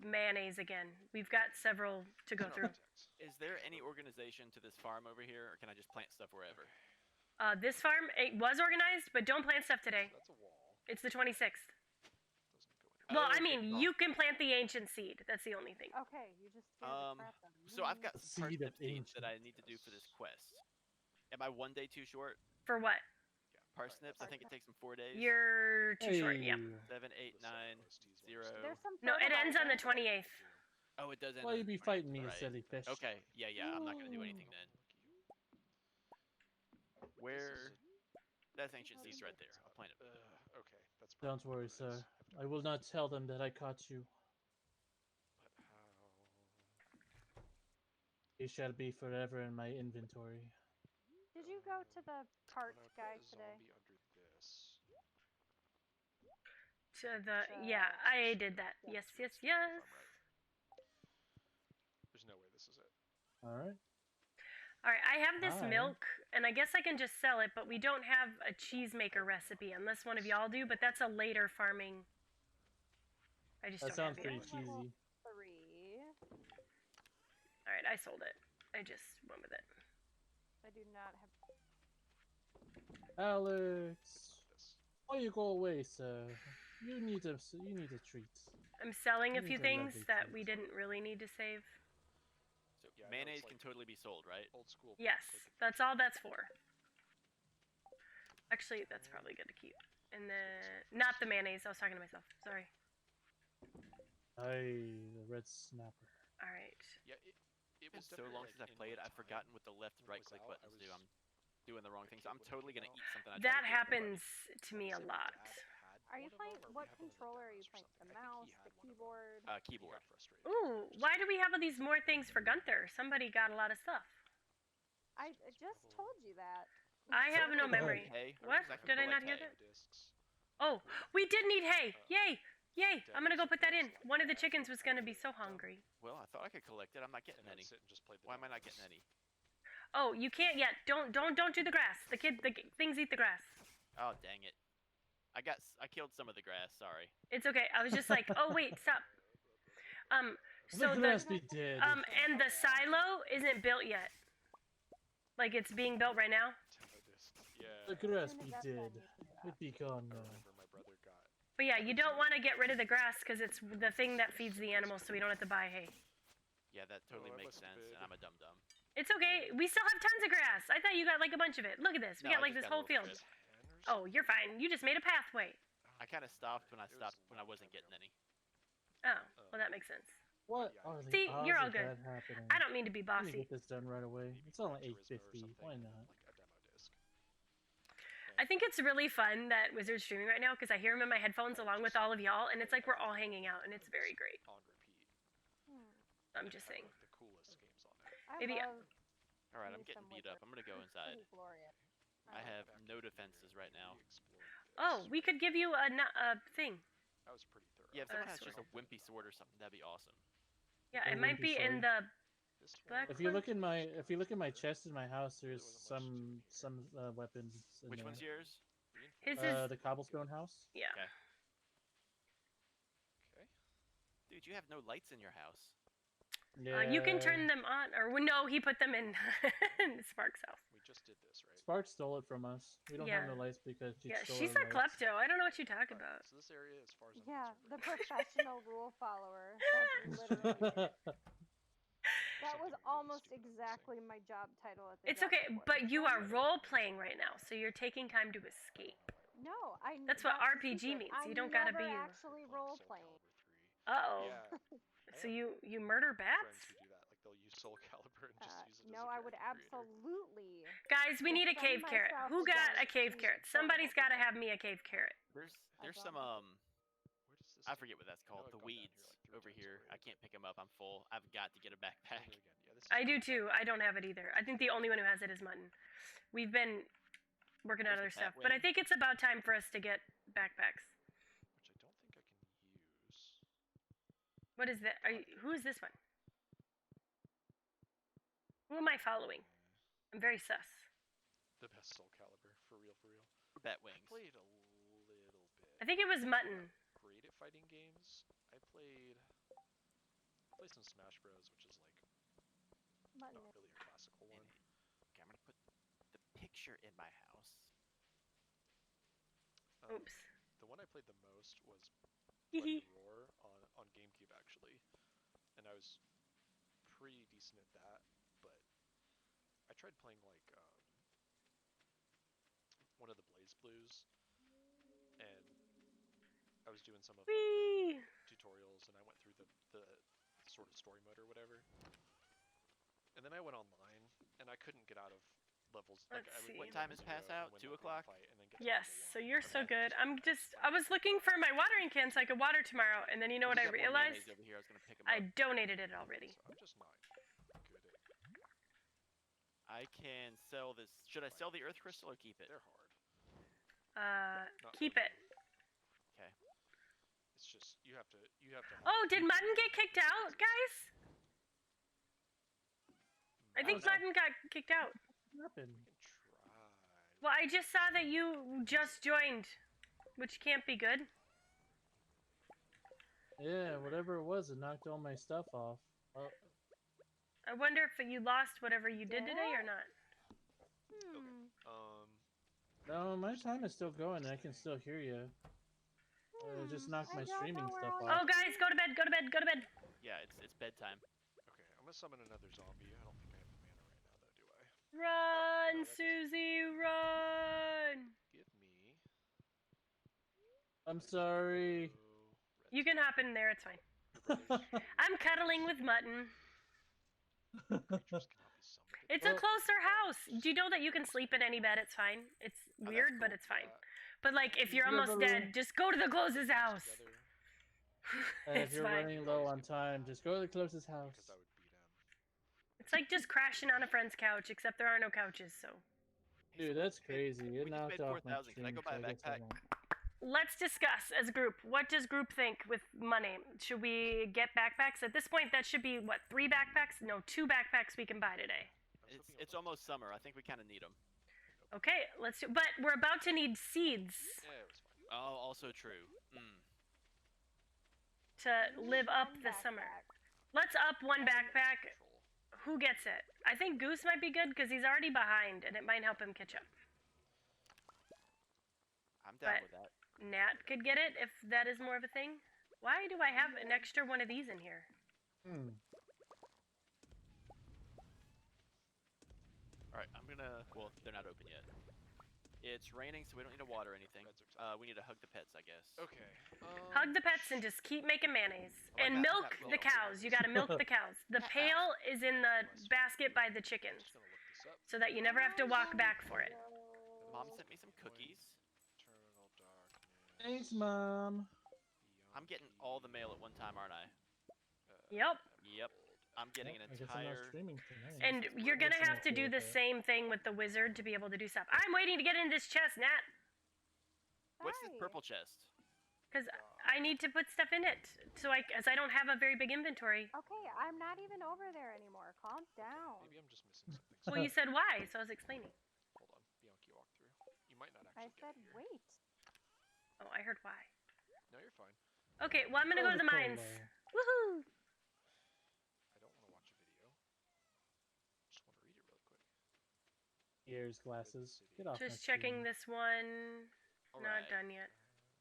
Speaker 1: mayonnaise again. We've got several to go through.
Speaker 2: Is there any organization to this farm over here, or can I just plant stuff wherever?
Speaker 1: This farm, it was organized, but don't plant stuff today.
Speaker 3: That's a wall.
Speaker 1: It's the 26th.
Speaker 3: Doesn't go
Speaker 1: Well, I
Speaker 2: okay.
Speaker 1: mean, you can plant the ancient seed. That's the only thing.
Speaker 6: Okay, you just scared the crap out of me.
Speaker 2: So I've got some
Speaker 4: Seed of
Speaker 2: parsnip seeds that I
Speaker 4: ancient.
Speaker 2: need to do for this quest. Am I 1 day too short?
Speaker 1: For what?
Speaker 2: Parsnips, I think it takes them 4 days.
Speaker 1: You're too short. Yep.
Speaker 2: 7, 8, 9, 0.
Speaker 6: There's some
Speaker 1: No, it ends on the
Speaker 6: fertilizer.
Speaker 1: 28th.
Speaker 2: Oh, it does end.
Speaker 4: Why
Speaker 2: on
Speaker 4: you
Speaker 2: the
Speaker 4: be fighting
Speaker 2: 20th,
Speaker 4: me, you
Speaker 2: right.
Speaker 4: silly fish?
Speaker 2: Okay, yeah, I'm not gonna do anything then. Where? That's ancient seeds right there. I'll plant it.
Speaker 3: Okay, that's.
Speaker 4: Don't
Speaker 3: probably
Speaker 4: worry,
Speaker 3: what it is.
Speaker 4: sir. I will not tell them that I caught you.
Speaker 3: But how?
Speaker 4: You shall be forever in my inventory.
Speaker 6: Did you go to the cart
Speaker 3: When I put
Speaker 6: guy
Speaker 3: a
Speaker 6: today?
Speaker 3: zombie under this.
Speaker 1: To the yeah, I did that. Yes, yes, yes.
Speaker 3: If I'm right. There's no way this is it.
Speaker 4: All right.
Speaker 1: All right, I have this
Speaker 4: Hi.
Speaker 1: milk, and I guess I can just sell it, but we don't have a cheesemaker recipe unless one of y'all do. But that's a later farming. I just
Speaker 4: That
Speaker 1: don't
Speaker 4: sounds
Speaker 1: have
Speaker 4: pretty
Speaker 1: it.
Speaker 4: cheesy.
Speaker 6: 3.
Speaker 1: All right, I sold it. I just went with it.
Speaker 6: I do not have.
Speaker 4: Alex,
Speaker 3: This.
Speaker 4: why you go away, sir? You need a treat.
Speaker 1: I'm selling a few
Speaker 4: These are
Speaker 1: things
Speaker 4: lovely
Speaker 1: that
Speaker 4: treats.
Speaker 1: we didn't really need to save.
Speaker 2: So
Speaker 3: Yeah, I know
Speaker 2: mayonnaise
Speaker 3: it's
Speaker 2: can
Speaker 3: like
Speaker 2: totally be sold, right?
Speaker 3: Old school.
Speaker 1: Yes, that's all that's for. Actually, that's probably good to keep. And then, not the mayonnaise. I was talking to myself. Sorry.
Speaker 4: Aye, the red snapper.
Speaker 1: All right.
Speaker 2: Yeah, it was
Speaker 3: It's
Speaker 2: so
Speaker 3: definitely,
Speaker 2: long
Speaker 3: like,
Speaker 2: since I've
Speaker 3: in
Speaker 2: played,
Speaker 3: my
Speaker 2: I've forgotten
Speaker 3: time
Speaker 2: what the left and
Speaker 3: when it
Speaker 2: right
Speaker 3: was
Speaker 2: click
Speaker 3: out,
Speaker 2: buttons
Speaker 3: I
Speaker 2: do.
Speaker 3: was
Speaker 2: I'm doing the wrong thing, so I'm
Speaker 3: kid
Speaker 2: totally
Speaker 3: wouldn't
Speaker 2: gonna
Speaker 3: know.
Speaker 2: eat something. I
Speaker 1: That
Speaker 2: tried to do for
Speaker 1: happens to me a lot.
Speaker 6: Are you playing? What controller are you playing? The mouse, the keyboard?
Speaker 2: Keyboard.
Speaker 1: Ooh, why do we have all these more things for Gunther? Somebody got a lot of stuff.
Speaker 6: I just told you that.
Speaker 1: I have no
Speaker 4: Hey.
Speaker 1: memory.
Speaker 2: Hey,
Speaker 1: What? Did I not hear that? Oh, we did need hay! Yay! Yay! I'm gonna go put that in. One of the chickens was gonna be so hungry.
Speaker 2: Well, I thought I could collect it. I'm not getting any.
Speaker 3: Sit and just play the
Speaker 2: Why am I
Speaker 3: demo
Speaker 2: not getting
Speaker 3: disc.
Speaker 2: any?
Speaker 1: Oh, you can't yet. Don't do the grass. The things eat the grass.
Speaker 2: Oh, dang it. I killed some of the grass. Sorry.
Speaker 1: It's okay. I was just like, oh wait, stop. So
Speaker 4: the grass be dead.
Speaker 1: and the silo isn't built yet. Like it's being built right now.
Speaker 3: Demo disc. Yeah.
Speaker 4: The grass
Speaker 6: Soon as
Speaker 4: be
Speaker 6: that's
Speaker 4: dead.
Speaker 6: done, you can do that.
Speaker 4: It be gone
Speaker 3: I
Speaker 4: now.
Speaker 3: remember my brother got.
Speaker 1: But yeah, you don't want to get rid of the grass because it's the thing that feeds the animals, so we don't have to buy hay.
Speaker 2: Yeah, that totally
Speaker 3: I
Speaker 2: makes
Speaker 3: must have
Speaker 2: sense,
Speaker 3: been.
Speaker 2: and I'm a dum dum.
Speaker 1: It's okay. We still have tons of grass. I thought you got like a bunch of it. Look at this. We
Speaker 2: No,
Speaker 1: got
Speaker 2: I
Speaker 1: like
Speaker 2: just
Speaker 1: this
Speaker 2: got a
Speaker 1: whole
Speaker 2: little
Speaker 1: field.
Speaker 2: strip.
Speaker 1: Oh, you're fine. You just made a pathway.
Speaker 2: I kind of stopped when I
Speaker 3: It was
Speaker 2: when I wasn't getting any.
Speaker 1: Oh, well that makes sense.
Speaker 4: What
Speaker 3: Yeah.
Speaker 4: are the
Speaker 1: See,
Speaker 4: odds
Speaker 1: you're all
Speaker 4: of
Speaker 1: good.
Speaker 4: that happening?
Speaker 1: I don't mean to be
Speaker 4: Let me
Speaker 1: bossy.
Speaker 4: get this done right away. It's only
Speaker 3: Gran Turismo or
Speaker 4: 8:50.
Speaker 3: something,
Speaker 4: Why
Speaker 3: and,
Speaker 4: not?
Speaker 3: Like a demo disc.
Speaker 1: I think it's really fun that Wizard's streaming right now because I hear him in my headphones along with all of y'all, and it's like we're all hanging out, and it's very great.
Speaker 3: On repeat.
Speaker 1: I'm just saying.
Speaker 3: Like the coolest games on there.
Speaker 6: I
Speaker 1: Maybe-
Speaker 6: love
Speaker 2: All right, I'm
Speaker 6: me
Speaker 2: getting
Speaker 6: some
Speaker 2: beat up. I'm gonna go inside.
Speaker 6: Pretty glorious.
Speaker 2: I
Speaker 6: love
Speaker 2: have
Speaker 6: it.
Speaker 2: no defenses right now.
Speaker 1: Oh, we could give you a thing.
Speaker 3: That was pretty thorough.
Speaker 2: Yeah, if someone has
Speaker 1: sword.
Speaker 2: just a wimpy sword or something, that'd be awesome.
Speaker 1: Yeah,
Speaker 4: A
Speaker 1: it might
Speaker 4: wimpy
Speaker 1: be in
Speaker 4: sword.
Speaker 1: the.
Speaker 3: This
Speaker 1: Black
Speaker 3: one-
Speaker 4: If you look in my chest in my house, there's
Speaker 3: wasn't much to
Speaker 4: some
Speaker 3: it here.
Speaker 4: weapons. In
Speaker 2: Which
Speaker 4: there.
Speaker 2: one's yours?
Speaker 1: His is
Speaker 4: The cobblestone house.
Speaker 1: yeah.
Speaker 2: Okay.
Speaker 3: Okay.
Speaker 2: Dude, you have no lights in your house.
Speaker 4: Yeah.
Speaker 1: You can turn them on, or well, no, he put them in Spark's house.
Speaker 3: We just did this, right?
Speaker 4: Spark stole it from us. We don't have no lights because she stole
Speaker 1: she's
Speaker 4: our
Speaker 1: a
Speaker 4: lights.
Speaker 1: klepto. I don't know what you talk
Speaker 3: Alright,
Speaker 1: about.
Speaker 3: So this area, as far as I'm
Speaker 6: Yeah,
Speaker 3: concerned,
Speaker 6: the
Speaker 3: right now,
Speaker 6: professional rule follower. That's literally it. That was
Speaker 3: something really
Speaker 6: almost
Speaker 3: stupid I'm
Speaker 6: exactly
Speaker 3: missing.
Speaker 6: my job title at the
Speaker 1: It's
Speaker 6: job
Speaker 1: okay,
Speaker 6: before
Speaker 1: but
Speaker 6: this
Speaker 1: you
Speaker 6: one.
Speaker 1: are role playing right now, so you're taking time to escape.
Speaker 6: No,
Speaker 1: That's what
Speaker 6: the
Speaker 1: RPG
Speaker 6: secret.
Speaker 1: means.
Speaker 6: I'm
Speaker 1: You don't gotta
Speaker 6: never
Speaker 1: be.
Speaker 6: actually role
Speaker 3: Soul
Speaker 6: playing.
Speaker 3: Calibur 3.
Speaker 1: Uh-oh.
Speaker 3: Yeah, I
Speaker 1: So
Speaker 3: have
Speaker 1: you murder bats?
Speaker 3: friends who do that. Like they'll use Soul Calibur and just use it
Speaker 6: No,
Speaker 3: as a
Speaker 6: I would
Speaker 3: character creator.
Speaker 6: absolutely.
Speaker 1: Guys, we need a
Speaker 6: defend
Speaker 1: cave carrot.
Speaker 6: myself
Speaker 1: Who got a
Speaker 6: against
Speaker 1: cave
Speaker 6: these
Speaker 1: carrot? Somebody's
Speaker 6: horrible
Speaker 1: got to
Speaker 6: people.
Speaker 1: have me a cave carrot.
Speaker 2: There's
Speaker 6: I
Speaker 2: some
Speaker 6: don't have
Speaker 3: Where does this?
Speaker 2: I forget what that's called.
Speaker 3: I've
Speaker 2: The
Speaker 3: gone down
Speaker 2: weeds
Speaker 3: here like 3
Speaker 2: over
Speaker 3: times
Speaker 2: here. I
Speaker 3: already,
Speaker 2: can't pick them up. I'm full. I've got to get a backpack.
Speaker 3: Over again. Yeah, this is
Speaker 1: I do
Speaker 3: going
Speaker 1: too.
Speaker 3: down.
Speaker 1: I don't have it either. I think the only one who has it is Mutton. We've been working on
Speaker 2: There's
Speaker 1: other
Speaker 2: the
Speaker 1: stuff, but I
Speaker 2: Batwing.
Speaker 1: think it's about time for us to get backpacks.
Speaker 3: Which I don't think I can use.
Speaker 1: What is that? Who is this one? Who am I following? I'm very sus.
Speaker 3: The best Soul Calibur, for real, for real.
Speaker 2: Bat
Speaker 3: I
Speaker 2: wings.
Speaker 3: played a little bit.
Speaker 1: I think it was Mutton.
Speaker 3: Great at fighting games. I played some Smash Bros, which is like
Speaker 6: Mutton.
Speaker 3: not really a classical one.
Speaker 2: Okay, I'm gonna put the picture in my house.
Speaker 1: Oops.
Speaker 3: The one I played the most was
Speaker 1: Hee
Speaker 3: Bloody Roar on GameCube actually, and I was pretty decent at that. But I tried playing like one of the Blaze Blues, and I was doing some of like the tutorials, and I went through the sort of story mode or whatever. And then I went online, and I couldn't get out of levels. Like,
Speaker 1: Let's
Speaker 3: I would
Speaker 1: see.
Speaker 3: win
Speaker 2: What time
Speaker 3: level
Speaker 2: is pass
Speaker 3: 0 and
Speaker 2: out?
Speaker 3: win
Speaker 2: 2
Speaker 3: that grand
Speaker 2: o'clock?
Speaker 3: fight, and then get to
Speaker 1: Yes,
Speaker 3: level
Speaker 1: so
Speaker 3: 1,
Speaker 1: you're
Speaker 3: and
Speaker 1: so
Speaker 3: then
Speaker 1: good.
Speaker 3: just
Speaker 1: I was looking for my watering can so I could water tomorrow, and then you know what I
Speaker 2: Got more
Speaker 1: realized?
Speaker 2: mayonnaise over here. I was gonna pick 'em
Speaker 1: I
Speaker 2: up.
Speaker 1: donated it already.
Speaker 3: So I'm just not good at.
Speaker 2: I can sell this. Should I sell the earth crystal or keep it?
Speaker 3: They're hard. Not
Speaker 1: Keep
Speaker 3: like
Speaker 1: it.
Speaker 3: you.
Speaker 2: Okay.
Speaker 3: It's just you have to.
Speaker 1: Oh, did Mutton get kicked out, guys? I think
Speaker 4: don't know.
Speaker 1: Mutton got kicked out.
Speaker 4: What happened?
Speaker 3: I can try.
Speaker 1: Well, I just saw that you just joined, which can't be good.
Speaker 4: Yeah, whatever it was, it knocked all my stuff off. Oh,
Speaker 1: I wonder if you lost whatever you did today or not.
Speaker 6: Hmm.
Speaker 4: no, my time is still going and I can still hear you. It just knocked
Speaker 6: I
Speaker 4: my
Speaker 6: don't
Speaker 4: streaming
Speaker 6: know where
Speaker 4: stuff
Speaker 6: all
Speaker 4: off.
Speaker 1: Oh, guys, go to bed, go to bed, go to bed.
Speaker 2: Yeah, it's bedtime.
Speaker 3: Okay, I'm gonna summon another zombie. I don't think I have the mana right now, though, do I?
Speaker 1: Run,
Speaker 3: no, that doesn't
Speaker 1: Susie, run.
Speaker 3: Give me.
Speaker 4: I'm sorry.
Speaker 1: You can hop in there, it's fine.
Speaker 3: Your brother's
Speaker 1: I'm cuddling with Mutton.
Speaker 3: creatures cannot be summoned.
Speaker 1: It's a
Speaker 4: Well-
Speaker 1: closer house. Do you know that you can sleep in any bed? It's fine. It's
Speaker 2: that's
Speaker 1: weird, but
Speaker 2: cool.
Speaker 1: it's fine. But like, if you're
Speaker 4: You have
Speaker 1: almost
Speaker 4: a room-
Speaker 1: dead, just go to the closest house.
Speaker 3: Together,
Speaker 4: And if
Speaker 1: It's
Speaker 4: you're
Speaker 1: fine.
Speaker 4: running low on time, just go to the closest house.
Speaker 3: because I would beat him.
Speaker 1: It's like just crashing on a friend's couch, except there are no couches, so.
Speaker 4: Dude, that's crazy.
Speaker 2: We
Speaker 4: It
Speaker 2: just
Speaker 4: knocked
Speaker 2: made
Speaker 4: off my
Speaker 2: 4,000. Can I
Speaker 4: stream,
Speaker 2: go buy a
Speaker 4: so I guess I
Speaker 2: backpack?
Speaker 4: won't.
Speaker 1: Let's discuss as a group. What does group think with money? Should we get backpacks? At this point, that should be, what, 3 backpacks? No, 2 backpacks we can buy today.
Speaker 2: It's almost summer. I think we kind of need them.
Speaker 1: Okay, let's do. But we're about to need seeds
Speaker 3: Yeah, it was fine.
Speaker 2: Oh, also true. Mm.
Speaker 1: to live up
Speaker 6: One
Speaker 1: the summer.
Speaker 6: backpack.
Speaker 1: Let's up 1 backpack.
Speaker 3: Control.
Speaker 1: Who gets it? I think Goose might be good because he's already behind, and it might help him catch up.
Speaker 2: I'm down
Speaker 1: But-
Speaker 2: with that.
Speaker 1: Nat could get it if that is more of a thing. Why do I have an extra one of these in here?
Speaker 2: All right, I'm gonna. Well, they're not open yet. It's raining, so we don't need to water anything.
Speaker 3: Beds are tough.
Speaker 2: We need to hug the pets, I guess.
Speaker 3: Okay.
Speaker 1: Hug the pets and just keep making mayonnaise.
Speaker 2: Oh, I
Speaker 1: And
Speaker 2: got
Speaker 1: milk
Speaker 2: milk.
Speaker 1: the cows. You gotta milk the cows. The pail is in the basket by the
Speaker 3: I'm
Speaker 1: chickens,
Speaker 3: just gonna look this up.
Speaker 1: so that you never have to walk back for it.
Speaker 2: Mom sent me some cookies.
Speaker 3: Eternal darkness.
Speaker 4: Thanks, Mom.
Speaker 2: I'm getting all the mail at one time, aren't I?
Speaker 1: Yep.
Speaker 2: Yep. I'm getting
Speaker 4: Yep,
Speaker 2: an
Speaker 4: I guess I'm not
Speaker 2: entire.
Speaker 4: streaming tonight.
Speaker 1: And you're gonna have to do the same thing with the wizard to be able to do stuff. I'm waiting to get in this chest, Nat,
Speaker 2: What's this
Speaker 6: Hi.
Speaker 2: purple chest?
Speaker 1: because I need to put stuff in it. So as I don't have a very big inventory.
Speaker 6: Okay, I'm not even over there anymore. Calm down.
Speaker 3: Maybe I'm just missing something.
Speaker 1: Well, you said why, so I was explaining.
Speaker 3: Hold on, Bianchi walkthrough. You might not
Speaker 6: I
Speaker 3: actually
Speaker 6: said
Speaker 3: get here.
Speaker 6: wait.
Speaker 1: Oh, I heard why.
Speaker 3: No, you're fine.
Speaker 1: Okay, well I'm gonna go to the mines. Woohoo!
Speaker 3: I don't want to watch a video. Just want to read it really quick.
Speaker 4: Ears, glasses. Get off my
Speaker 1: Just checking
Speaker 4: screen.
Speaker 1: this one.
Speaker 2: All
Speaker 1: Not
Speaker 2: right.
Speaker 1: done yet.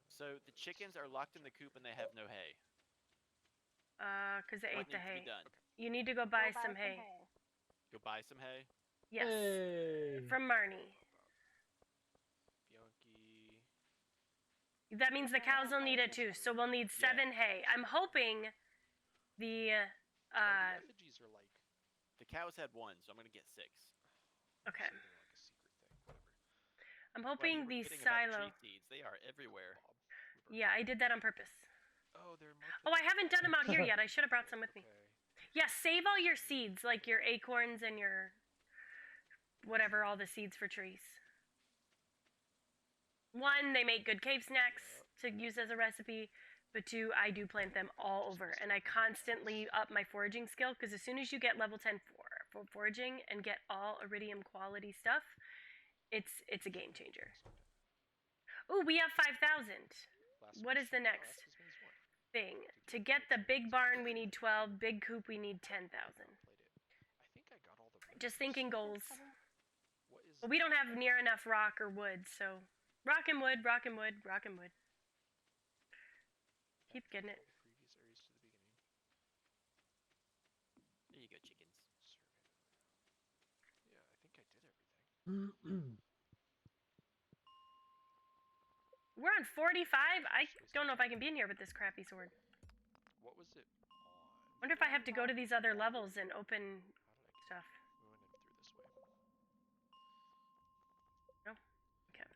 Speaker 2: So the chickens are locked in the coop and they have no hay.
Speaker 1: Because it
Speaker 2: What
Speaker 1: ate the
Speaker 2: needs to be
Speaker 1: hay.
Speaker 2: done?
Speaker 1: You need to go buy some hay.
Speaker 2: Go buy some hay.
Speaker 1: Yes.
Speaker 4: Hey.
Speaker 1: From Marnie.
Speaker 3: Bianchi.
Speaker 1: That means the cows will need it too, so we'll need 7 hay. I'm hoping the
Speaker 3: the effigies are like.
Speaker 2: The cows had 1, so I'm gonna get 6.
Speaker 1: okay.
Speaker 3: So they're like a secret thing. Whatever.
Speaker 1: I'm
Speaker 2: Well,
Speaker 1: hoping
Speaker 2: you were
Speaker 1: the
Speaker 2: kidding about the
Speaker 1: silo.
Speaker 2: tree seeds. They are everywhere.
Speaker 1: Yeah, I did that on purpose.
Speaker 3: Oh, they're marked.
Speaker 1: Oh, I haven't done them out here yet. I should have brought some with me.
Speaker 3: Okay.
Speaker 1: Yeah, save all your seeds, like your acorns and your whatever, all the seeds for trees. 1, they make good cave snacks to use as a recipe, but 2, I do plant them all over, and I constantly up my foraging skill, because as soon as you get level 10 for foraging and get all iridium quality stuff, it's a game changer. Ooh, we have 5,000. What is the next thing? To get the big barn, we need 12. Big coop, we need 10,000.
Speaker 3: I think I got all the.
Speaker 1: Just thinking goals.
Speaker 3: What is?
Speaker 1: But we don't have near enough rock or wood, so rock and wood, rock and wood, rock and wood. Keep getting it.
Speaker 3: Previous areas to the beginning.
Speaker 2: There you go, chickens.
Speaker 3: Yeah, I think I did everything.
Speaker 1: We're on 45. I don't know if I can be in here with this crappy sword.
Speaker 3: What was it on?
Speaker 1: Wonder if I have to go to these other levels and open
Speaker 3: How did I
Speaker 1: stuff.
Speaker 3: We went in through this way.
Speaker 1: No? Okay.
Speaker 3: What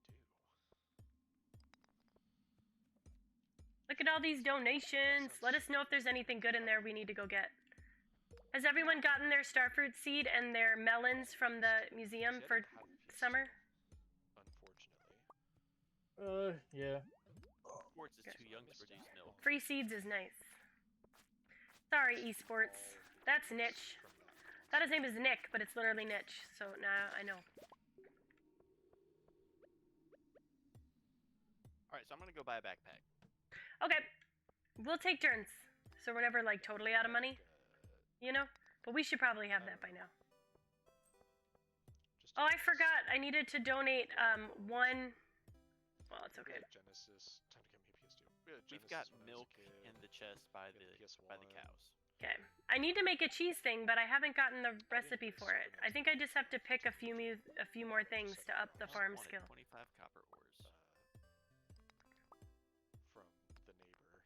Speaker 3: did I not do?
Speaker 1: Look at all these donations. Let us know if there's anything good in there we need to go get. Has everyone gotten their starfruit seed and their melons from the museum for summer?
Speaker 3: Unfortunately.
Speaker 4: Yeah.
Speaker 2: Sports is too young to produce milk.
Speaker 1: Free seeds is nice. Sorry, esports. That's Nitch. Thought his name is Nick, but it's literally Nitch. So now I know.
Speaker 2: Alright, so I'm gonna go buy a backpack.
Speaker 1: Okay. We'll take turns. So we're never like totally out of money. You know? But we should probably have that by now. Oh, I forgot. I needed to donate 1. Well, it's okay.
Speaker 3: Genesis. Time to get me PS2.
Speaker 2: We've got milk in the chest by the cows.
Speaker 1: Okay. I need to make a cheese thing, but I haven't gotten the recipe for it. I think I just have to pick a few more things to up the farm skill.
Speaker 2: 25 copper ores.
Speaker 3: From the neighbor.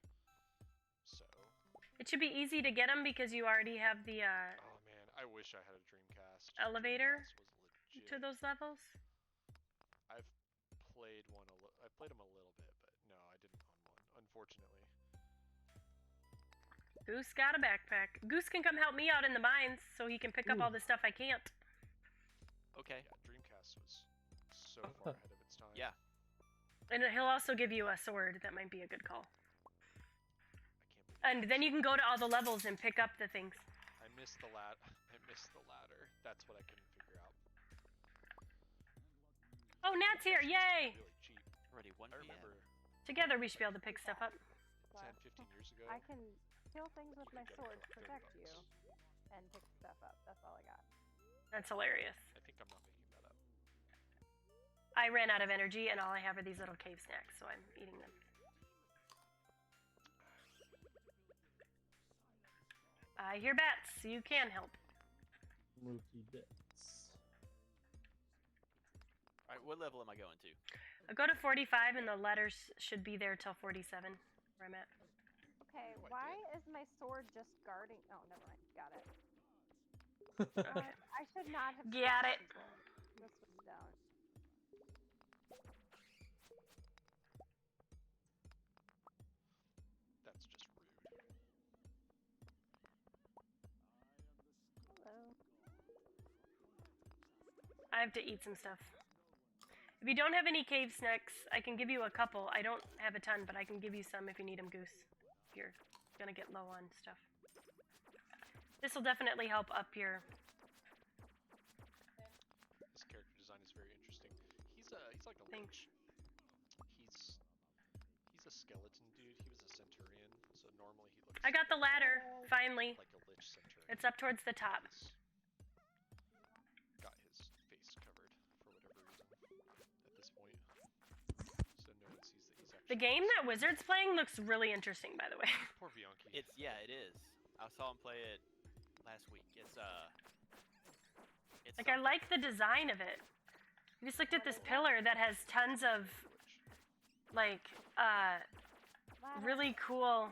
Speaker 3: So.
Speaker 1: It should be easy to get them because you already have the
Speaker 3: Oh man, I wish I had a Dreamcast.
Speaker 1: elevator
Speaker 3: Dreamcast was
Speaker 1: to those levels.
Speaker 3: I've played one. I played them a little bit, but no, I didn't own one, unfortunately.
Speaker 1: Goose got a backpack. Goose can come help me out in the mines so he can pick up all the stuff I can't.
Speaker 2: Okay.
Speaker 3: Yeah, Dreamcast was so far ahead of its time.
Speaker 2: Yeah.
Speaker 1: And he'll also give you a sword. That might be a good call.
Speaker 3: I can't believe
Speaker 1: And then you can go to all the levels and pick up the things.
Speaker 3: I missed the ladder. That's what I couldn't figure out.
Speaker 1: Oh, Nat's here! Yay!
Speaker 3: Really cheap.
Speaker 2: Already 1
Speaker 3: I
Speaker 2: PM.
Speaker 3: remember
Speaker 1: Together we should be able to pick stuff up.
Speaker 3: 10, 15 years ago.
Speaker 6: I can kill things with my
Speaker 3: you could get it
Speaker 6: sword
Speaker 3: for
Speaker 6: to
Speaker 3: like
Speaker 6: protect
Speaker 3: $30.
Speaker 6: you and pick stuff up. That's all I got.
Speaker 1: That's hilarious.
Speaker 3: I think I'm not making that up.
Speaker 1: I ran out of energy and all I have are these little cave snacks, so I'm eating them. I hear bats. You can help.
Speaker 4: Mookie bits.
Speaker 2: Alright, what level am I going to?
Speaker 1: I'll go to 45 and the letters should be there till 47, where I'm at.
Speaker 6: Okay, why is my sword just guarding? Oh, never mind. Got it.
Speaker 1: Okay.
Speaker 6: I should not have.
Speaker 1: Got it.
Speaker 6: This was down.
Speaker 3: That's just rude.
Speaker 6: Hello.
Speaker 1: I have to eat some stuff. If you don't have any cave snacks, I can give you a couple. I don't have a ton, but I can give you some if you need them, Goose. If you're gonna get low on stuff. This will definitely help up your...
Speaker 3: His character design is very interesting. He's like a
Speaker 1: Thanks.
Speaker 3: lich. He's a skeleton dude. He was a centurion, so normally he looks
Speaker 1: I got the ladder, finally.
Speaker 3: like a lich centurion.
Speaker 1: It's up towards the top.
Speaker 3: Got his face
Speaker 1: The game that Wizard's playing looks really interesting, by the way.
Speaker 3: Poor Bianchi.
Speaker 2: It is. I saw him play it last week. It's
Speaker 1: like, I like the design of it. I just looked at this pillar that has tons of, like, really cool.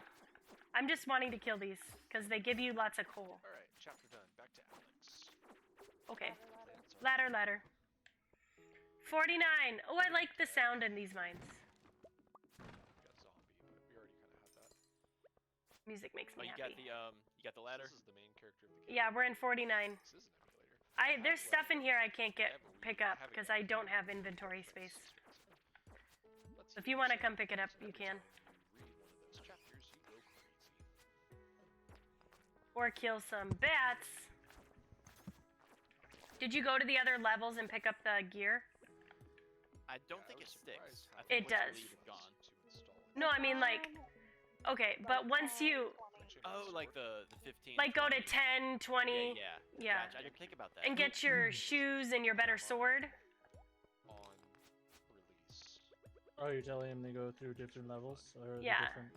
Speaker 1: I'm just wanting to kill these because they give you lots of coal.
Speaker 3: All right, chapter done. Back to Alex.
Speaker 1: Okay.
Speaker 3: Ladder.
Speaker 1: Ladder. 49. Oh, I like the sound in these mines.
Speaker 3: We got zombie, but we already kind of had that.
Speaker 1: Music makes me
Speaker 2: you
Speaker 1: happy.
Speaker 2: you got the ladder?
Speaker 3: This is the main character of the game.
Speaker 1: Yeah, we're in 49.
Speaker 3: This is an emulator.
Speaker 1: There's stuff in here I can't pick up because I don't have inventory space. So if you want to come pick it up, you can. Or kill some bats. Did you go to the other levels and pick up the gear?
Speaker 2: I don't think it sticks. I
Speaker 1: It
Speaker 2: think once you
Speaker 1: does.
Speaker 2: leave, it's gone.
Speaker 1: No, I mean, like, okay, but once you,
Speaker 2: Oh, like the 15.
Speaker 1: like, go to 10, 20,
Speaker 2: Yeah.
Speaker 1: yeah,
Speaker 2: Gotcha. I didn't think about that.
Speaker 1: and get your shoes and your better sword.
Speaker 3: On release.
Speaker 4: Oh, you're telling him to go through different levels? Or
Speaker 1: Yeah.
Speaker 4: Different...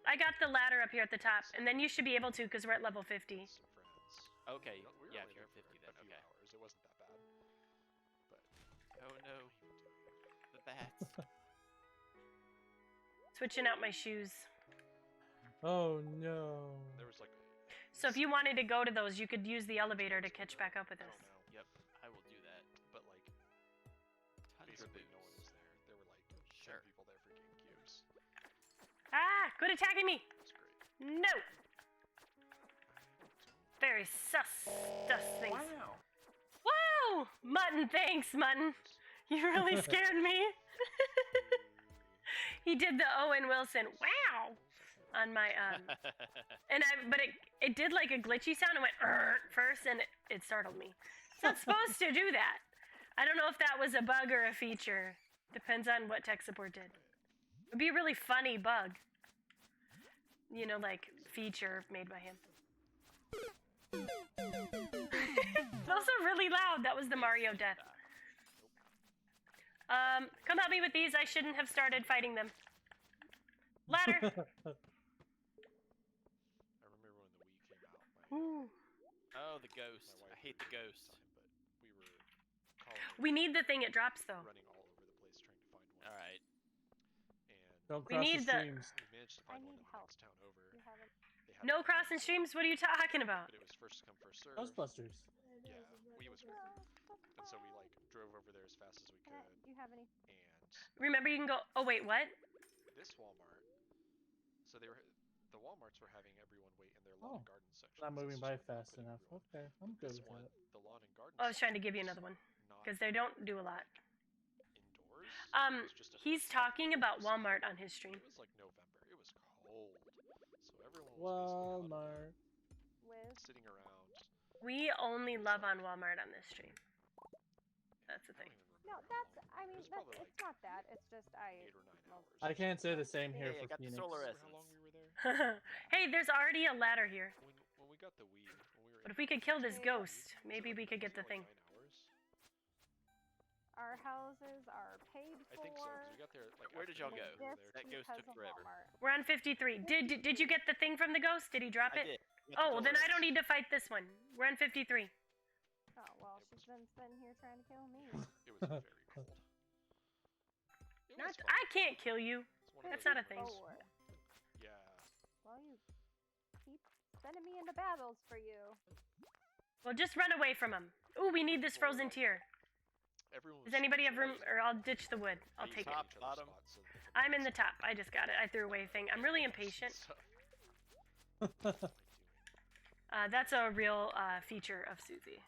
Speaker 1: I got the ladder up here at the top, and then you should be able to because we're at level 50.
Speaker 3: Some friends.
Speaker 2: Okay,
Speaker 3: We were
Speaker 2: yeah,
Speaker 3: only
Speaker 2: if you're
Speaker 3: there
Speaker 2: 50
Speaker 3: for
Speaker 2: then,
Speaker 3: a few
Speaker 2: okay.
Speaker 3: hours. It wasn't that bad. But
Speaker 2: Oh no, the bats.
Speaker 1: Switching out my shoes.
Speaker 4: Oh no.
Speaker 3: there was like
Speaker 1: So if you wanted to go to those, you could use the elevator to catch back up with us.
Speaker 3: I don't know,
Speaker 2: Yep, I will do that.
Speaker 3: but like
Speaker 2: Tons of
Speaker 3: basically no one
Speaker 2: boots.
Speaker 3: was there. There were like 10
Speaker 2: Sure.
Speaker 3: people there for GameCubes.
Speaker 1: Ah, quit attacking me!
Speaker 3: It was great.
Speaker 1: No! Very sus things.
Speaker 3: Wow.
Speaker 1: Whoa! Mutton, thanks, Mutton. You really scared me. He did the Owen Wilson, wow, on my, but it did like a glitchy sound. It went first, and it startled me. It's not supposed to do that. I don't know if that was a bug or a feature. Depends on what tech support did. It'd be a really funny bug. You know, like, feature made by him. It's also really loud. That was the Mario death. Come help me with these. I shouldn't have started fighting them. Ladder.
Speaker 3: I remember when the Wii came out.
Speaker 1: Ooh.
Speaker 2: Oh, the ghost.
Speaker 3: My wife
Speaker 2: I hate the
Speaker 3: agreed
Speaker 2: ghost.
Speaker 3: at the time, but we were calling
Speaker 1: We need the thing it drops, though.
Speaker 3: running all over the place trying to find one.
Speaker 2: All right.
Speaker 3: And
Speaker 4: Don't
Speaker 1: We
Speaker 4: cross
Speaker 1: need
Speaker 4: the
Speaker 1: the-
Speaker 4: streams.
Speaker 3: we managed to find one
Speaker 6: need
Speaker 3: in the
Speaker 6: help.
Speaker 3: next town over.
Speaker 6: You have it.
Speaker 3: They had
Speaker 1: No
Speaker 3: one
Speaker 1: crossing
Speaker 3: next-
Speaker 1: streams? What are you talking about?
Speaker 3: But it was first come first serve.
Speaker 4: Ghostbusters.
Speaker 3: Yeah, Wii was great. And so we like drove over there as fast as we could.
Speaker 6: Do you have any?
Speaker 3: And
Speaker 1: Remember, you can go. Oh, wait, what?
Speaker 3: this Walmart. So the Walmarts were having everyone wait in their
Speaker 4: Oh,
Speaker 3: lawn and garden section.
Speaker 4: Not moving by fast enough. Okay, I'm good
Speaker 3: This
Speaker 4: with
Speaker 3: one,
Speaker 4: that.
Speaker 3: the lawn and garden.
Speaker 1: Oh, I was trying to give you
Speaker 3: section
Speaker 1: another one
Speaker 3: was not
Speaker 1: because they don't do a lot.
Speaker 3: indoors. It was just a
Speaker 1: He's
Speaker 3: fence
Speaker 1: talking about
Speaker 3: outdoors.
Speaker 1: Walmart on his stream.
Speaker 3: It was like November. It was cold, so everyone was
Speaker 4: Walmart.
Speaker 6: With
Speaker 3: basically sitting around.
Speaker 1: We only love on Walmart on this stream. That's the
Speaker 3: I
Speaker 1: thing.
Speaker 3: don't even
Speaker 6: no,
Speaker 3: remember how
Speaker 6: that's.
Speaker 3: long.
Speaker 6: I
Speaker 3: It
Speaker 6: mean,
Speaker 3: was
Speaker 6: that's.
Speaker 3: probably
Speaker 6: It's not that. It's just
Speaker 3: 8 or 9 hours.
Speaker 4: I can't say the same here
Speaker 2: Hey, I
Speaker 4: for
Speaker 2: got the
Speaker 4: Phoenix.
Speaker 2: solar
Speaker 3: Remember how long
Speaker 2: essence.
Speaker 3: we were there?
Speaker 1: Hey, there's already a ladder here.
Speaker 3: When we got the Wii, when we were.
Speaker 1: But
Speaker 3: in
Speaker 1: if we could kill this
Speaker 3: Phoenix,
Speaker 1: ghost,
Speaker 3: was it
Speaker 1: maybe
Speaker 3: like-
Speaker 1: we could get
Speaker 3: was
Speaker 1: the
Speaker 3: it
Speaker 1: thing.
Speaker 3: like 9 hours?
Speaker 6: our houses are paid
Speaker 3: I
Speaker 6: for.
Speaker 3: think so. 'Cause we got there like.
Speaker 2: Where did y'all
Speaker 3: after
Speaker 2: go?
Speaker 3: we were
Speaker 6: Just
Speaker 3: there.
Speaker 2: That ghost
Speaker 6: because
Speaker 2: took
Speaker 6: of
Speaker 2: forever.
Speaker 6: Walmart.
Speaker 1: We're on 53. Did you get the thing from the ghost? Did he drop
Speaker 2: I
Speaker 1: it?
Speaker 2: did.
Speaker 1: Oh, well, then I don't need to fight this one. We're on 53.
Speaker 6: Oh well,
Speaker 3: It
Speaker 6: she's
Speaker 3: was-
Speaker 6: been sitting here trying to kill me.
Speaker 3: It was very cold. It
Speaker 1: Not,
Speaker 3: was fun.
Speaker 1: I can't kill you.
Speaker 3: It's one of
Speaker 1: That's
Speaker 3: those
Speaker 1: not a thing.
Speaker 3: ones-
Speaker 6: Forward.
Speaker 3: Yeah.
Speaker 6: Well, you keep sending me into battles for you.
Speaker 1: Well, just run away from him. Ooh, we need this frozen tier.
Speaker 3: Everyone
Speaker 1: Does
Speaker 3: was
Speaker 1: anybody have
Speaker 3: super
Speaker 1: room?
Speaker 3: excited
Speaker 1: Or I'll ditch the wood. I'll
Speaker 2: Are you
Speaker 1: take it.
Speaker 2: top,
Speaker 3: each other's
Speaker 2: bottom?
Speaker 3: spots so that they could
Speaker 1: I'm in
Speaker 3: mix
Speaker 1: the top. I just got it. I threw away a thing. I'm really impatient.
Speaker 3: stuff. What am I doing?
Speaker 1: That's a real feature of Susie.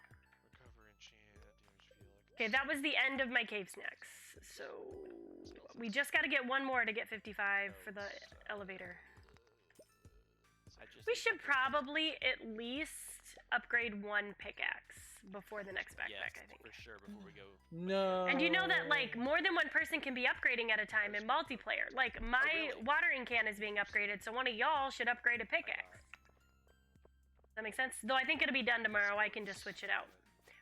Speaker 3: Recover enchant, damage Felix.
Speaker 1: Okay, that was the end of my cave snacks. So we just got to get one more to get 55 for the elevator.
Speaker 2: I just
Speaker 1: We
Speaker 2: need
Speaker 1: should
Speaker 2: something.
Speaker 1: probably at least upgrade one pickaxe before the next backpack,
Speaker 2: Yes,
Speaker 1: I think.
Speaker 2: for sure. Before we go.
Speaker 4: No.
Speaker 1: And you know that, like, more than one person can be upgrading at a time in multiplayer. Like, my
Speaker 2: really?
Speaker 1: watering can is being upgraded, so one of y'all should upgrade a pickaxe. Does that make sense? Though I think it'll be done tomorrow, I can just switch it out.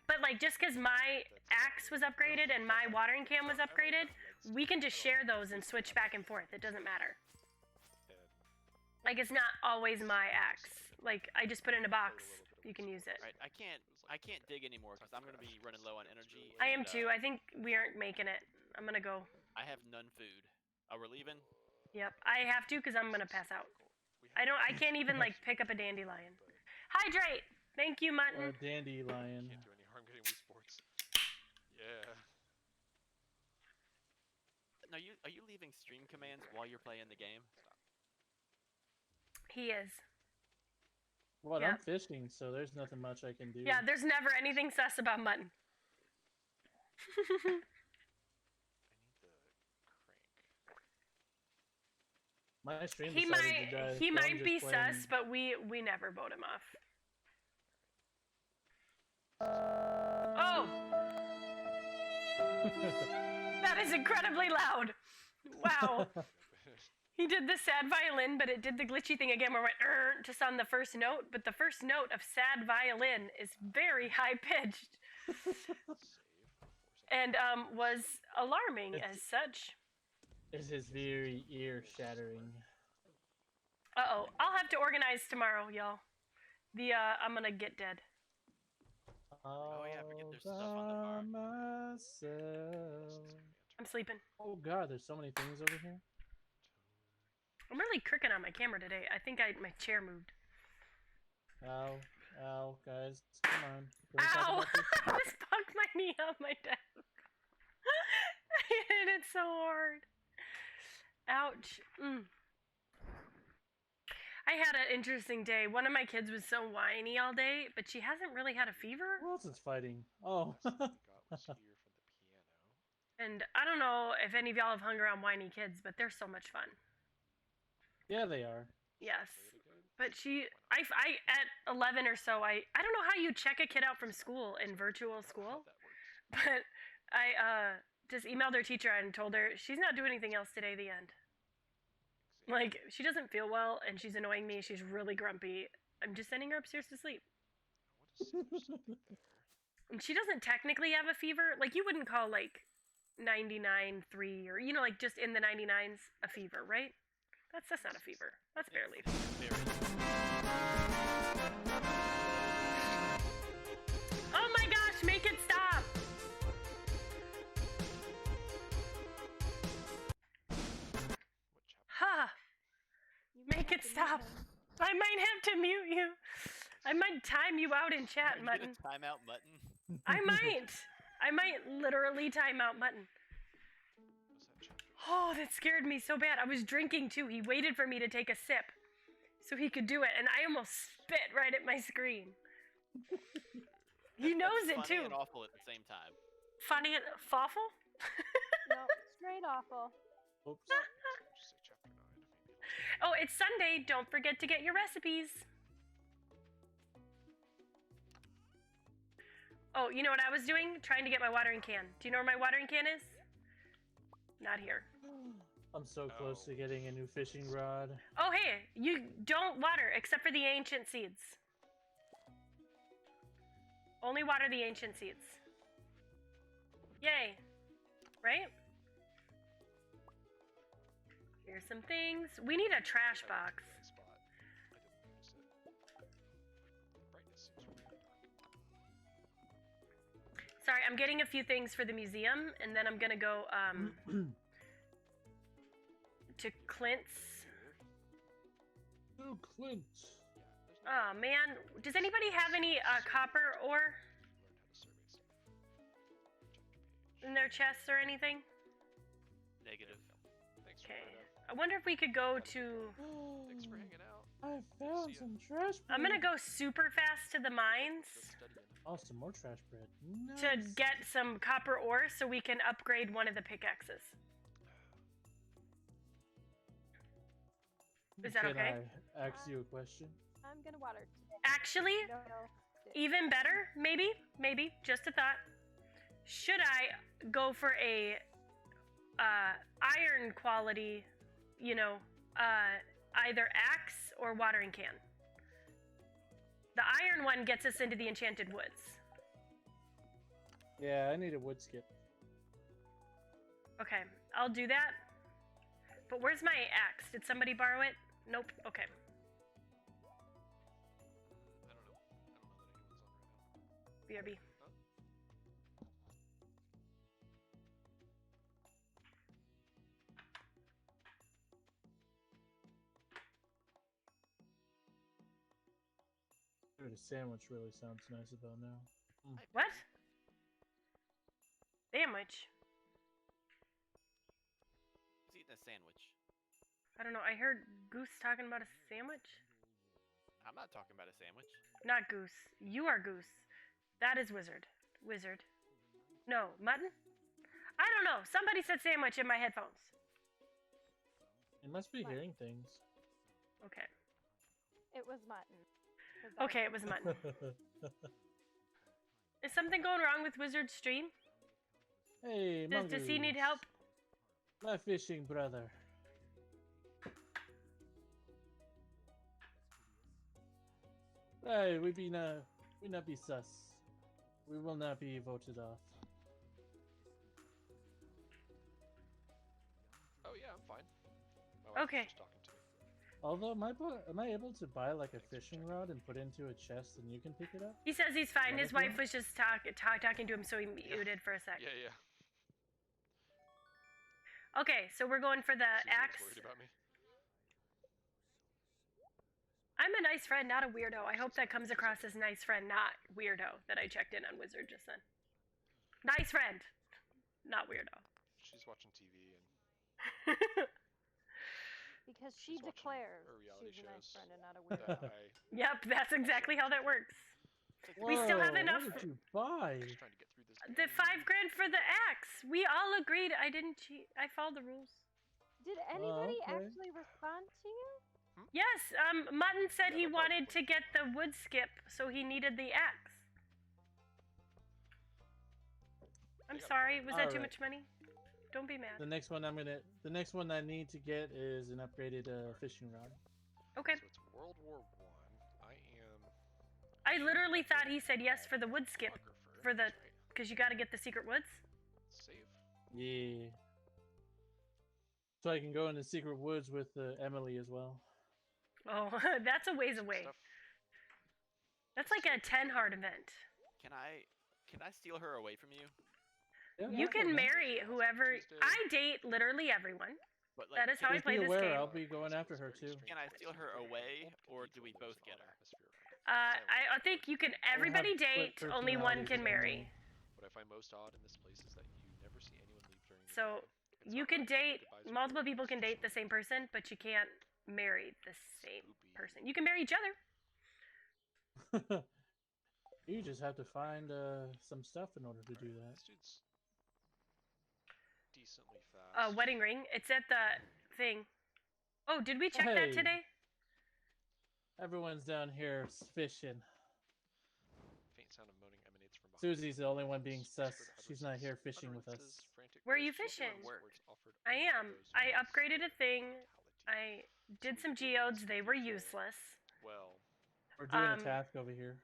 Speaker 1: But, like, just because my axe was upgraded and my watering can was upgraded, we can just share those and switch back and forth. It doesn't matter.
Speaker 3: And
Speaker 1: Like, it's not always my axe. Like, I just put it in a box. You can use it.
Speaker 2: Right, I can't dig anymore because I'm gonna be running low on energy.
Speaker 1: I am
Speaker 2: and,
Speaker 1: too. I think we aren't making it. I'm gonna go.
Speaker 2: I have none food. Oh, we're leaving.
Speaker 1: Yep, I have to because I'm gonna pass out. I can't even like pick up a dandelion. Hydrate. Thank you, Mutton.
Speaker 4: Dandelion.
Speaker 3: Can't do any harm getting Wii Sports. Yeah.
Speaker 2: No, are you leaving stream commands while you're playing the game?
Speaker 1: He is.
Speaker 4: Well,
Speaker 1: Yeah.
Speaker 4: I'm fishing, so there's nothing much I can do.
Speaker 1: Yeah, there's never anything sus about Mutton.
Speaker 3: I need the crank.
Speaker 4: My stream
Speaker 1: he
Speaker 4: decided
Speaker 1: might
Speaker 4: to die,
Speaker 1: he
Speaker 4: so I'm
Speaker 1: might
Speaker 4: just
Speaker 1: be
Speaker 4: playing-
Speaker 1: sus, but we never vote him off. Oh, that is incredibly loud. Wow. He did the sad violin, but it did the glitchy thing again where it went just on the first note. But the first note of sad violin is very high pitched and was alarming as such.
Speaker 4: This is very ear shattering.
Speaker 1: Uh-oh. I'll have to organize tomorrow, y'all. I'm gonna get dead.
Speaker 2: Oh, yeah, forget there's stuff on the farm.
Speaker 4: Myself.
Speaker 1: I'm sleeping.
Speaker 4: Oh god, there's so many things over here.
Speaker 1: I'm really crooking on my camera today. I think my chair moved.
Speaker 4: Ow, ow, guys, come on. Can we talk
Speaker 1: Ow!
Speaker 4: about this?
Speaker 1: I just bugged my knee on my desk. I hit it so hard. Ouch. I had an interesting day. One of my kids was so whiny all day, but she hasn't really had a fever.
Speaker 4: Who else is fighting? Oh.
Speaker 3: Last thing I got was here from the piano.
Speaker 1: And I don't know if any of y'all have hung around whiny kids, but they're so much fun.
Speaker 4: Yeah, they are.
Speaker 1: Yes. But I at 11 or so, I don't know how you check a kid out from school in virtual school, but I just emailed her teacher and told her she's not doing anything else today, the end. Like, she doesn't feel well and she's annoying me. She's really grumpy. I'm just sending her upstairs to sleep. And she doesn't technically have a fever. Like, you wouldn't call, like, 99.3 or, you know, like, just in the 99s a fever, right? That's not a fever. That's barely. Oh my gosh, make it stop! Ha! Make it stop. I might have to mute you. I might time you out in chat,
Speaker 2: Are you
Speaker 1: Mutton.
Speaker 2: gonna time out Mutton?
Speaker 1: I might literally time out Mutton. Oh, that scared me so bad. I was drinking too. He waited for me to take a sip so he could do it, and I almost spit right at my screen. He knows it
Speaker 2: Funny
Speaker 1: too.
Speaker 2: and awful at the same time.
Speaker 1: Funny and awful?
Speaker 6: No, straight awful.
Speaker 4: Oops.
Speaker 1: Oh, it's Sunday. Don't forget to get your recipes. Oh, you know what I was doing? Trying to get my watering can. Do you know where my watering can is? Not here.
Speaker 4: I'm so close to getting a new fishing rod.
Speaker 1: Oh, hey, you don't water except for the ancient seeds. Only water the ancient seeds. Yay. Right? Here's some things. We need a trash box. Sorry, I'm getting a few things for the museum, and then I'm gonna go to Clint's.
Speaker 4: Oh, Clint.
Speaker 1: Oh man, does anybody have any copper ore in their chests or anything?
Speaker 2: Negative.
Speaker 1: Okay. I wonder if we could go to.
Speaker 3: Thanks for hanging out.
Speaker 4: I found some trash bread.
Speaker 1: I'm gonna go super fast to the mines
Speaker 4: Oh, some more trash bread.
Speaker 1: to
Speaker 4: Nice.
Speaker 1: get some copper ore so we can upgrade one of the pickaxes. Is that
Speaker 4: Can
Speaker 1: okay?
Speaker 4: I ask you a question?
Speaker 6: I'm gonna water today.
Speaker 1: Actually,
Speaker 6: No.
Speaker 1: even better, maybe, just a thought. Should I go for a iron quality, you know, either axe or watering can? The iron one gets us into the enchanted woods.
Speaker 4: Yeah, I need a wood skip.
Speaker 1: Okay, I'll do that. But where's my axe? Did somebody borrow it? Nope. Okay.
Speaker 3: I don't know. I don't know that anyone's on right now.
Speaker 1: BRB.
Speaker 3: Huh?
Speaker 4: Dude, a sandwich really sounds nice about now.
Speaker 1: What? Sandwich?
Speaker 2: Who's eating a sandwich?
Speaker 1: I don't know. I heard Goose talking about a sandwich.
Speaker 2: I'm not talking about a sandwich.
Speaker 1: Not Goose. You are Goose. That is Wizard. Wizard. No, Mutton? I don't know. Somebody said sandwich in my headphones.
Speaker 4: You must be hearing things.
Speaker 1: Okay.
Speaker 6: It was mutton. 'Cause I
Speaker 1: Okay, it was Mutton. Is something going wrong with Wizard's stream?
Speaker 4: Hey,
Speaker 1: Does he need
Speaker 4: Mongoose.
Speaker 1: help?
Speaker 4: My fishing brother. Hey, we not be sus. We will not be voted off.
Speaker 3: Oh yeah, I'm fine. My wife was
Speaker 1: Okay.
Speaker 3: just talking to me.
Speaker 4: Although, am I able to buy like a fishing rod and put into a chest and you can pick it up?
Speaker 1: He says he's fine. His
Speaker 4: Wonderful.
Speaker 1: wife was just talking to him, so he muted for a sec.
Speaker 3: Yeah, yeah.
Speaker 1: Okay, so we're going for the
Speaker 3: She's always
Speaker 1: axe.
Speaker 3: worried about me.
Speaker 1: I'm a nice friend, not a weirdo. I hope that comes across as nice friend, not weirdo, that I checked in on Wizard just then. Nice friend, not weirdo.
Speaker 3: She's watching TV and
Speaker 6: Because she
Speaker 3: she's watching
Speaker 6: declares
Speaker 3: reality
Speaker 6: she's a nice
Speaker 3: shows
Speaker 6: friend and not a
Speaker 3: that
Speaker 6: weirdo.
Speaker 3: I
Speaker 1: Yep, that's exactly how that works.
Speaker 4: Whoa,
Speaker 1: We still have enough-
Speaker 4: What did you buy?
Speaker 3: just trying to get through this.
Speaker 1: The $5,000 for the axe. We all agreed. I didn't cheat. I followed the rules.
Speaker 6: Did anybody
Speaker 4: okay.
Speaker 6: actually respond to you?
Speaker 1: Yes, Mutton said
Speaker 3: Yeah,
Speaker 1: he
Speaker 3: they'll probably
Speaker 1: wanted to
Speaker 3: wait.
Speaker 1: get the wood skip, so he needed the axe. I'm
Speaker 3: got
Speaker 1: sorry. Was that too
Speaker 4: Alright.
Speaker 1: much money? Don't be mad.
Speaker 4: The next one I need to get is an upgraded fishing rod.
Speaker 1: Okay.
Speaker 3: So it's World War One. I am
Speaker 1: I literally thought he said yes for the wood skip,
Speaker 3: photographer.
Speaker 1: for the-
Speaker 3: That's right.
Speaker 1: because you got to get the secret woods.
Speaker 3: Save.
Speaker 4: Yeah. So I can go in the secret woods with Emily as well.
Speaker 1: Oh, that's a ways away.
Speaker 3: Stuff.
Speaker 1: That's like a 10 hard event.
Speaker 2: Can I steal her away from you?
Speaker 4: Yeah,
Speaker 1: You
Speaker 4: that's
Speaker 1: can
Speaker 4: okay.
Speaker 1: marry whoever.
Speaker 3: Tuesday.
Speaker 1: I date literally everyone.
Speaker 2: But
Speaker 1: That is how I
Speaker 4: Just
Speaker 1: play
Speaker 4: be
Speaker 1: this
Speaker 4: aware,
Speaker 1: game.
Speaker 4: I'll be going after her too.
Speaker 2: Can I steal her away, or do we both get her?
Speaker 1: I think you can. Everybody
Speaker 4: split
Speaker 1: date. Only one
Speaker 4: personalities
Speaker 1: can
Speaker 4: on
Speaker 1: marry.
Speaker 3: What I find most odd in this place is that you never see anyone leave during the
Speaker 1: So,
Speaker 3: day. It's
Speaker 1: You
Speaker 3: not
Speaker 1: can
Speaker 3: like
Speaker 1: date.
Speaker 3: advisory
Speaker 1: Multiple
Speaker 3: board
Speaker 1: people can date the
Speaker 3: especially
Speaker 1: same person, but you can't marry the same
Speaker 3: spoopy.
Speaker 1: person. You can marry each other.
Speaker 4: You just have to find some stuff in order to do that.
Speaker 3: This dude's decently fast.
Speaker 1: Wedding ring. It's at the thing. Oh, did we check that
Speaker 4: Hey.
Speaker 1: today?
Speaker 4: Everyone's down here fishing.
Speaker 3: Faint sound of moaning emanates from behind.
Speaker 4: Susie's the only one being sus.
Speaker 3: Whispered
Speaker 4: She's not here
Speaker 3: utterances-
Speaker 4: fishing with us.
Speaker 3: utterances, frantic
Speaker 1: Where are you
Speaker 3: words,
Speaker 1: fishing?
Speaker 3: words offered
Speaker 1: I
Speaker 3: only by
Speaker 1: am.
Speaker 3: those
Speaker 1: I
Speaker 3: who possess
Speaker 1: upgraded a thing.
Speaker 3: vitality.
Speaker 1: I did some geodes. They were useless.
Speaker 3: Well,
Speaker 4: We're doing a
Speaker 1: Um,
Speaker 4: task over here.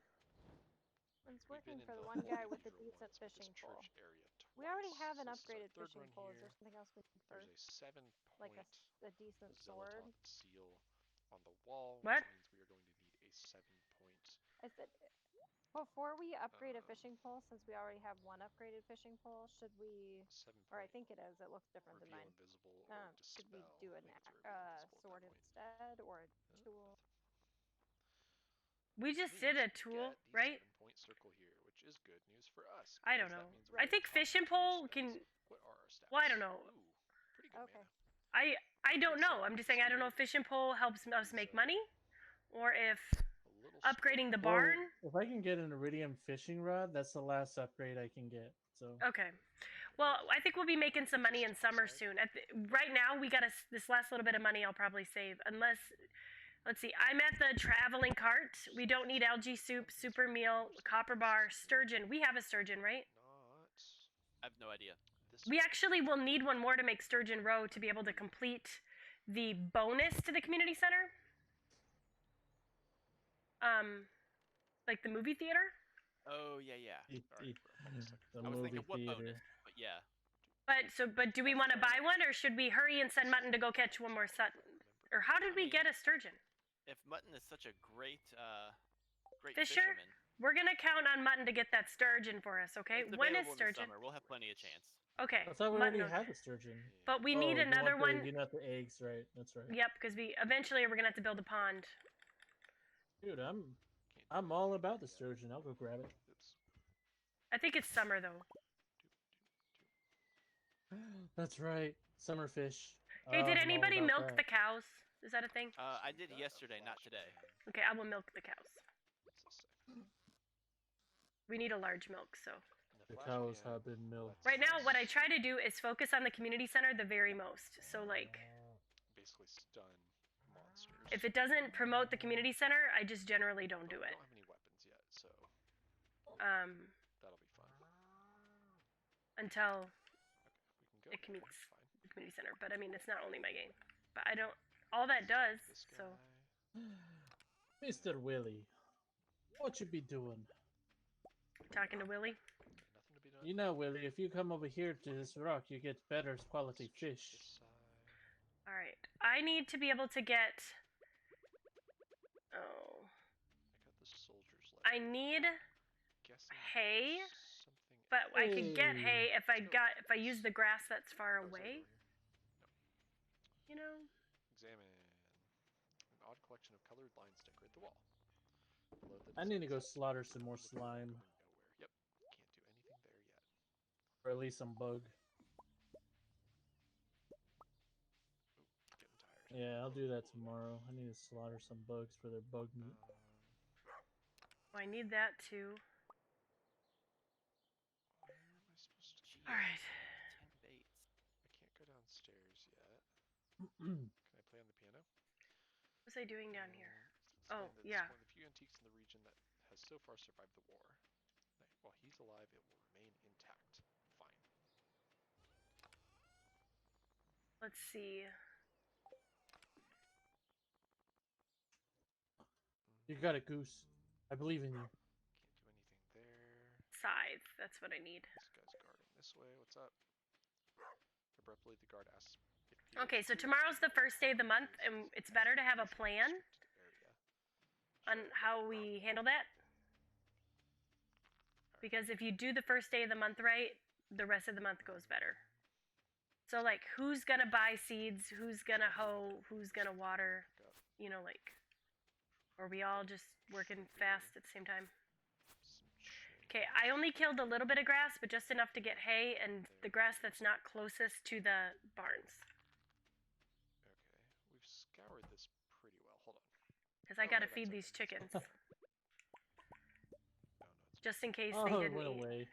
Speaker 6: It's
Speaker 3: we've
Speaker 6: working
Speaker 3: been in
Speaker 6: for the
Speaker 3: the
Speaker 6: one guy
Speaker 3: hole
Speaker 6: with the
Speaker 3: for
Speaker 6: decent
Speaker 3: once, but this
Speaker 6: fishing pole.
Speaker 3: church area
Speaker 6: We already
Speaker 3: twice.
Speaker 6: have an
Speaker 3: So this is our
Speaker 6: upgraded
Speaker 3: third
Speaker 6: fishing
Speaker 3: run
Speaker 6: pole. Is
Speaker 3: here.
Speaker 6: there something else we need
Speaker 3: There's
Speaker 6: first?
Speaker 3: a 7-point
Speaker 6: Like a decent sword?
Speaker 3: Zealotot seal on the wall,
Speaker 1: What?
Speaker 3: which means we are going to need a 7-point.
Speaker 6: I said, before we upgrade a
Speaker 3: Um,
Speaker 6: fishing pole, since we already have one upgraded fishing pole, should we, or I
Speaker 3: 7-point
Speaker 6: think it is, it looks different than
Speaker 3: reveal
Speaker 6: mine.
Speaker 3: invisible or dispel.
Speaker 6: Should we do
Speaker 3: I
Speaker 6: an
Speaker 3: think it's reveal invisible at
Speaker 6: sword
Speaker 3: that point.
Speaker 6: instead, or a
Speaker 3: Uh,
Speaker 6: tool?
Speaker 1: We just
Speaker 3: means
Speaker 1: did a
Speaker 3: we
Speaker 1: tool,
Speaker 3: get the
Speaker 1: right?
Speaker 3: 7-point circle here, which is good news for us.
Speaker 1: I don't
Speaker 3: because that
Speaker 1: know.
Speaker 3: means we're
Speaker 1: I
Speaker 3: at
Speaker 1: think
Speaker 3: top
Speaker 1: fishing
Speaker 3: two
Speaker 1: pole
Speaker 3: stats.
Speaker 1: can.
Speaker 3: What are our stats?
Speaker 1: Well, I don't know.
Speaker 3: Ooh, pretty good
Speaker 6: Okay.
Speaker 3: mana.
Speaker 1: I don't know. I'm just saying I don't know if fishing pole helps us make money, or if
Speaker 3: A little
Speaker 1: upgrading the
Speaker 3: slow.
Speaker 4: Well,
Speaker 1: barn.
Speaker 4: if I can get an iridium fishing rod, that's the last upgrade I can get. So
Speaker 1: Okay. Well, I think we'll be making some money in summer soon. Right now, we got this last little bit of money I'll probably save. Unless, let's see, I'm at the traveling cart. We don't need algae soup, super meal, copper bar, sturgeon. We have a sturgeon, right?
Speaker 3: Not
Speaker 2: I have no idea.
Speaker 3: this
Speaker 1: We
Speaker 3: one.
Speaker 1: actually will need one more to make Sturgeon Row to be able to complete the bonus to the community center. Like the movie theater.
Speaker 2: Oh yeah, yeah.
Speaker 3: Alright, we're almost like-
Speaker 4: the
Speaker 2: I was
Speaker 4: movie
Speaker 2: thinking what
Speaker 4: theater.
Speaker 2: bonus, but yeah.
Speaker 1: But do we want to buy one, or should we hurry and send Mutton to go catch one more sutton? Or how did we get a sturgeon?
Speaker 2: If Mutton is such a great
Speaker 1: Fisher?
Speaker 2: fisherman,
Speaker 1: we're gonna count on Mutton to get that sturgeon for us, okay?
Speaker 2: It's
Speaker 1: When is
Speaker 2: available in the
Speaker 1: sturgeon?
Speaker 2: summer. We'll have plenty of chance.
Speaker 1: Okay.
Speaker 4: I thought we
Speaker 1: Mutton
Speaker 4: already had the sturgeon.
Speaker 1: But we
Speaker 4: Oh,
Speaker 1: need
Speaker 4: you
Speaker 1: another
Speaker 4: want
Speaker 1: one.
Speaker 4: You not the eggs, right? That's right.
Speaker 1: Yep, because we eventually we're gonna have to build a pond.
Speaker 4: Dude, I'm all about the sturgeon. I'll go grab it.
Speaker 3: Oops.
Speaker 1: I think it's summer though.
Speaker 4: That's right. Summer fish.
Speaker 1: Hey, did
Speaker 4: I'm all
Speaker 1: anybody
Speaker 4: about
Speaker 1: milk
Speaker 4: that.
Speaker 1: the cows? Is that a thing?
Speaker 2: I did yesterday, not today.
Speaker 1: Okay, I will milk the cows. We need a large milk, so.
Speaker 4: The cows have been milked.
Speaker 1: Right now, what I try to do is focus on the community center the very most. So, like,
Speaker 3: Basically stun monsters.
Speaker 1: if it doesn't promote the community center, I just generally don't do
Speaker 3: We
Speaker 1: it.
Speaker 3: don't have any weapons yet, so that'll be fun.
Speaker 1: Until
Speaker 3: Okay, we can go.
Speaker 1: it meets
Speaker 3: Fine.
Speaker 1: the community center. But I mean, it's not only my game. But I don't. All that does.
Speaker 3: This
Speaker 1: So.
Speaker 3: guy.
Speaker 4: Mr. Willie, what you be doing?
Speaker 1: Talking to Willie.
Speaker 3: Nothing to be done.
Speaker 4: You know, Willie, if you come over here to this rock, you get better quality
Speaker 3: Let's check
Speaker 4: fish.
Speaker 3: this side.
Speaker 1: Alright. I need to be able to get. Oh.
Speaker 3: I got the soldier's letter.
Speaker 1: I need.
Speaker 3: Guessing
Speaker 1: hay,
Speaker 3: there's something
Speaker 1: But I could get
Speaker 4: Hey.
Speaker 1: hay if I use the grass that's far
Speaker 3: Oh, is that
Speaker 1: away.
Speaker 3: over here?
Speaker 1: You know.
Speaker 3: Examine an odd collection of colored lines decorate the wall. Below the
Speaker 4: I need to go
Speaker 3: designs,
Speaker 4: slaughter some more
Speaker 3: the color
Speaker 4: slime,
Speaker 3: going nowhere. Yep, can't do anything there yet.
Speaker 4: or at least some bug.
Speaker 3: Getting tired.
Speaker 4: Yeah, I'll do that tomorrow. I need to slaughter some bugs for their bug meat.
Speaker 1: Oh, I need that too.
Speaker 3: Where am I supposed to?
Speaker 1: Alright.
Speaker 2: 10 baits.
Speaker 3: I can't go downstairs yet. Can I play on the piano?
Speaker 1: What was I doing down here?
Speaker 3: It's
Speaker 1: Oh,
Speaker 3: explained that
Speaker 1: yeah.
Speaker 3: It's one of the few antiques in the region that has so far survived the war. While he's alive, it will remain intact. Fine.
Speaker 1: Let's see.
Speaker 4: You got it, Goose. I believe in you.
Speaker 3: Can't do anything there.
Speaker 1: Scythe. That's what I need.
Speaker 3: This guy's guarding this way. What's up? Abruptly, the guard asks. if you
Speaker 1: Okay, so
Speaker 3: appear
Speaker 1: tomorrow's the
Speaker 3: to
Speaker 1: first day of the month,
Speaker 3: be
Speaker 1: and it's better to have a plan
Speaker 3: restricted area.
Speaker 1: on how we handle that. Because if you do the first day of the month right, the rest of the month goes better. So, like, who's gonna buy seeds? Who's gonna hoe? Who's gonna water?
Speaker 3: Back up.
Speaker 1: You know, like, are we all just working fast at the same time?
Speaker 3: Some chain.
Speaker 1: Okay, I only killed a little bit of grass, but just enough to get hay and the grass that's not closest to the barns.
Speaker 3: Okay, we've scoured this pretty well. Hold on.
Speaker 1: Because I
Speaker 3: Oh,
Speaker 1: gotta
Speaker 3: no,
Speaker 1: feed
Speaker 3: that's
Speaker 1: these
Speaker 3: open.
Speaker 1: chickens.
Speaker 3: No, it's
Speaker 1: Just in case they
Speaker 4: Oh, it
Speaker 1: didn't
Speaker 4: went
Speaker 1: eat.
Speaker 4: away.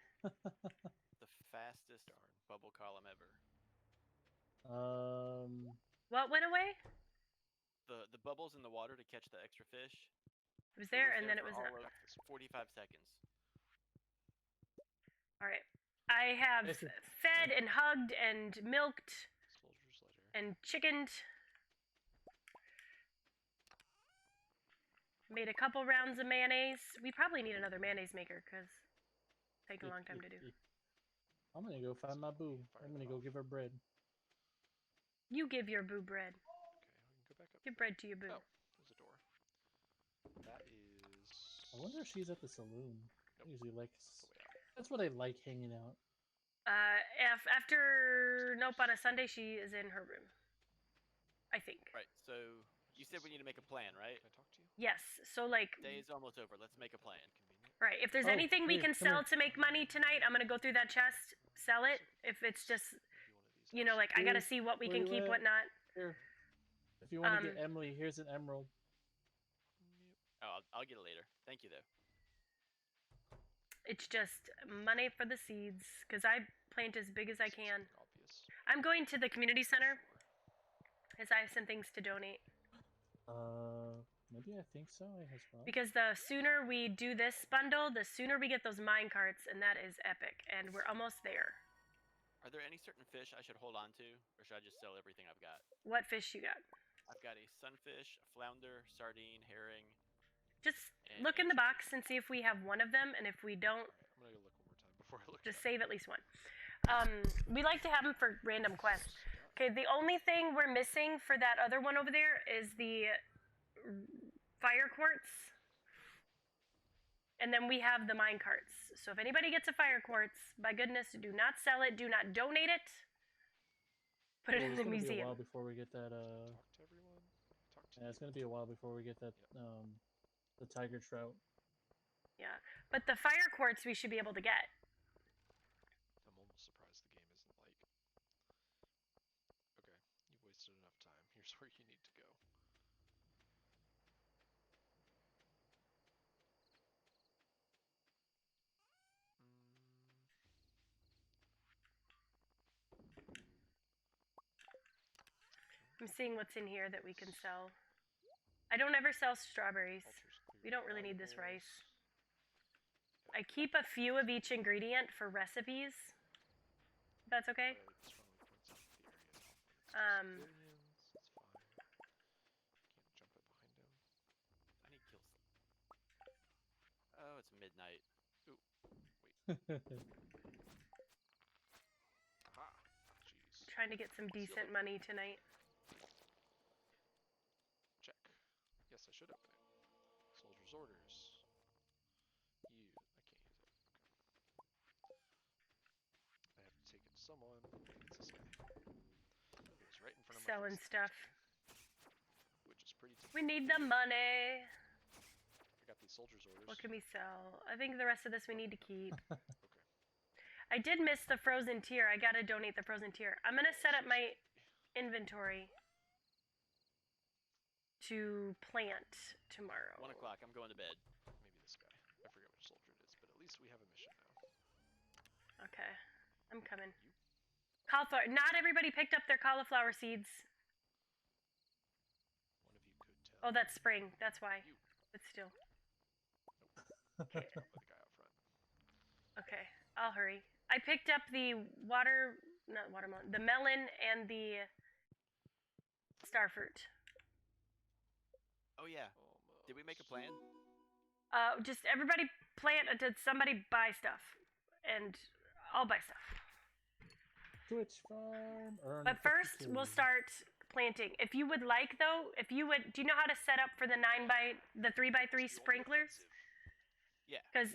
Speaker 2: The fastest bubble column ever.
Speaker 1: What went away?
Speaker 2: The bubbles in the water to catch the extra fish.
Speaker 1: It was there, and then it
Speaker 2: for
Speaker 1: was
Speaker 2: all
Speaker 1: not.
Speaker 2: of 45 seconds.
Speaker 1: Alright. I have
Speaker 4: Listen.
Speaker 1: fed and hugged and milked
Speaker 3: soldier's letter.
Speaker 1: and chickened. Made a couple rounds of mayonnaise. We probably need another mayonnaise maker, because it takes a long time to do.
Speaker 4: I'm gonna go find my boo. I'm gonna go give her bread.
Speaker 1: You give your boo bread.
Speaker 3: Okay, we can go back up.
Speaker 1: Give bread to your boo.
Speaker 3: Oh, there's a door. That is.
Speaker 4: I wonder if she's at the saloon. I
Speaker 3: Nope.
Speaker 4: usually like.
Speaker 3: That's the way out.
Speaker 4: That's what I like hanging out.
Speaker 1: After Nope on a Sunday, she is in her room. I think.
Speaker 2: Right, so you said we need to make a plan, right?
Speaker 3: Can I talk to you?
Speaker 1: Yes. So, like,
Speaker 2: Day is almost over. Let's make a plan.
Speaker 3: Convenient.
Speaker 1: right. If there's
Speaker 4: Oh,
Speaker 1: anything we
Speaker 4: here,
Speaker 1: can
Speaker 4: come
Speaker 1: sell
Speaker 4: here.
Speaker 1: to make money tonight, I'm gonna go through that chest, sell it. If it's just,
Speaker 3: Maybe one of these.
Speaker 1: you know, like, I gotta
Speaker 4: Here's
Speaker 1: see what we
Speaker 4: where
Speaker 1: can
Speaker 4: you
Speaker 1: keep,
Speaker 4: at.
Speaker 1: what not.
Speaker 4: Here, if you want to
Speaker 1: Um,
Speaker 4: get Emily, here's an emerald.
Speaker 3: Yep.
Speaker 2: Oh, I'll get it later. Thank you, though.
Speaker 1: It's just money for the seeds, because I plant as big as I
Speaker 3: Seems
Speaker 1: can.
Speaker 3: something obvious.
Speaker 1: I'm going to the community center,
Speaker 3: Sure.
Speaker 1: as I have some things to donate.
Speaker 4: Maybe I think so. I as well.
Speaker 1: Because the sooner we do this bundle, the sooner we get those mine carts, and that is epic. And we're almost there.
Speaker 2: Are there any certain fish I should hold on to, or should I just sell everything I've got?
Speaker 1: What fish you got?
Speaker 2: I've got a sunfish, a flounder, sardine, herring.
Speaker 1: Just
Speaker 2: And
Speaker 1: look in the
Speaker 2: anchovy.
Speaker 1: box and see if we have one of them, and if we don't,
Speaker 3: Alright, I'm gonna go look one more time before I look.
Speaker 1: just
Speaker 3: it up.
Speaker 1: save at least one. We like to have them for random quests. Okay, the only thing we're missing for that other one over there is the fire quartz. And then we have the mine carts. So if anybody gets a fire quartz, by goodness, do not sell it, do not donate it. Put it in the museum.
Speaker 4: It's gonna be a while before we get that.
Speaker 3: Talk to everyone. Talk to
Speaker 4: Yeah, it's gonna be a while before we get that. The tiger trout.
Speaker 1: Yeah, but the fire quartz we should be able to get.
Speaker 3: I'm almost surprised the game isn't like. Okay, you've wasted enough time. Here's where you need to go.
Speaker 1: I'm seeing what's in here that we can sell. I don't ever sell strawberries. We don't really need this rice. I keep a few of each ingredient for recipes. If that's okay.
Speaker 3: It's fine. Can't jump it behind him.
Speaker 2: I need kill slip. Oh, it's midnight. Ooh,
Speaker 3: wait. Aha! Jeez.
Speaker 1: Trying to get some decent money tonight.
Speaker 3: Check. Yes, I should open it. Soldier's orders. I can't use it. Okay. I have to take it to someone. It's this guy. It's right in front of my
Speaker 1: Selling
Speaker 3: face.
Speaker 1: stuff.
Speaker 3: Which is pretty
Speaker 1: We need the money.
Speaker 3: I got these soldier's orders.
Speaker 1: What can we sell? I think the rest of this we need to keep.
Speaker 3: Okay.
Speaker 1: I did miss the frozen tier. I gotta donate the frozen tier. I'm gonna set up my inventory to plant tomorrow.
Speaker 2: 1 o'clock. I'm going to bed.
Speaker 3: Maybe this guy. I forget which soldier it is, but at least we have a mission now.
Speaker 1: Okay, I'm coming. Cauliflower. Not everybody picked up their cauliflower seeds.
Speaker 3: One of you could tell.
Speaker 1: Oh, that's spring. That's why.
Speaker 3: You.
Speaker 1: But still.
Speaker 3: Okay. The guy out front.
Speaker 1: Okay, I'll hurry. I picked up the not watermelon, the melon and the starfruit.
Speaker 2: Oh yeah. Did we make a plan?
Speaker 1: Just everybody plant until somebody buy stuff, and I'll buy stuff.
Speaker 4: Twitch farm.
Speaker 1: But first, we'll start planting. If you would like, though, do you know how to set up for the 3x3 sprinklers?
Speaker 2: Yeah.
Speaker 1: Because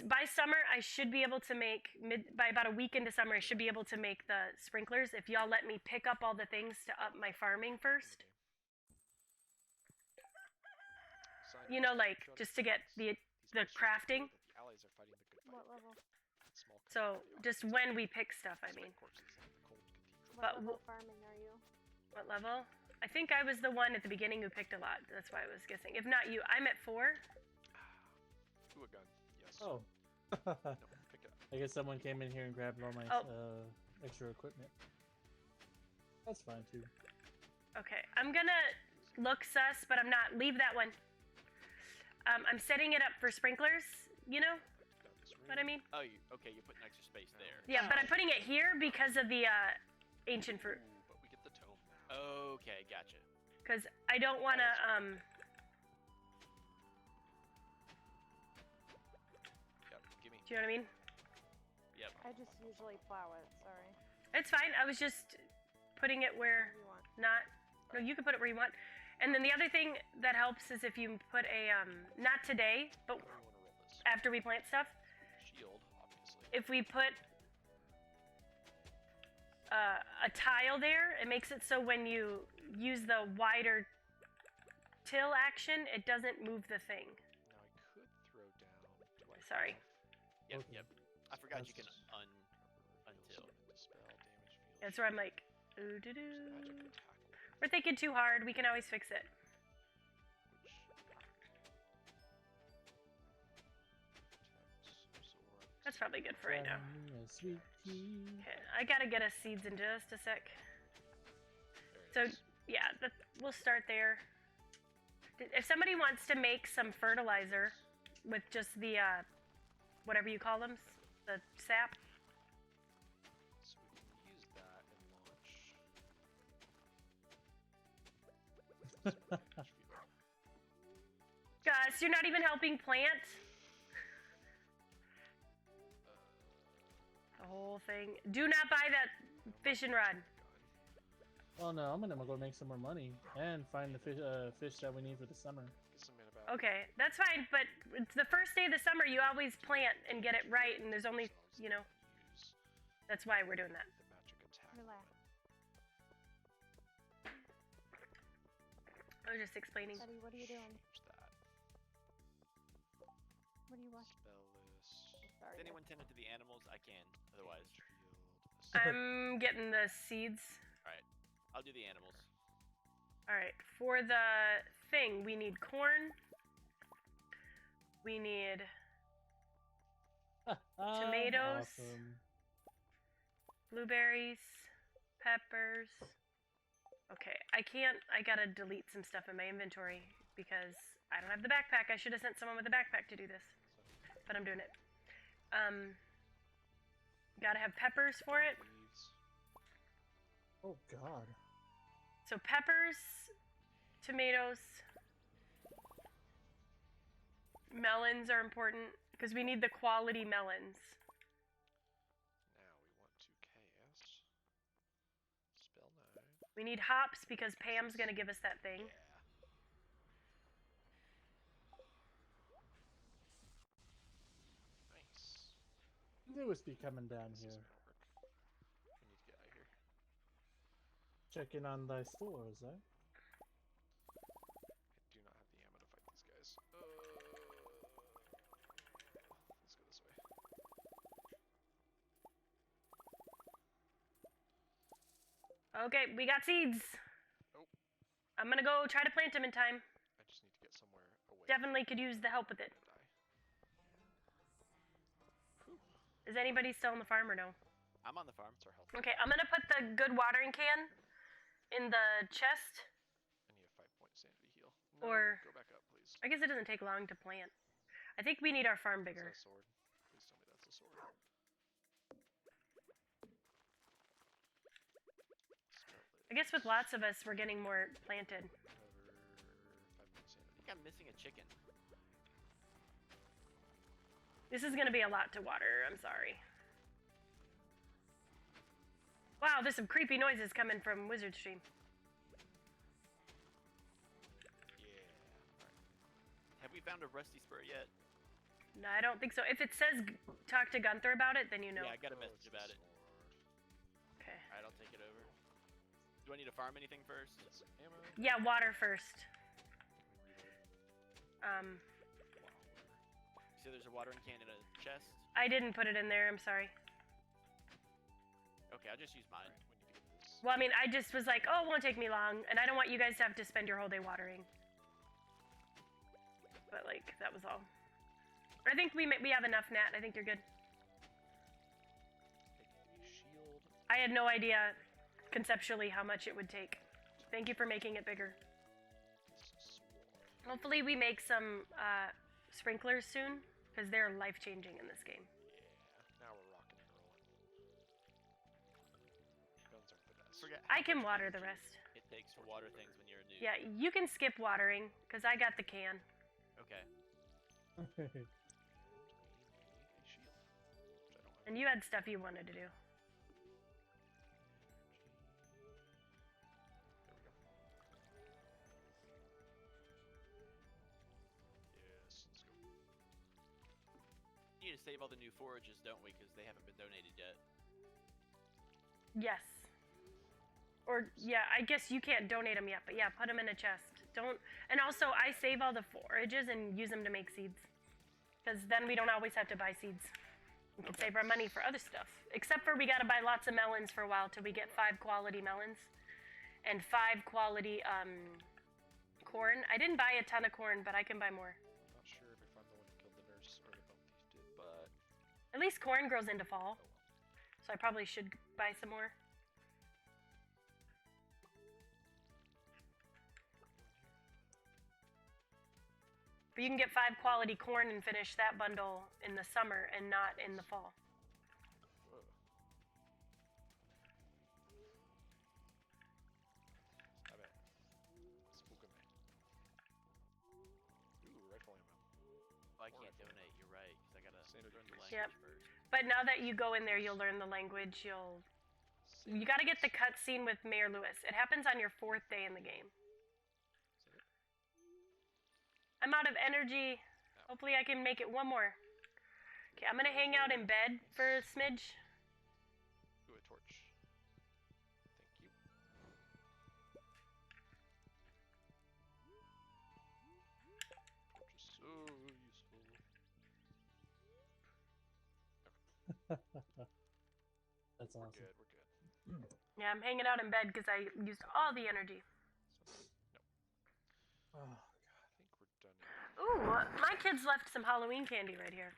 Speaker 1: by summer, I should be able to make by about a week into summer, I should be able to make the sprinklers. If y'all let me pick up all the things to up my farming first. You know, like just to get the crafting.
Speaker 6: What level?
Speaker 1: So just when we pick stuff, I mean.
Speaker 6: What level farming are you?
Speaker 1: What level? I think I was the one at the beginning who picked a lot. That's why I was guessing. If not you, I'm at 4.
Speaker 3: Ooh, a gun. Yes.
Speaker 4: Oh.
Speaker 3: No, pick it up.
Speaker 4: I guess someone came in here and grabbed all my extra equipment. That's fine too.
Speaker 1: Okay, I'm gonna look sus, but I'm not. Leave that one. I'm setting it up for sprinklers. You know what I mean?
Speaker 2: Oh, okay. You're putting extra space there.
Speaker 1: Yeah, but I'm putting it here because of the ancient fruit.
Speaker 3: Ooh, but we get the tome now.
Speaker 2: Okay, gotcha.
Speaker 1: Because I don't want to
Speaker 3: Yep, gimme.
Speaker 1: Do you know what I mean?
Speaker 2: Yep.
Speaker 6: I just usually plow it, sorry.
Speaker 1: It's fine. I was just putting it where
Speaker 6: You want.
Speaker 1: no, you can put it where you want. And then the other thing that helps is if you put a not today, but
Speaker 3: How do you want to roll this?
Speaker 1: after we plant stuff,
Speaker 3: Shield, obviously.
Speaker 1: if we put a tile there, it makes it so when you use the wider till action, it doesn't move the thing.
Speaker 3: Now I could throw down.
Speaker 1: Sorry.
Speaker 2: Yep.
Speaker 4: Okay.
Speaker 2: Yep. I forgot you can until.
Speaker 3: Dispel damage field.
Speaker 1: That's where I'm like, ooh, doo doo.
Speaker 3: Magic attack.
Speaker 1: We're thinking too hard. We can always fix it.
Speaker 3: Which protects,
Speaker 1: That's probably good for right now.
Speaker 4: Sweet pea.
Speaker 1: Okay, I gotta get us seeds in just a sec. So yeah, we'll start there. If somebody wants to make some fertilizer with just the whatever you call them, the sap.
Speaker 3: So we can use that and launch.
Speaker 1: Gus, you're not even helping plant. The whole thing. Do not buy that fishing rod.
Speaker 4: Well, no, I'm gonna go make some more money and find the fish that we need for the summer.
Speaker 3: Get some mana back.
Speaker 1: Okay, that's fine, but it's the first day of the summer. You always plant and get it right, and there's only, you know,
Speaker 3: Use
Speaker 1: that's why we're doing that.
Speaker 3: the magic attack.
Speaker 6: Relax.
Speaker 1: I was just explaining.
Speaker 6: Buddy, what are you doing?
Speaker 3: Change that.
Speaker 6: What are you watching?
Speaker 3: Spell list.
Speaker 6: Sorry.
Speaker 2: Is anyone tended to the animals? I can. Otherwise,
Speaker 3: Shield.
Speaker 1: I'm getting the seeds.
Speaker 2: I'll do the animals.
Speaker 1: All right, for the thing, we need corn. We need Tomatoes.
Speaker 4: Awesome.
Speaker 1: blueberries, peppers. Okay, I gotta delete some stuff in my inventory because I don't have the backpack. I should have sent someone with a backpack to do this, but I'm doing it. Gotta have peppers for it.
Speaker 3: Leaves.
Speaker 4: Oh God.
Speaker 1: So peppers, tomatoes, melons are important because we need the quality melons.
Speaker 3: Now we want to cast spell 9.
Speaker 1: We need hops because Pam's gonna give us that thing.
Speaker 3: Nice.
Speaker 4: Lewis be coming down
Speaker 3: This isn't
Speaker 4: here.
Speaker 3: gonna work. We need to get out of here.
Speaker 4: Checking on thy stores, eh?
Speaker 3: I do not have the ammo to fight these guys. Let's go this way.
Speaker 1: Okay, we got seeds.
Speaker 3: Oh.
Speaker 1: I'm gonna go try to plant them in time.
Speaker 3: I just need to get somewhere away.
Speaker 1: Definitely could use the help with it.
Speaker 3: Die.
Speaker 1: Is anybody still on the farm or no?
Speaker 2: I'm on the farm.
Speaker 3: It's our health.
Speaker 1: Okay, I'm gonna put the good watering can in the chest.
Speaker 3: I need a 5-point sanity heal. No,
Speaker 1: Or-
Speaker 3: go back up, please.
Speaker 1: I guess it doesn't take long to plant. I think we need our farm
Speaker 3: Is that
Speaker 1: bigger.
Speaker 3: a sword? Please tell me that's a sword.
Speaker 1: I guess with lots of us, we're getting more planted.
Speaker 3: Cover 5-point
Speaker 2: I
Speaker 3: sanity.
Speaker 2: think I'm missing a chicken.
Speaker 1: This is gonna be a lot to water, I'm sorry. Wow, there's some creepy noises coming from Wizard Stream.
Speaker 3: Yeah. Alright.
Speaker 2: Have we found a rusty spur yet?
Speaker 1: No, I don't think so. If it says talk to Gunther about it, then you know.
Speaker 2: Yeah, I got a
Speaker 3: Oh,
Speaker 2: message
Speaker 3: it's a
Speaker 2: about it.
Speaker 3: sword.
Speaker 1: Okay.
Speaker 2: Alright, I'll take it over. Do I need to farm anything first?
Speaker 3: It's ammo.
Speaker 1: Yeah, water first.
Speaker 3: Let me reload.
Speaker 2: So there's a watering can in a chest?
Speaker 1: I didn't put it in there, I'm sorry.
Speaker 2: Okay, I'll just use mine.
Speaker 3: Alright, we need to get this.
Speaker 1: Well, I mean, I just was like, oh, it won't take me long, and I don't want you guys to have to spend your whole day watering. But, like, that was all. I think we have enough, Nat. I think you're good.
Speaker 3: Take a shield.
Speaker 1: I had no idea, conceptually, how much it would take. Thank you for making it bigger.
Speaker 3: This sword.
Speaker 1: Hopefully we make some sprinklers soon, because they're life-changing in this game.
Speaker 3: Yeah. Now we're rocking and rolling. Guns aren't the best.
Speaker 2: Forget
Speaker 1: I
Speaker 2: how
Speaker 1: can
Speaker 2: much
Speaker 1: water the
Speaker 2: energy
Speaker 1: rest.
Speaker 2: It takes to water things when you're a noob.
Speaker 1: Yeah, you can skip watering, because I got the can.
Speaker 2: Okay.
Speaker 3: And we need a shield. Which I don't have.
Speaker 1: And you had stuff you wanted to do.
Speaker 3: There we go. Yes, let's go.
Speaker 2: We need to save all the new forages, don't we? Because they haven't been donated yet.
Speaker 1: Yes. Or, yeah, I guess you can't donate them yet, but yeah, put them in a chest. Don't, and also, I save all the forages and use them to make seeds. Because then we don't always have to buy seeds. We can
Speaker 2: Okay.
Speaker 1: save our money for other stuff. Except for we gotta buy lots of melons for a while till we get 5 quality melons. And 5 quality, corn. I didn't buy a ton of corn, but I can buy more.
Speaker 3: I'm not sure if I'm the one who killed the nurse or the bone thief did, but
Speaker 1: At least corn grows into fall.
Speaker 3: oh well.
Speaker 1: So I probably should buy some more. But you can get 5 quality corn and finish that bundle in the summer and not in the fall.
Speaker 3: Whoa. Not bad. Spooky man. Ooh, rifle ammo.
Speaker 2: Well, I can't donate, you're right. Because I gotta
Speaker 3: Sanity
Speaker 2: learn the
Speaker 3: boost.
Speaker 2: language
Speaker 1: Yep.
Speaker 2: first.
Speaker 1: But now that you go in there, you'll learn the language. You got to get the cutscene with Mayor Lewis. It happens on your 4th day in the game.
Speaker 3: Is that it?
Speaker 1: I'm out of energy. Hopefully I can make it one more. Okay, I'm gonna hang out in bed for a smidge.
Speaker 3: Ooh, a torch. Thank you. Torch is so useful.
Speaker 4: That's
Speaker 3: We're
Speaker 4: awesome.
Speaker 3: good, we're good.
Speaker 1: Yeah, I'm hanging out in bed because I used all the energy.
Speaker 3: So, no.
Speaker 4: Oh,
Speaker 3: I think we're done.
Speaker 1: Ooh, my kids left some Halloween candy right here.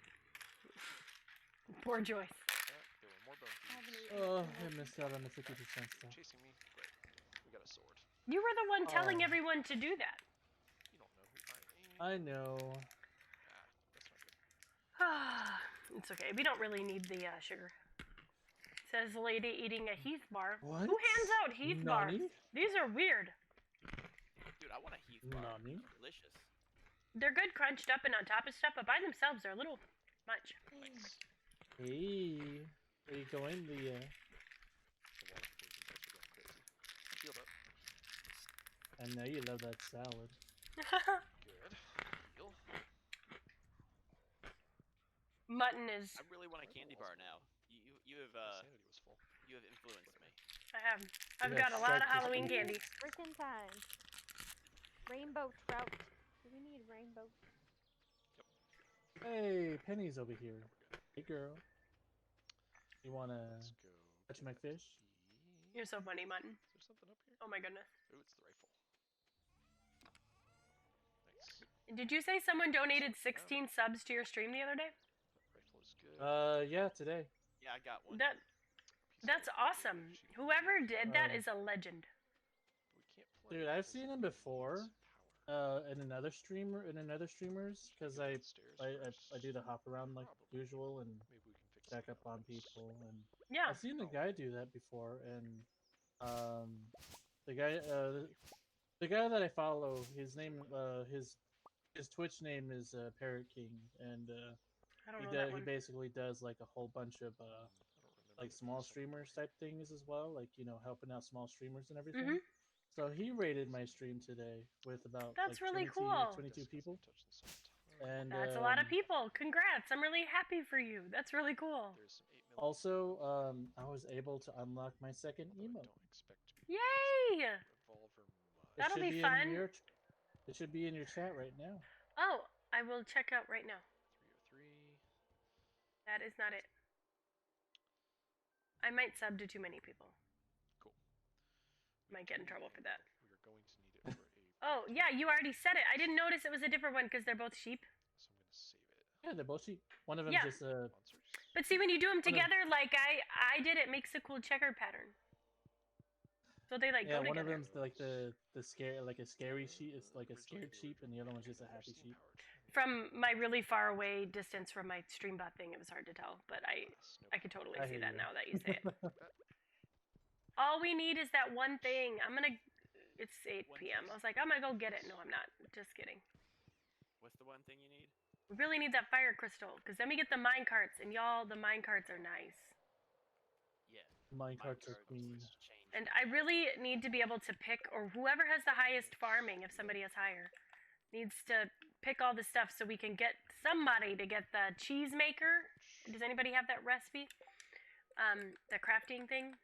Speaker 1: Poor Joyce.
Speaker 3: There were more bone
Speaker 6: I haven't
Speaker 3: thieves.
Speaker 6: eaten
Speaker 4: oh,
Speaker 6: a
Speaker 4: I
Speaker 6: single
Speaker 4: missed out on the 50% stuff.
Speaker 3: Chasing me? Great. We got a sword.
Speaker 1: You were the one telling
Speaker 4: Oh.
Speaker 1: everyone to do that.
Speaker 3: You don't know who I am.
Speaker 4: I know.
Speaker 3: Ah, that's not good.
Speaker 1: It's okay. We don't really need the sugar. Says the lady eating a Heath bar.
Speaker 4: What?
Speaker 1: Who hands out Heath bars?
Speaker 4: Nani?
Speaker 1: These are weird.
Speaker 2: Dude, I want a Heath bar.
Speaker 4: Nani?
Speaker 2: Delicious.
Speaker 1: They're good crunched up and on top of stuff, but by themselves they're a little much.
Speaker 3: Nice.
Speaker 4: Hey, where you going, Leah?
Speaker 3: The water poison types are going crazy. Healed up.
Speaker 4: I know you love that salad.
Speaker 3: Good. Heal.
Speaker 1: Mutton is.
Speaker 2: I really want a candy bar now. You have
Speaker 3: My sanity was full.
Speaker 2: you have influenced me.
Speaker 1: I've
Speaker 4: You
Speaker 1: got
Speaker 4: have
Speaker 1: a lot of
Speaker 4: shark
Speaker 1: Halloween
Speaker 4: disease.
Speaker 1: candy.
Speaker 6: freaking time. Rainbow trout. Do we need rainbow?
Speaker 4: Hey, Penny's over here.
Speaker 3: We're good.
Speaker 4: Hey, girl. You wanna
Speaker 3: Let's go.
Speaker 4: touch my fish?
Speaker 1: You're so funny, Mutton.
Speaker 3: Is there something up here?
Speaker 1: Oh my goodness.
Speaker 3: Ooh, it's the rifle. Nice.
Speaker 1: Did you say someone donated 16 subs to your stream the other day?
Speaker 3: That rifle is good.
Speaker 4: Yeah, today.
Speaker 2: Yeah, I got one.
Speaker 1: That's awesome. Whoever did that is a legend.
Speaker 3: We can't play
Speaker 4: Dude, I've
Speaker 3: because
Speaker 4: seen
Speaker 3: it
Speaker 4: him before.
Speaker 3: needs power.
Speaker 4: In another streamers, because
Speaker 3: Go
Speaker 4: I
Speaker 3: up the stairs
Speaker 4: do the hop around like
Speaker 3: Probably.
Speaker 4: usual and
Speaker 3: Maybe we can fix
Speaker 4: check
Speaker 3: the
Speaker 4: up on
Speaker 3: others.
Speaker 4: people, and
Speaker 1: Yeah.
Speaker 4: I've seen the guy do that before, and the guy that I follow, his name his Twitch name is Parrot King, and
Speaker 1: I don't know that
Speaker 4: he
Speaker 1: one.
Speaker 4: basically does like a whole bunch of
Speaker 3: I don't remember
Speaker 4: like
Speaker 3: the
Speaker 4: small
Speaker 3: name.
Speaker 4: streamers type things as well, like helping out small streamers and everything.
Speaker 1: Mhm.
Speaker 4: So he rated my stream today with about
Speaker 1: That's
Speaker 4: like
Speaker 1: really
Speaker 4: 22,
Speaker 1: cool.
Speaker 4: 22 people.
Speaker 3: Touch the salt.
Speaker 4: And
Speaker 1: That's a lot of people. Congrats. I'm really happy for you. That's really cool.
Speaker 3: There's some 8
Speaker 4: Also, I was able to unlock my second emote.
Speaker 3: Don't expect to be
Speaker 1: Yay!
Speaker 3: revolver much.
Speaker 1: That'll be
Speaker 4: In
Speaker 1: fun.
Speaker 4: it should be in your chat right now.
Speaker 1: Oh, I will check out right now.
Speaker 3: 303.
Speaker 1: That is not it. I might sub to too many people.
Speaker 3: Cool.
Speaker 1: Might get in trouble for that.
Speaker 3: We are going to need it for a.
Speaker 1: Oh, yeah, you already said it. I didn't notice it was a different one because they're both sheep.
Speaker 3: So I'm gonna save it.
Speaker 4: Yeah, they're both sheep. One of them
Speaker 1: Yeah.
Speaker 4: just
Speaker 3: Sponsors.
Speaker 1: But see, when you do them
Speaker 4: One of-
Speaker 1: together, like I did, it makes a cool checker pattern. So they like
Speaker 4: yeah,
Speaker 1: go
Speaker 4: one of
Speaker 1: together.
Speaker 4: them's like the scare like a scary sheep. It's like a scared sheep, and the other one's just a happy sheep.
Speaker 1: From my really far away distance from my stream bot thing, it was hard to tell, but I could totally
Speaker 4: I
Speaker 1: see
Speaker 4: hear
Speaker 1: that
Speaker 4: you.
Speaker 1: now that you say it. All we need is that one thing. It's 8 p.m. I was like, I'm gonna go get it. No, I'm not. Just kidding.
Speaker 2: What's the one thing you need?
Speaker 1: We really need that fire crystal, because then we get the mine carts, and y'all, the mine carts are nice.
Speaker 2: Yeah.
Speaker 4: Minecarts are
Speaker 2: Minecart
Speaker 4: queen.
Speaker 2: was changed.
Speaker 1: And I really need to be able to pick, or whoever has the highest farming, if somebody has higher, needs to pick all the stuff so we can get somebody to get the cheese maker. Does anybody have that recipe? The crafting thing,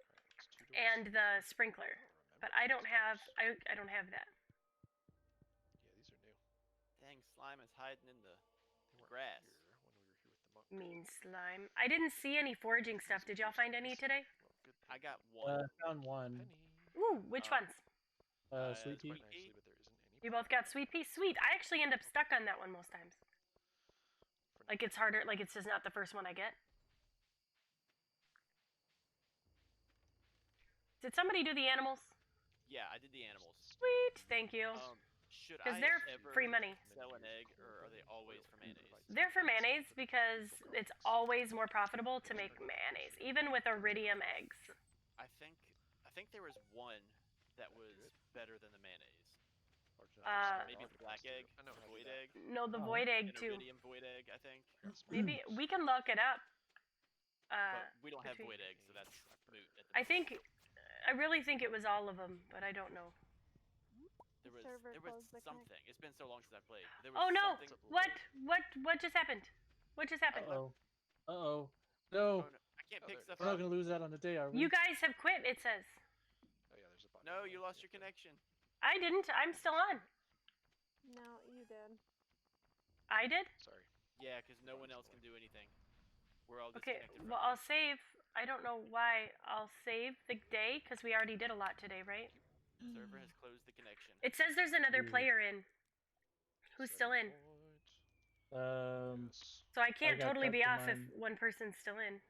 Speaker 1: and the sprinkler. But I don't have that.
Speaker 3: Yeah, these are new.
Speaker 2: Dang, slime is hiding in the
Speaker 3: They weren't
Speaker 2: grass.
Speaker 3: here when we were here with the monk.
Speaker 1: Mean slime. I didn't see any foraging stuff. Did y'all find any today?
Speaker 3: Well, good
Speaker 2: I
Speaker 3: thing.
Speaker 2: got one.
Speaker 4: Found one.
Speaker 3: Penny.
Speaker 1: Ooh, which ones?
Speaker 4: Sweet
Speaker 2: Sweet
Speaker 4: pea.
Speaker 3: Quite nicely, but there isn't any.
Speaker 1: You both got sweet pea? Sweet. I actually end up stuck on that one most times.
Speaker 3: For
Speaker 1: Like it's harder, like it's just not the first one I get. Did somebody do the animals?
Speaker 2: Yeah, I did the animals.
Speaker 1: Sweet, thank you.
Speaker 2: Should
Speaker 1: 'Cause
Speaker 2: I
Speaker 1: they're
Speaker 2: ever
Speaker 1: free money.
Speaker 2: sell an egg, or are they always for mayonnaise?
Speaker 1: They're for mayonnaise because it's always more profitable to make mayonnaise, even with iridium eggs.
Speaker 2: I think there was one that was better than the mayonnaise. Maybe the black egg,
Speaker 3: I know
Speaker 2: the
Speaker 3: how to do
Speaker 2: void
Speaker 3: that.
Speaker 2: egg,
Speaker 1: No, the
Speaker 4: Oh.
Speaker 1: void egg
Speaker 2: an
Speaker 1: too.
Speaker 2: iridium void egg. I think.
Speaker 1: Maybe we can look it up.
Speaker 2: But we don't have
Speaker 1: between-
Speaker 2: void eggs, so that's moot. At the
Speaker 1: I
Speaker 2: moment.
Speaker 1: think, I really think it was all of them, but I don't know.
Speaker 6: Server
Speaker 2: There was
Speaker 6: closed the
Speaker 2: something.
Speaker 6: connection.
Speaker 2: It's been so long since I played. There was
Speaker 1: Oh no!
Speaker 2: something.
Speaker 1: What just happened? What just happened?
Speaker 4: Uh-oh. Uh-oh. No.
Speaker 2: Oh, no. I can't
Speaker 3: Oh,
Speaker 2: pick
Speaker 3: there-
Speaker 2: stuff
Speaker 4: We're not
Speaker 2: up.
Speaker 4: going to lose out on the day, are we?
Speaker 1: You guys have quit, it says.
Speaker 3: Oh yeah, there's a button.
Speaker 2: No, you lost your connection.
Speaker 1: I didn't. I'm still on.
Speaker 6: No, you did.
Speaker 1: I did?
Speaker 3: Sorry.
Speaker 2: Yeah, because no one else can do anything. We're all
Speaker 1: Okay,
Speaker 2: disconnected. from
Speaker 1: well,
Speaker 2: you.
Speaker 1: I'll save. I don't know why. I'll save the day because we already did a lot today, right?
Speaker 2: Server has closed the connection.
Speaker 1: It says there's another
Speaker 4: Weird.
Speaker 1: player in. Who's still in?
Speaker 3: Yes.
Speaker 1: So I can't
Speaker 4: got
Speaker 1: totally
Speaker 4: cut
Speaker 1: be
Speaker 4: from
Speaker 1: off if
Speaker 4: mine.
Speaker 1: one person's still in.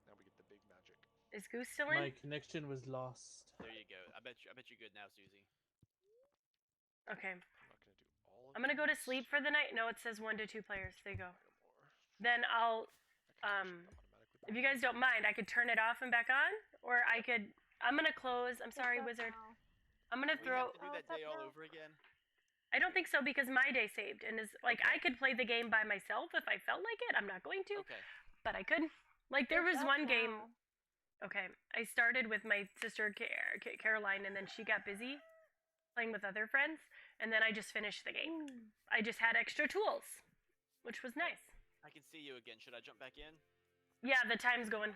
Speaker 3: Now we get the big magic.
Speaker 1: Is Goose still in?
Speaker 4: My connection was lost.
Speaker 2: There you go. I bet you're good now, Susie.
Speaker 1: Okay.
Speaker 3: I'm not gonna do all of
Speaker 1: I'm gonna go to
Speaker 3: these.
Speaker 1: sleep for the night. No, it says 1 to 2 players. There you go.
Speaker 3: No more.
Speaker 1: Then I'll,
Speaker 3: I kinda wish it automatically
Speaker 1: if you guys don't mind, I could turn it off and back on, or I could. I'm gonna close. I'm sorry,
Speaker 6: It's up
Speaker 1: Wizard.
Speaker 6: now.
Speaker 1: I'm gonna
Speaker 2: We
Speaker 1: throw.
Speaker 2: have to do
Speaker 6: Oh,
Speaker 2: that
Speaker 6: it's up
Speaker 2: day all
Speaker 6: now.
Speaker 2: over again.
Speaker 1: I don't think so because my day saved and is like I
Speaker 2: Okay.
Speaker 1: could play the game by myself if I felt like it. I'm not going to,
Speaker 2: Okay.
Speaker 1: but I could. Like there
Speaker 6: It's
Speaker 1: was
Speaker 6: up
Speaker 1: one game.
Speaker 6: now.
Speaker 1: Okay, I started with my sister Caroline, and then she got busy playing with other friends, and then I just finished the game. I just had extra tools, which was nice.
Speaker 2: I can see you again. Should I jump back in?
Speaker 1: Yeah, the time's going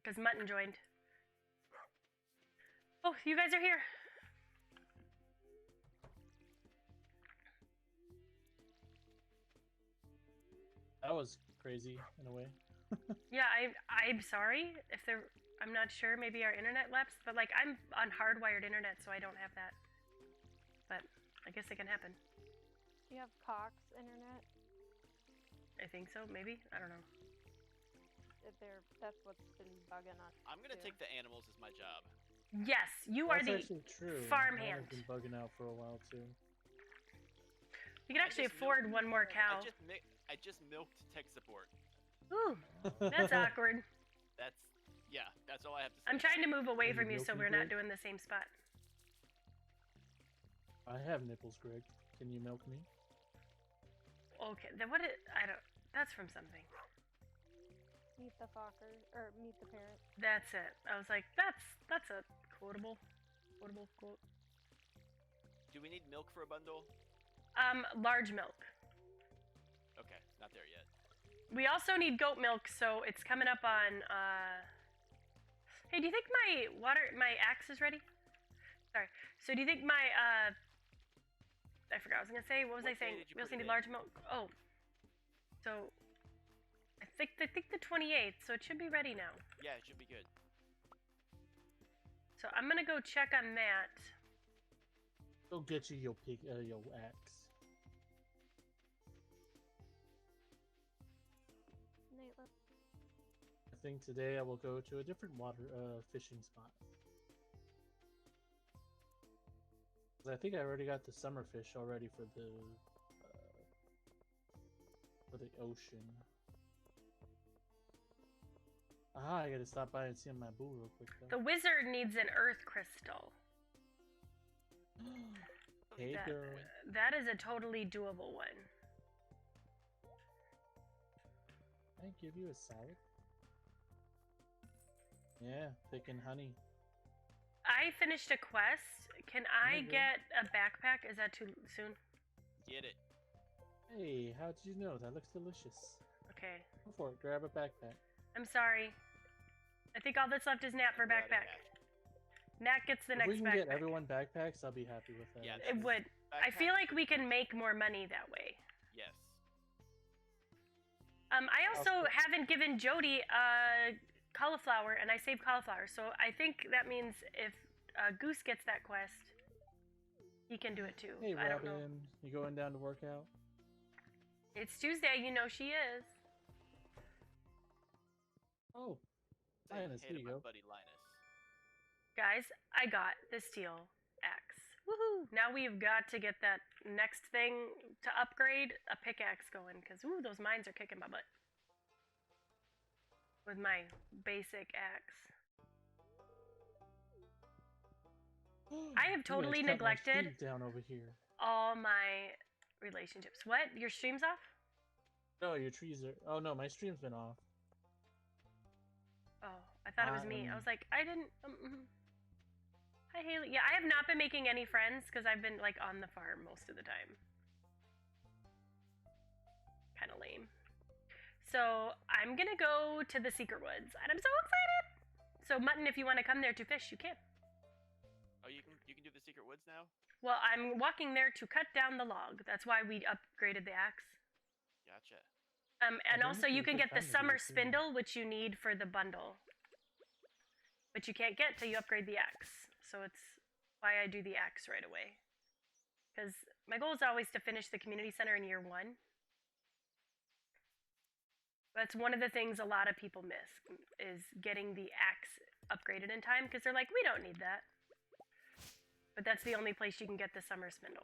Speaker 1: because Mutton joined. Oh, you guys are here.
Speaker 4: That was crazy in a way.
Speaker 1: Yeah, I'm sorry if there. I'm not sure. Maybe our internet lapsed, but like I'm on hardwired internet, so I don't have that. But I guess it can happen.
Speaker 6: You have Cox internet.
Speaker 1: I think so. Maybe I don't know.
Speaker 6: That's what's been bugging us.
Speaker 2: I'm gonna
Speaker 6: too.
Speaker 2: take the animals as my job.
Speaker 1: Yes, you are
Speaker 4: That's
Speaker 1: the.
Speaker 4: actually true.
Speaker 1: farmhand.
Speaker 4: Mine has been bugging out for a while too.
Speaker 1: You can
Speaker 2: I
Speaker 1: actually
Speaker 2: just
Speaker 1: afford one more cow.
Speaker 2: I just milked tech support.
Speaker 1: Ooh, that's awkward.
Speaker 2: That's all I have to say.
Speaker 1: I'm trying to move away
Speaker 4: Are you
Speaker 1: from you so
Speaker 4: milking
Speaker 1: we're not
Speaker 4: Greg?
Speaker 1: doing the same spot.
Speaker 4: I have nipples, Greg. Can you milk me?
Speaker 1: Okay, then what? I don't. That's from something.
Speaker 6: Meet the Fokker or meet the parrot.
Speaker 1: That's it. I was like, that's a quotable quote.
Speaker 2: Do we need milk for a bundle?
Speaker 1: Large milk.
Speaker 2: Okay, not there yet.
Speaker 1: We also need goat milk, so it's coming up on. Hey, do you think my axe is ready? Sorry. So do you think my I forgot what I was gonna say. What was I
Speaker 2: What day
Speaker 1: saying?
Speaker 2: did you
Speaker 1: We also
Speaker 2: put it
Speaker 1: need
Speaker 2: in?
Speaker 1: large milk. Oh. So. I think the 28th, so it should be ready now.
Speaker 2: Yeah, it should be good.
Speaker 1: So I'm gonna go check on that.
Speaker 4: Go get you your your axe.
Speaker 6: Nate,
Speaker 4: I think today I will go to a different water fishing spot. 'Cause I think I already got the summer fish already for the ocean. Aha, I gotta stop by and see my boo real quick though.
Speaker 1: The wizard needs an earth crystal.
Speaker 4: Hey
Speaker 1: that,
Speaker 4: girl.
Speaker 1: that is a totally doable one.
Speaker 4: Can I give you a salad? Yeah, picking honey.
Speaker 1: I finished a quest. Can I
Speaker 4: Okay.
Speaker 1: get a backpack? Is that too soon?
Speaker 2: Get it.
Speaker 4: Hey, how did you know? That looks delicious.
Speaker 1: Okay.
Speaker 4: Go for it, grab a backpack.
Speaker 1: I'm sorry. I think all that's left is Nat for
Speaker 2: We're out of
Speaker 1: backpack. Nat gets the
Speaker 4: If
Speaker 1: next
Speaker 4: we can
Speaker 1: backpack.
Speaker 4: get everyone backpacks, I'll be happy with that.
Speaker 2: Yeah,
Speaker 1: It
Speaker 4: actually.
Speaker 1: would. I feel like we can make more money that way.
Speaker 2: Yes.
Speaker 1: I also
Speaker 4: Also-
Speaker 1: haven't given Jody cauliflower, and I saved cauliflower, so I think that means if Goose gets that quest, he can do it too.
Speaker 4: Hey
Speaker 1: I don't know.
Speaker 4: Robin, you going down to work out?
Speaker 1: It's Tuesday, you know she is.
Speaker 4: Oh,
Speaker 2: Say
Speaker 4: Linus,
Speaker 2: hey
Speaker 4: here
Speaker 2: to
Speaker 4: you
Speaker 2: my
Speaker 4: go.
Speaker 2: buddy Linus.
Speaker 1: Guys, I got the steel axe. Woohoo! Now we've got to get that next thing to upgrade a pickaxe going, because ooh, those mines are kicking my butt. With my basic axe. I have
Speaker 4: You guys
Speaker 1: totally
Speaker 4: cut my
Speaker 1: neglected
Speaker 4: streak down over here.
Speaker 1: all my relationships. What? Your stream's off?
Speaker 4: No, your trees are. Oh no, my stream's been off.
Speaker 1: Oh, I thought it was me. I was like, I didn't. Hi, Haley. Yeah, I have not been making any friends because I've been like on the farm most of the time. Kind of lame. So I'm gonna go to the secret woods, and I'm so excited. So Mutton, if you want to come there to fish, you can.
Speaker 2: Oh, you can do the secret woods now?
Speaker 1: Well, I'm walking there to cut down the log. That's why we upgraded the axe.
Speaker 2: Gotcha.
Speaker 1: And also you can get the summer
Speaker 4: too.
Speaker 1: spindle, which you need for the bundle. But you can't get till you upgrade the axe. So it's why I do the axe right away. Because my goal is always to finish the community center in year 1. That's one of the things a lot of people miss, is getting the axe upgraded in time, because they're like, we don't need that. But that's the only place you can get the summer spindle.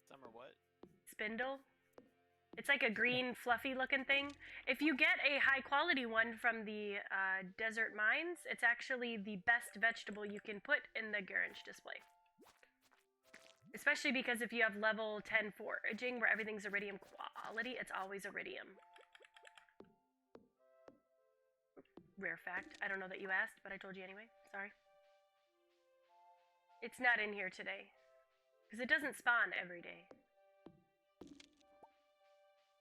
Speaker 2: Summer what?
Speaker 1: Spindle? It's like a green, fluffy looking thing. If you get a high quality one from the desert mines, it's actually the best vegetable you can put in the garage display. Especially because if you have level 10 foraging where everything's iridium quality, it's always iridium. Rare fact. I don't know that you asked, but I told you anyway. Sorry. It's not in here today. Because it doesn't spawn every day.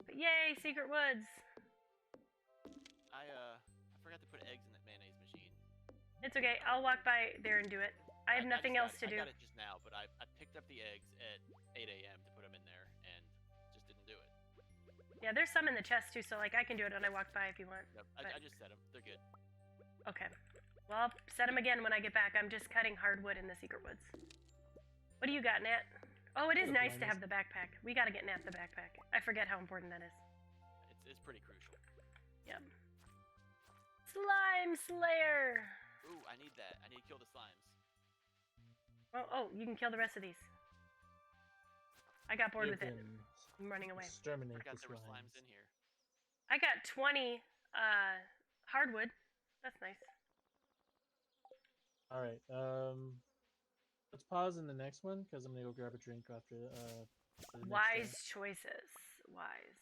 Speaker 1: But yay, secret woods!
Speaker 2: I forgot to put eggs in that mayonnaise machine.
Speaker 1: It's okay. I'll walk by there and do it. I have nothing else to do.
Speaker 2: I got it just now, but I picked up the eggs at 8 a.m. to put them in there, and just didn't do it.
Speaker 1: Yeah, there's some in the chest too, so like I can do it when I walk by if you want.
Speaker 2: Yep, I just set them. They're good.
Speaker 1: Okay. Well, I'll set them again when I get back. I'm just cutting hardwood in the secret woods. What do you got, Nat? Oh, it is nice to have the backpack. We gotta get Nat the backpack. I forget how important that is.
Speaker 2: It's pretty crucial.
Speaker 1: Yep. Slime Slayer!
Speaker 2: Ooh, I need that. I need to kill the slimes.
Speaker 1: Oh, you can kill the rest of these. I got bored with it. I'm running away.
Speaker 4: Exterminate
Speaker 2: I forgot
Speaker 4: the
Speaker 2: there were slimes in here.
Speaker 1: I got 20 hardwood. That's nice.
Speaker 4: Alright, let's pause in the next one, because I'm gonna go grab a drink after the next
Speaker 1: Wise choices. Wise.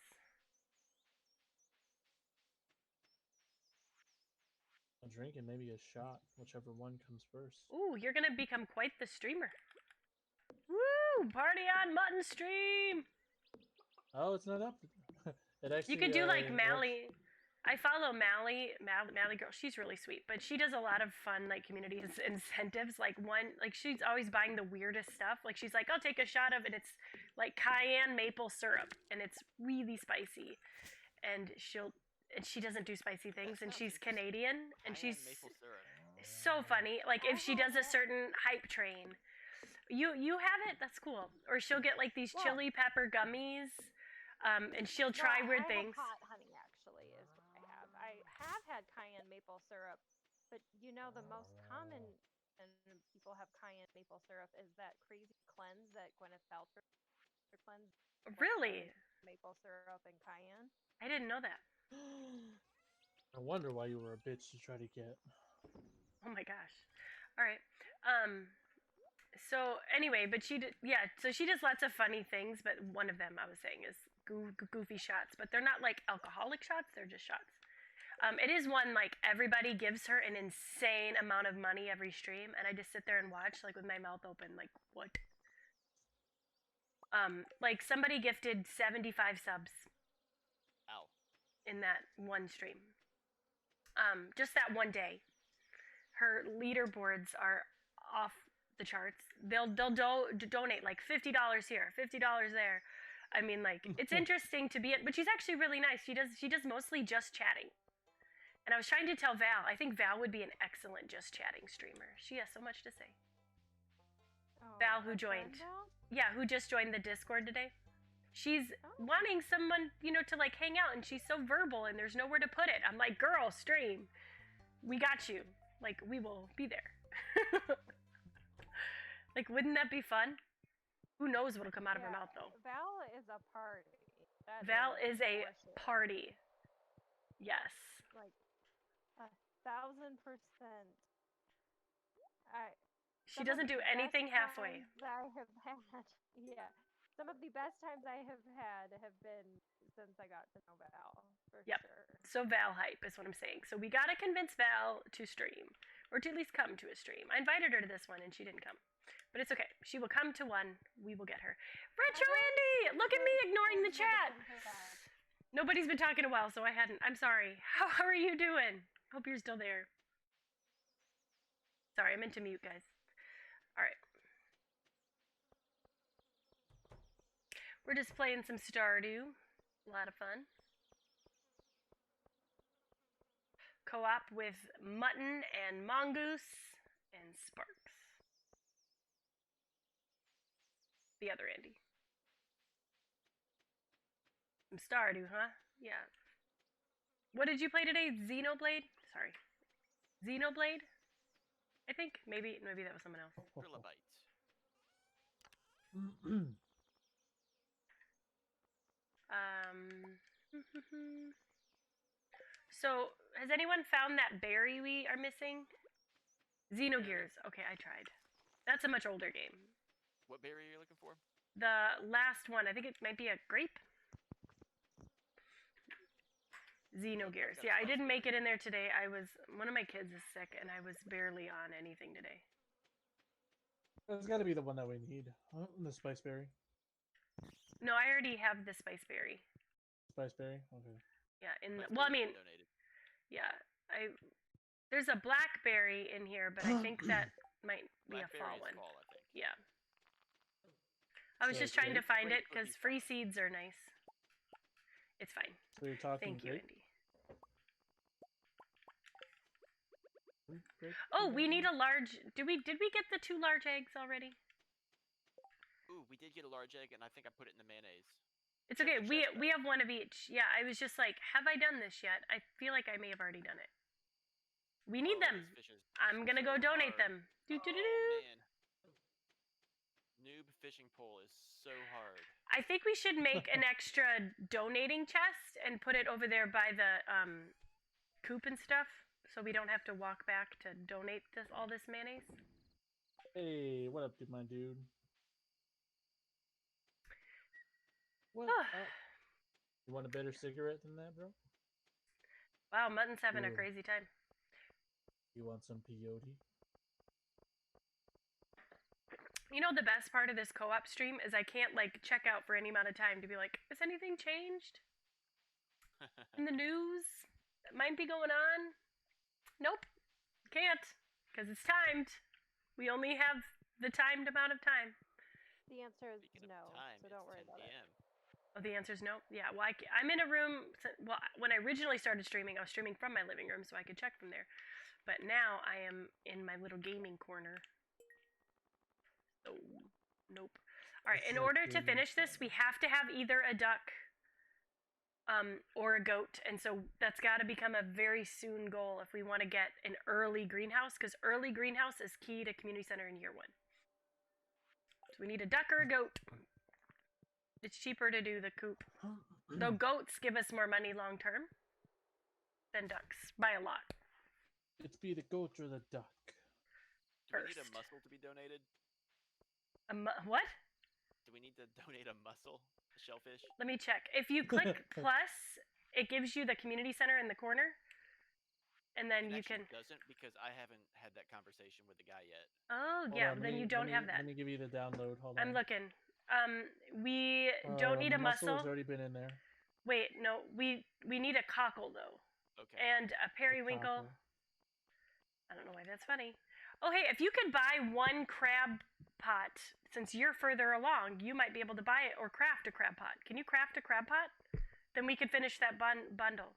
Speaker 4: a drink and maybe a shot, whichever one comes first.
Speaker 1: Ooh, you're gonna become quite the streamer. Woo! Party on Mutton Stream!
Speaker 4: Oh, it's not up. It actually.
Speaker 1: You could do like Mally. I follow Mally girl. She's really sweet, but she does a lot of fun like community incentives. Like she's always buying the weirdest stuff. Like she's like, I'll take a shot of it. It's like cayenne maple syrup, and it's really spicy. And she doesn't do spicy things, and she's Canadian, and she's
Speaker 2: maple syrup.
Speaker 1: so funny. Like if she does a certain hype train, you have it. That's cool. Or she'll get like these chili pepper gummies, and she'll try weird things.
Speaker 6: Hot honey actually is what I have. I have had cayenne maple syrup, but you know the most common and people have cayenne maple syrup is that crazy cleanse that Gwyneth Paltrow cleanse.
Speaker 1: Really?
Speaker 6: Maple syrup and cayenne.
Speaker 1: I didn't know that.
Speaker 4: I wonder why you were a bitch to try to get.
Speaker 1: Oh my gosh. All right. So anyway, but so she does lots of funny things, but one of them I was saying is goofy shots, but they're not like alcoholic shots, they're just shots. It is one like everybody gives her an insane amount of money every stream, and I just sit there and watch like with my mouth open, like what? Like somebody gifted 75 subs.
Speaker 2: Ow.
Speaker 1: In that one stream. Just that one day. Her leaderboards are off the charts. They'll donate like $50 here, $50 there. I mean, like it's interesting to be it, but she's actually really nice. She does mostly just chatting. And I was trying to tell Val, I think Val would be an excellent just chatting streamer. She has so much to say.
Speaker 6: Oh,
Speaker 1: Val, who joined. Yeah, who just joined the Discord today. She's wanting someone, to like hang out, and she's so verbal and there's nowhere to put it. I'm like, girl, stream. We got you. Like, we will be there. Like, wouldn't that be fun? Who knows what'll come out of her mouth, though.
Speaker 6: Val is a party.
Speaker 1: Val is a party. Yes.
Speaker 6: Like, 1,000%.
Speaker 1: She doesn't do anything halfway.
Speaker 6: I have had, some of the best times I have had have been since I got to know Val, for
Speaker 1: Yep.
Speaker 6: sure.
Speaker 1: So Val hype is what I'm saying. So we gotta convince Val to stream, or to at least come to a stream. I invited her to this one and she didn't come, but it's okay. She will come to one. We will get her. Retro Andy, look at me ignoring the chat. Nobody's been talking a while, so I hadn't. I'm sorry. How are you doing? Hope you're still there. Sorry, I meant to mute, guys. All right. We're just playing some Stardew. A lot of fun. Co-op with Mutton and Mongoose and Sparks. The other Andy. Some Stardew, huh? Yeah. What did you play today? Xenoblade? Sorry. Xenoblade? I think. Maybe that was someone else.
Speaker 2: Trilobite.
Speaker 1: So, has anyone found that berry we are missing? Xenogears. Okay, I tried. That's a much older game.
Speaker 2: What berry are you looking for?
Speaker 1: The last one. I think it might be a grape. Xenogears. Yeah, I didn't make it in there today. One of my kids is sick, and I was barely on anything today.
Speaker 4: That's got to be the one that we need. The spice berry.
Speaker 1: No, I already have the spice berry.
Speaker 4: Spice berry. Okay.
Speaker 1: Yeah,
Speaker 2: Well, I mean,
Speaker 1: yeah, there's a blackberry in here, but I think that might be a fall one.
Speaker 2: Fall, I think.
Speaker 1: Yeah. I was just trying to find it because free seeds are nice. It's fine.
Speaker 4: So you're talking.
Speaker 1: Thank you,
Speaker 4: grape?
Speaker 1: Andy.
Speaker 4: Grape?
Speaker 1: Oh, we need a large. Did we get the 2 large eggs already?
Speaker 2: Ooh, we did get a large egg, and I think I put it in the mayonnaise.
Speaker 1: It's okay. We have one of each. Yeah, I was just like, have I done this yet? I feel like I may have already done it. We need them. I'm gonna go donate them.
Speaker 2: Oh, man. Noob fishing pole is so hard.
Speaker 1: I think we should make an extra donating chest and put it over there by the coop and stuff, so we don't have to walk back to donate all this mayonnaise.
Speaker 4: Hey, what up, my dude? What? You want a better cigarette than that, bro?
Speaker 1: Wow, Mutton's having a
Speaker 4: Ooh.
Speaker 1: crazy time.
Speaker 4: You want some peyote?
Speaker 1: You know, the best part of this co-op stream is I can't, like, check out for any amount of time to be like, has anything changed in the news that might be going on? Nope. Can't. Because it's timed. We only have the timed amount of time.
Speaker 6: The answer is
Speaker 2: Speaking
Speaker 6: no,
Speaker 2: of time,
Speaker 6: so don't worry
Speaker 2: it's 10
Speaker 6: about it.
Speaker 2: PM.
Speaker 1: Oh, the answer is no? Yeah, well, I'm in a room. Well, when I originally started streaming, I was streaming from my living room so I could check from there. But now I am in my little gaming corner. So, nope. All right, in order to finish this, we have to have either a duck or a goat. And so that's got to become a very soon goal if we want to get an early greenhouse, because early greenhouse is key to community center in year 1. So we need a duck or a goat. It's cheaper to do the coop. Though goats give us more money long term than ducks by a lot.
Speaker 4: It's be the goat or the duck.
Speaker 2: Do we need a mussel to be donated?
Speaker 1: What?
Speaker 2: Do we need to donate a mussel? A shellfish?
Speaker 1: Let me check. If you click plus, it gives you the community center in the corner. And then you can.
Speaker 2: It doesn't, because I haven't had that conversation with the guy yet.
Speaker 1: Oh,
Speaker 4: Hold
Speaker 1: yeah,
Speaker 4: on,
Speaker 1: then you don't have that.
Speaker 4: Let me give you the download. Hold on.
Speaker 1: I'm looking. We don't need a mussel.
Speaker 4: Mussel's already been in there.
Speaker 1: Wait, no, we need a cockle though.
Speaker 2: Okay.
Speaker 1: And a periwinkle. I don't know why that's funny. Oh, hey, if you could buy 1 crab pot, since you're further along, you might be able to buy it or craft a crab pot. Can you craft a crab pot? Then we could finish that bundle.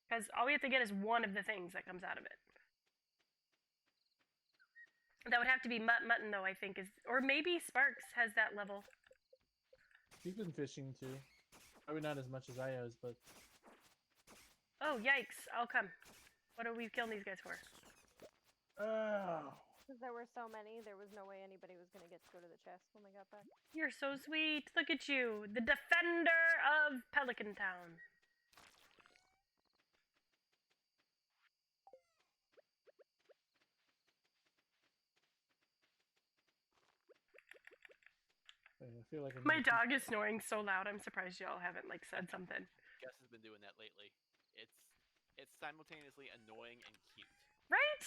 Speaker 1: Because all we have to get is one of the things that comes out of it. That would have to be mutton though, I think, or maybe Sparks has that level.
Speaker 4: He's been fishing too. Probably not as much as I has, but.
Speaker 1: Oh, yikes. I'll come. What are we killing these guys for?
Speaker 4: Oh.
Speaker 6: Because there were so many, there was no way anybody was going to get to go to the chest when we got back.
Speaker 1: You're so sweet. Look at you. The defender of Pelican Town.
Speaker 4: I feel like
Speaker 1: My dog is snoring so loud. I'm surprised y'all haven't like said something.
Speaker 2: Gus has been doing that lately. It's simultaneously annoying and cute.
Speaker 1: Right?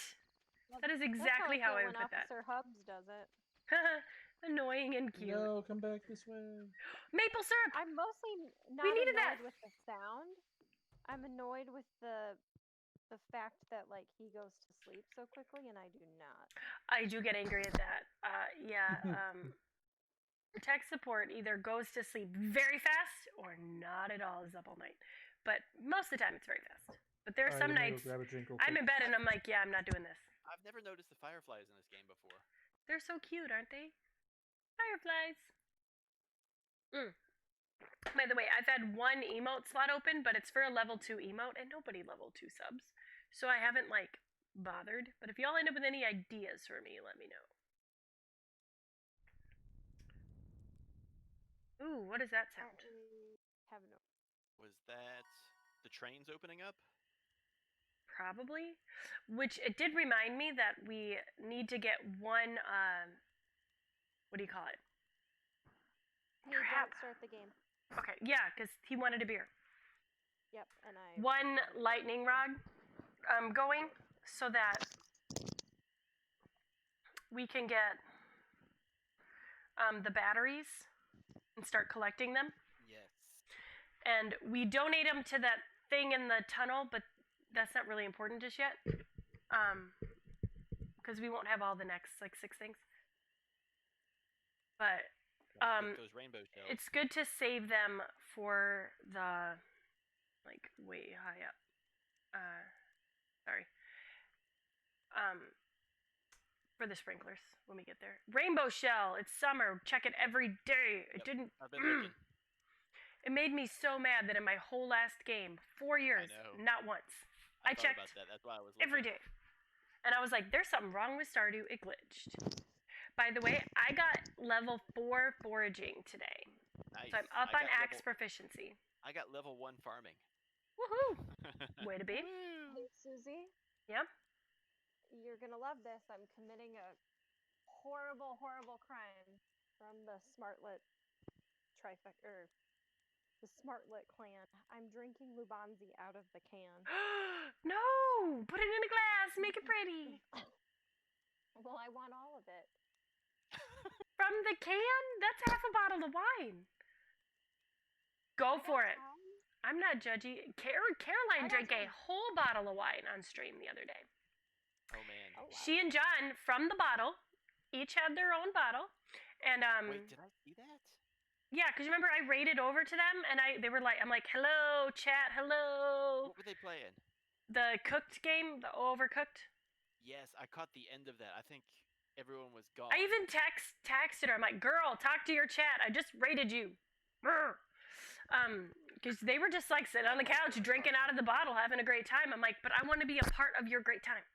Speaker 1: That is exactly how I would put that.
Speaker 6: Officer Hubs does it.
Speaker 1: Annoying and cute.
Speaker 4: No, come back this way.
Speaker 1: Maple syrup.
Speaker 6: I'm mostly not
Speaker 1: needed
Speaker 6: annoyed
Speaker 1: that.
Speaker 6: with the sound. I'm annoyed with the fact that like he goes to sleep so quickly and I do not.
Speaker 1: I do get angry at that. Yeah. Tech support either goes to sleep very fast or not at all, is up all night. But most of the time it's very fast. But there are some nights I'm in bed and I'm like, yeah, I'm not doing this.
Speaker 2: I've never noticed the fireflies in this game before.
Speaker 1: They're so cute, aren't they? Fireflies. By the way, I've had one emote slot open, but it's for a level 2 emote and nobody level 2 subs. So I haven't like bothered. But if y'all end up with any ideas for me, let me know. Ooh, what does that sound?
Speaker 6: Have no.
Speaker 2: Was that the trains opening up?
Speaker 1: Probably. Which it did remind me that we need to get one, what do you call it?
Speaker 6: Hey, don't start the game.
Speaker 1: Okay, yeah, because he wanted a beer.
Speaker 6: Yep, and I...
Speaker 1: One lightning rod going so that we can get the batteries and start collecting them.
Speaker 2: Yes.
Speaker 1: And we donate them to that thing in the tunnel, but that's not really important just yet. Because we won't have all the next, like, 6 things. But,
Speaker 2: those rainbow shells.
Speaker 1: it's good to save them for the, like, way high up. Sorry. For the sprinklers when we get there. Rainbow shell. It's summer. Check it every day. It didn't.
Speaker 2: I've been looking.
Speaker 1: It made me so mad that in my whole last game, 4 years, not once, I checked
Speaker 2: about that. That's why I was looking.
Speaker 1: every day. And I was like, there's something wrong with Stardew. It glitched. By the way, I got level 4 foraging today.
Speaker 2: Nice.
Speaker 1: So I'm up on axe proficiency.
Speaker 2: I got level 1 farming.
Speaker 1: Woohoo! Way to be.
Speaker 6: Hey, Susie.
Speaker 1: Yeah?
Speaker 6: You're gonna love this. I'm committing a horrible, horrible crime from the Smartlet trifecta, the Smartlet clan. I'm drinking Lubanzi out of the can.
Speaker 1: No! Put it in a glass. Make it pretty.
Speaker 6: Well, I want all of it.
Speaker 1: From the can? That's half a bottle of wine. Go for it. I'm not judgy. Caroline drank a whole bottle of wine on stream the other day.
Speaker 2: Oh man.
Speaker 6: Oh, wow.
Speaker 1: She and John, from the bottle, each had their own bottle. And
Speaker 2: Wait, did I see that?
Speaker 1: yeah, because remember I raided over to them and they were like, I'm like, hello, chat, hello.
Speaker 2: What were they playing?
Speaker 1: The cooked game, the overcooked.
Speaker 2: Yes, I caught the end of that. I think everyone was gone.
Speaker 1: I even texted her. I'm like, girl, talk to your chat. I just raided you. Because they were just like sitting on the couch, drinking out of the bottle, having a great time. I'm like, but I want to be a part of your great time.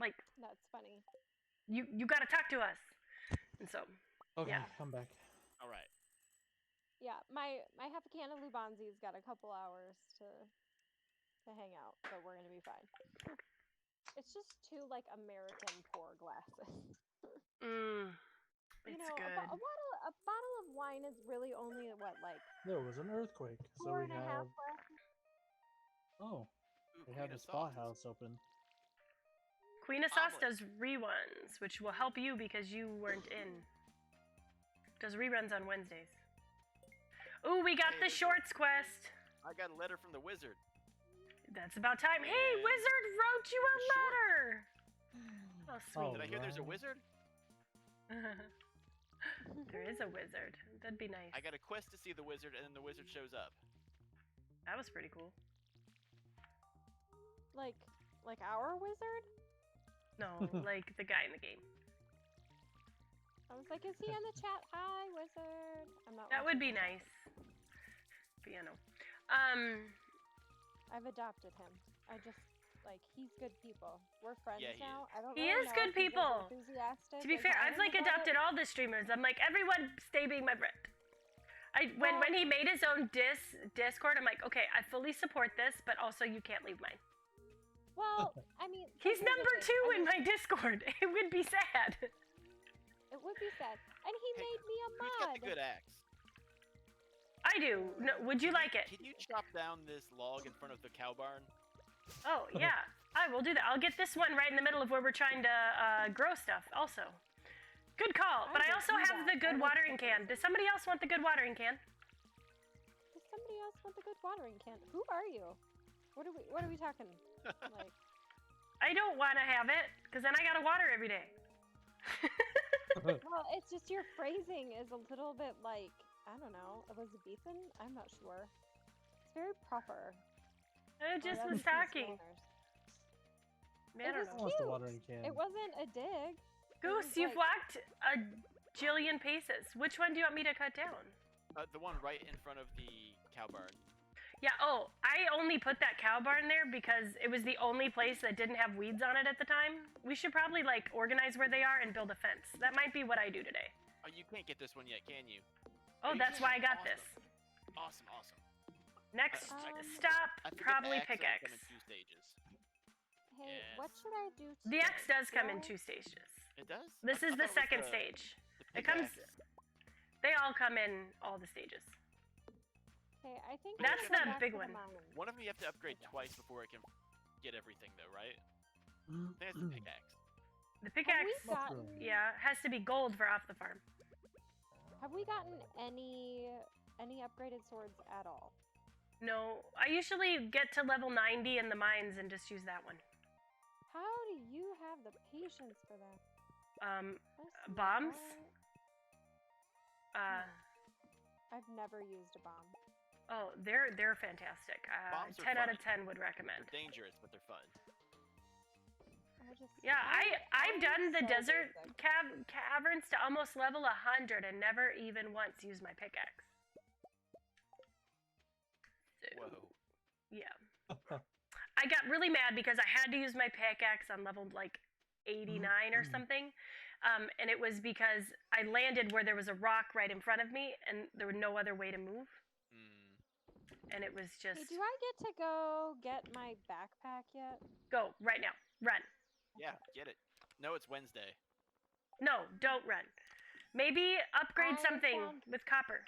Speaker 1: Like,
Speaker 6: that's funny.
Speaker 1: You got to talk to us. And so,
Speaker 4: okay,
Speaker 1: yeah.
Speaker 4: Come back.
Speaker 2: All right.
Speaker 6: Yeah, my half a can of Lubanzi's got a couple hours to hang out, so we're gonna be fine. It's just 2 like American pour glasses.
Speaker 1: It's
Speaker 6: you know,
Speaker 1: good.
Speaker 6: A bottle of wine is really only what, like
Speaker 4: There was an earthquake, so
Speaker 6: 4
Speaker 4: we
Speaker 6: and a
Speaker 4: have.
Speaker 6: half glasses.
Speaker 4: Oh,
Speaker 2: Ooh,
Speaker 4: we have
Speaker 2: Queen
Speaker 4: the
Speaker 2: of
Speaker 4: spa
Speaker 2: Sauces.
Speaker 4: house open.
Speaker 1: Queen of Sauce
Speaker 2: Omelet.
Speaker 1: does reruns, which will help you because you weren't in. Does reruns on Wednesdays. Ooh, we got the shorts quest.
Speaker 2: I got a letter from the wizard.
Speaker 1: That's about time. Hey,
Speaker 2: And
Speaker 1: wizard wrote you a
Speaker 2: the shorts.
Speaker 1: letter. Oh, sweet.
Speaker 2: Did I hear there's a wizard?
Speaker 1: There is a wizard. That'd be nice.
Speaker 2: I got a quest to see the wizard, and then the wizard shows up.
Speaker 1: That was pretty cool.
Speaker 6: Like our wizard?
Speaker 1: No, like the guy in the game.
Speaker 6: I was like, is he in the chat? Hi, wizard. I'm not.
Speaker 1: That would be
Speaker 6: watching the chat.
Speaker 1: nice. Piano.
Speaker 6: I've adopted him. I just like he's good people. We're friends
Speaker 2: Yeah, he
Speaker 6: now. I don't.
Speaker 1: He
Speaker 6: really
Speaker 1: is
Speaker 6: know
Speaker 1: good
Speaker 6: if he's as
Speaker 1: people.
Speaker 6: enthusiastic
Speaker 1: To be
Speaker 6: as
Speaker 1: fair,
Speaker 6: I
Speaker 1: I've
Speaker 6: am
Speaker 1: like
Speaker 6: about
Speaker 1: adopted
Speaker 6: it.
Speaker 1: all the streamers. I'm like, everyone stay being my friend. When he made his own Discord, I'm like, okay, I fully support this, but also you can't leave mine.
Speaker 6: Well, I mean,
Speaker 1: He's
Speaker 6: here's the
Speaker 1: number
Speaker 6: thing.
Speaker 1: 2 in my Discord. It would be sad.
Speaker 6: It would be sad. And he
Speaker 2: Hey,
Speaker 6: made me a
Speaker 2: Who's got
Speaker 6: mod.
Speaker 2: the good axe?
Speaker 1: I do. No, would you like it?
Speaker 2: Can you chop down this log in front of the cow barn?
Speaker 1: Oh, yeah. I will do that. I'll get this one right in the middle of where we're trying to grow stuff also. Good call. But I
Speaker 6: will
Speaker 1: also
Speaker 6: do
Speaker 1: have
Speaker 6: that.
Speaker 1: the good
Speaker 6: I like
Speaker 1: watering can. Does somebody else want the good watering can?
Speaker 6: Does somebody else want the good watering can? Who are you? What are we talking? Like,
Speaker 1: I don't want to have it, because then I gotta water every day.
Speaker 6: well, it's just your phrasing is a little bit like, I don't know, Elizabethan? I'm not sure. It's very proper.
Speaker 1: I just
Speaker 6: for
Speaker 1: was
Speaker 6: us
Speaker 1: talking.
Speaker 6: Easterners.
Speaker 1: Man, I
Speaker 6: It
Speaker 1: don't
Speaker 6: was
Speaker 1: know.
Speaker 4: What's the
Speaker 6: cute.
Speaker 4: watering can?
Speaker 6: It wasn't a dig.
Speaker 1: Goose,
Speaker 6: was
Speaker 1: you've
Speaker 6: like-
Speaker 1: walked a jillion paces. Which one do you want me to cut down?
Speaker 2: The one right in front of the cow barn.
Speaker 1: Yeah, oh, I only put that cow barn there because it was the only place that didn't have weeds on it at the time. We should probably, like, organize where they are and build a fence. That might be what I do today.
Speaker 2: Oh, you can't get this one yet, can you?
Speaker 1: Oh,
Speaker 2: you
Speaker 1: that's
Speaker 2: can.
Speaker 1: why I got
Speaker 2: Awesome.
Speaker 1: this.
Speaker 2: Awesome, awesome.
Speaker 1: Next
Speaker 6: I
Speaker 2: I
Speaker 1: stop,
Speaker 2: think
Speaker 1: probably
Speaker 2: the axe only
Speaker 1: pickaxe.
Speaker 2: come in 2 stages.
Speaker 6: Hey,
Speaker 2: Yes.
Speaker 6: what should I do?
Speaker 1: The axe does come in
Speaker 6: today?
Speaker 1: 2 stages.
Speaker 2: It does?
Speaker 1: This
Speaker 2: I
Speaker 1: is the
Speaker 2: thought it was
Speaker 1: second stage.
Speaker 2: the
Speaker 1: It comes.
Speaker 2: pickaxe.
Speaker 1: They all come in all the stages.
Speaker 6: Okay, I think
Speaker 1: That's
Speaker 6: I'm gonna
Speaker 1: the
Speaker 6: go back
Speaker 1: big
Speaker 6: to
Speaker 1: one.
Speaker 6: mine.
Speaker 2: One of them you have to upgrade twice before it can get everything, though, right? I think it's the pickaxe.
Speaker 1: The
Speaker 6: Have we
Speaker 1: pickaxe,
Speaker 6: gotten?
Speaker 1: yeah, has to be gold for off the farm.
Speaker 6: Have we gotten any upgraded swords at all?
Speaker 1: No, I usually get to level 90 in the mines and just use that one.
Speaker 6: How do you have the patience for that? Bless my
Speaker 1: Bombs?
Speaker 6: heart. I've never used a bomb.
Speaker 1: Oh, they're fantastic.
Speaker 2: Bombs are
Speaker 1: 10 out of
Speaker 2: fun.
Speaker 1: 10 would recommend.
Speaker 2: They're dangerous, but they're fun.
Speaker 1: Yeah, I've
Speaker 6: I'm
Speaker 1: done the
Speaker 6: so
Speaker 1: desert
Speaker 6: basic.
Speaker 1: caverns to almost level 100 and never even once used my pickaxe. So,
Speaker 2: Whoa.
Speaker 1: yeah. I got really mad because I had to use my pickaxe on level like 89 or something. And it was because I landed where there was a rock right in front of me and there was no other way to move. And it was just
Speaker 6: Hey, do I get to go get my backpack yet?
Speaker 1: go right now. Run.
Speaker 2: Yeah, get it. No, it's Wednesday.
Speaker 1: No, don't run. Maybe upgrade
Speaker 6: I
Speaker 1: something
Speaker 6: found-
Speaker 1: with copper.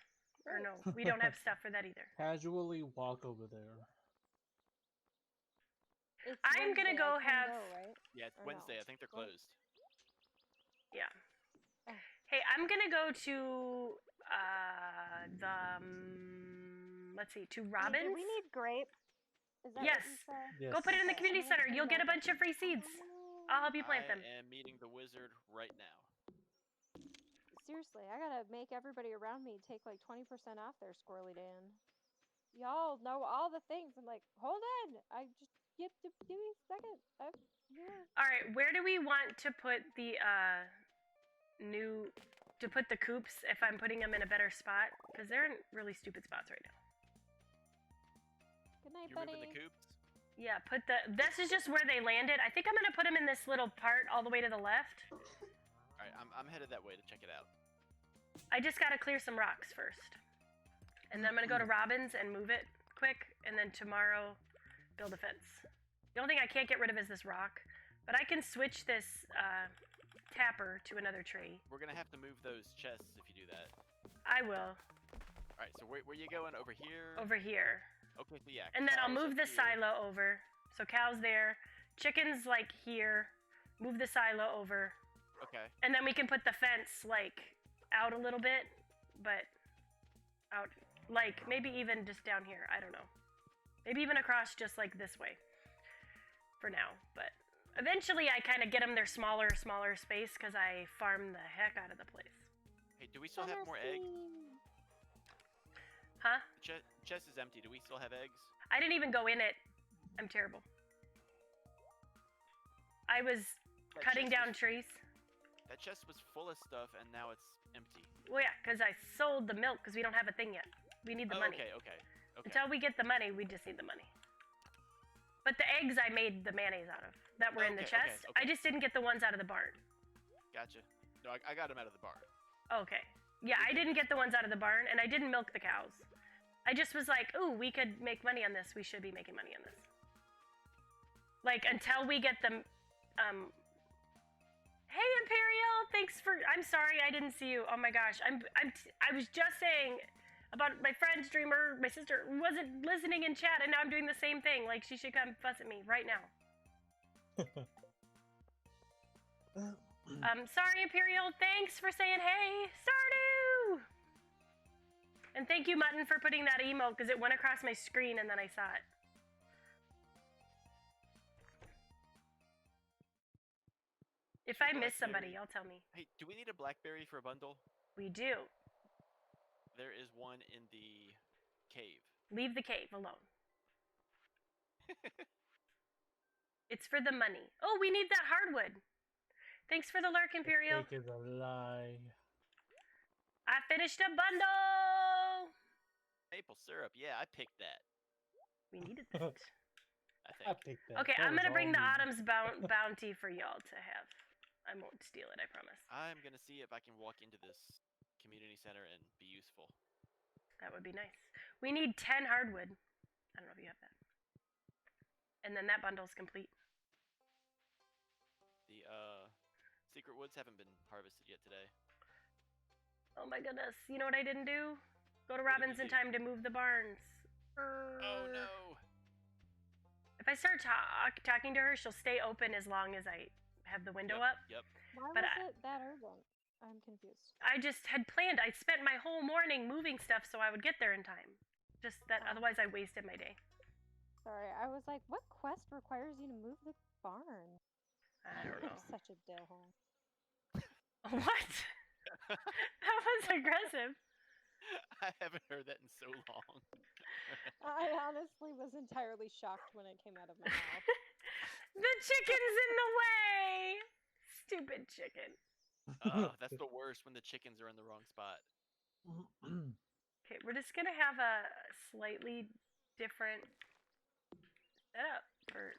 Speaker 1: Or no, we don't have stuff for that either.
Speaker 4: Casually walk over there.
Speaker 6: It's
Speaker 1: I'm gonna
Speaker 6: Wednesday,
Speaker 1: go
Speaker 6: I can
Speaker 1: have-
Speaker 6: go, right?
Speaker 2: Yeah, it's
Speaker 6: Or no.
Speaker 2: Wednesday. I think they're
Speaker 6: Well-
Speaker 2: closed.
Speaker 1: Yeah.
Speaker 6: Oh.
Speaker 1: Hey, I'm gonna go to let's see, to
Speaker 6: Hey,
Speaker 1: Robin's.
Speaker 6: do we need grape? Is that
Speaker 1: Yes.
Speaker 6: what you said?
Speaker 4: Yes.
Speaker 1: Go put it in the
Speaker 6: Okay,
Speaker 1: community
Speaker 6: I'm gonna
Speaker 1: center.
Speaker 6: do
Speaker 1: You'll get a
Speaker 6: that.
Speaker 1: bunch of free seeds. I'll help you plant them.
Speaker 2: I am meeting the wizard right now.
Speaker 6: Seriously, I gotta make everybody around me take like 20% off their Squirrely Dan. Y'all know all the things. I'm like, hold on. I just give me a second. Yeah.
Speaker 1: All right, where do we want to put the the coops if I'm putting them in a better spot? Because they're in really stupid spots right now.
Speaker 6: Good night,
Speaker 2: You
Speaker 6: buddy.
Speaker 2: moving the coops?
Speaker 1: Yeah, this is just where they landed. I think I'm gonna put them in this little part all the way to the left.
Speaker 2: Alright, I'm headed that way to check it out.
Speaker 1: I just gotta clear some rocks first. And then I'm gonna go to Robin's and move it quick, and then tomorrow build a fence. The only thing I can't get rid of is this rock, but I can switch this tapper to another tree.
Speaker 2: We're gonna have to move those chests if you do that.
Speaker 1: I will,
Speaker 2: Alright, so where you going? Over here?
Speaker 1: over here.
Speaker 2: Okay, so yeah.
Speaker 1: And then I'll
Speaker 2: cows
Speaker 1: move
Speaker 2: up
Speaker 1: the
Speaker 2: here.
Speaker 1: silo over. So cows there, chickens like here, move the silo over,
Speaker 2: Okay.
Speaker 1: and then we can put the fence like out a little bit, but out like maybe even just down here. I don't know. Maybe even across just like this way for now. But eventually I kind of get them their smaller space because I farm the heck out of the place.
Speaker 2: Hey, do we still have more eggs?
Speaker 1: Huh?
Speaker 2: The chest is empty. Do we still have eggs?
Speaker 1: I didn't even go in it. I'm terrible. I was
Speaker 2: That
Speaker 1: cutting
Speaker 2: chest
Speaker 1: down
Speaker 2: was-
Speaker 1: trees.
Speaker 2: That chest was full of stuff, and now it's empty.
Speaker 1: Well, yeah, because I sold the milk because we don't have a thing yet. We need the
Speaker 2: Oh,
Speaker 1: money.
Speaker 2: okay.
Speaker 1: Until we get the money, we just need the money. But the eggs I made the mayonnaise out of that were in the
Speaker 2: Okay, okay,
Speaker 1: chest.
Speaker 2: okay.
Speaker 1: I just didn't get the ones out of the barn.
Speaker 2: Gotcha. No, I got them out of the bar.
Speaker 1: Okay. Yeah, I didn't get the ones out of the barn, and I didn't milk the cows. I just was like, ooh, we could make money on this. We should be making money on this. Like, until we get them, Hey, Imperial! thanks for. I'm sorry I didn't see you. Oh my gosh, I was just saying about my friend streamer, my sister wasn't listening in chat, and now I'm doing the same thing. Like she should come fuss at me right now. Sorry, Imperial. Thanks for saying hey, Stardew. And thank you, Mutton, for putting that emote because it went across my screen and then I saw it. If I miss somebody, y'all tell me.
Speaker 2: Hey, do we need a blackberry for a bundle?
Speaker 1: We do.
Speaker 2: There is one in the cave.
Speaker 1: Leave the cave alone. It's for the money. Oh, we need that hardwood. Thanks for the lurk, Imperial.
Speaker 4: Fake is a lie.
Speaker 1: I finished a bundle.
Speaker 2: Maple syrup. Yeah, I picked that.
Speaker 1: We needed that.
Speaker 2: I
Speaker 4: picked that.
Speaker 1: Okay,
Speaker 4: That
Speaker 1: I'm
Speaker 4: was
Speaker 1: gonna bring
Speaker 4: all
Speaker 1: the
Speaker 4: me.
Speaker 1: Autumn's bounty for y'all to have. I won't steal it, I promise.
Speaker 2: I'm gonna see if I can walk into this community center and be useful.
Speaker 1: That would be nice. We need 10 hardwood. I don't know if you have that. And then that bundle's complete.
Speaker 2: The secret woods haven't been harvested yet today.
Speaker 1: Oh my goodness. You know what I didn't do? Go to
Speaker 2: What did
Speaker 1: Robin's
Speaker 2: you
Speaker 1: in
Speaker 2: do?
Speaker 1: time to move the barns.
Speaker 2: Oh no!
Speaker 1: If I start talking to her, she'll stay open as long as I have the window up.
Speaker 2: Yep.
Speaker 6: Why
Speaker 1: But
Speaker 6: was it that urgent? I'm confused.
Speaker 1: I just had planned. I spent my whole morning moving stuff so I would get there in time. Just that otherwise I wasted my day.
Speaker 6: Sorry, I was like, what quest requires you to move the barn?
Speaker 1: I don't know.
Speaker 6: I'm such a dillhole.
Speaker 1: What? That was aggressive.
Speaker 2: I haven't heard that in so long.
Speaker 6: I honestly was entirely shocked when it came out of my mouth.
Speaker 1: The chicken's in the way. Stupid chicken.
Speaker 2: That's the worst when the chickens are in the wrong spot.
Speaker 1: Okay, we're just gonna have a slightly different setup for.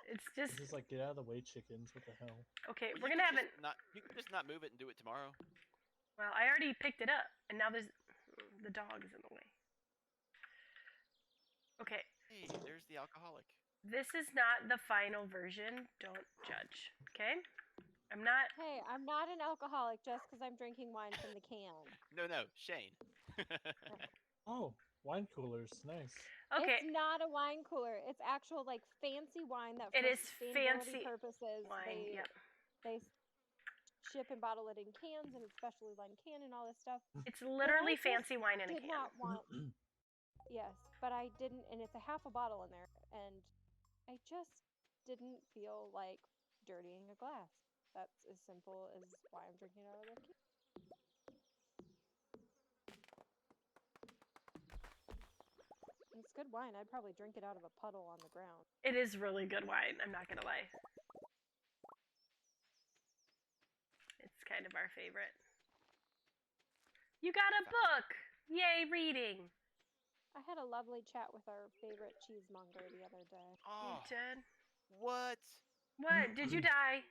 Speaker 1: It's just
Speaker 4: Just like get out of the way, chickens. What the hell?
Speaker 1: okay.
Speaker 2: Well,
Speaker 1: We're
Speaker 2: you
Speaker 1: gonna
Speaker 2: could
Speaker 1: have an.
Speaker 2: You can just not move it and do it tomorrow.
Speaker 1: Well, I already picked it up, and now there's the dog is in the way. Okay,
Speaker 2: Hey, there's the alcoholic.
Speaker 1: this is not the final version. Don't judge. Okay, I'm not.
Speaker 6: Hey, I'm not an alcoholic just because I'm drinking wine from the can.
Speaker 2: No, Shane.
Speaker 4: Oh, wine coolers. Nice.
Speaker 1: Okay,
Speaker 6: It's not a wine cooler. It's actual like fancy wine that
Speaker 1: it
Speaker 6: for
Speaker 1: is
Speaker 6: sustainability
Speaker 1: fancy
Speaker 6: purposes
Speaker 1: wine. Yep.
Speaker 6: they ship and bottle it in cans and it's specially lined can and all this stuff.
Speaker 1: It's literally
Speaker 6: just
Speaker 1: fancy wine in a
Speaker 6: Did
Speaker 1: can.
Speaker 6: not want Yes, but I didn't, and it's a half a bottle in there, and I just didn't feel like dirtying a glass. That's as simple as why I'm drinking out of the can. It's good wine. I'd probably drink it out of a puddle on the ground.
Speaker 1: It is really good wine. I'm not gonna lie. It's kind of our favorite. You got a book! Yay, reading!
Speaker 6: I had a lovely chat with our favorite cheesemonger the other day.
Speaker 1: You
Speaker 2: Oh,
Speaker 1: did?
Speaker 2: what?
Speaker 1: What? Did you die?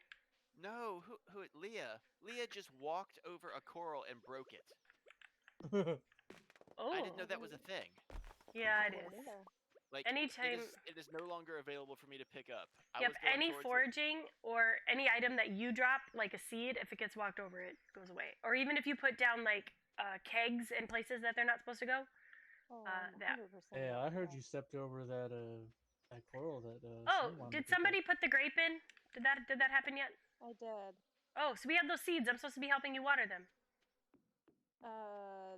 Speaker 2: No, who? Leah. Leah just walked over a coral and broke it.
Speaker 1: Oh.
Speaker 2: I didn't know that was a thing.
Speaker 1: Yeah, it
Speaker 6: I
Speaker 1: is.
Speaker 6: didn't either.
Speaker 2: Like
Speaker 1: Anytime.
Speaker 2: it is no longer available for me to pick up.
Speaker 1: Yep,
Speaker 2: was going
Speaker 1: any
Speaker 2: towards it.
Speaker 1: foraging or any item that you drop, like a seed, if it gets walked over, it goes away. Or even if you put down, like, kegs in places that they're not supposed to go.
Speaker 6: Oh,
Speaker 1: that.
Speaker 6: 100%
Speaker 4: Yeah, I heard
Speaker 6: that.
Speaker 4: you stepped over that coral that.
Speaker 1: Oh,
Speaker 4: Shane wanted
Speaker 1: did
Speaker 4: to pick
Speaker 1: somebody
Speaker 4: up.
Speaker 1: put the grape in? Did that happen yet?
Speaker 6: I did.
Speaker 1: Oh, so we have those seeds. I'm supposed to be helping you water them.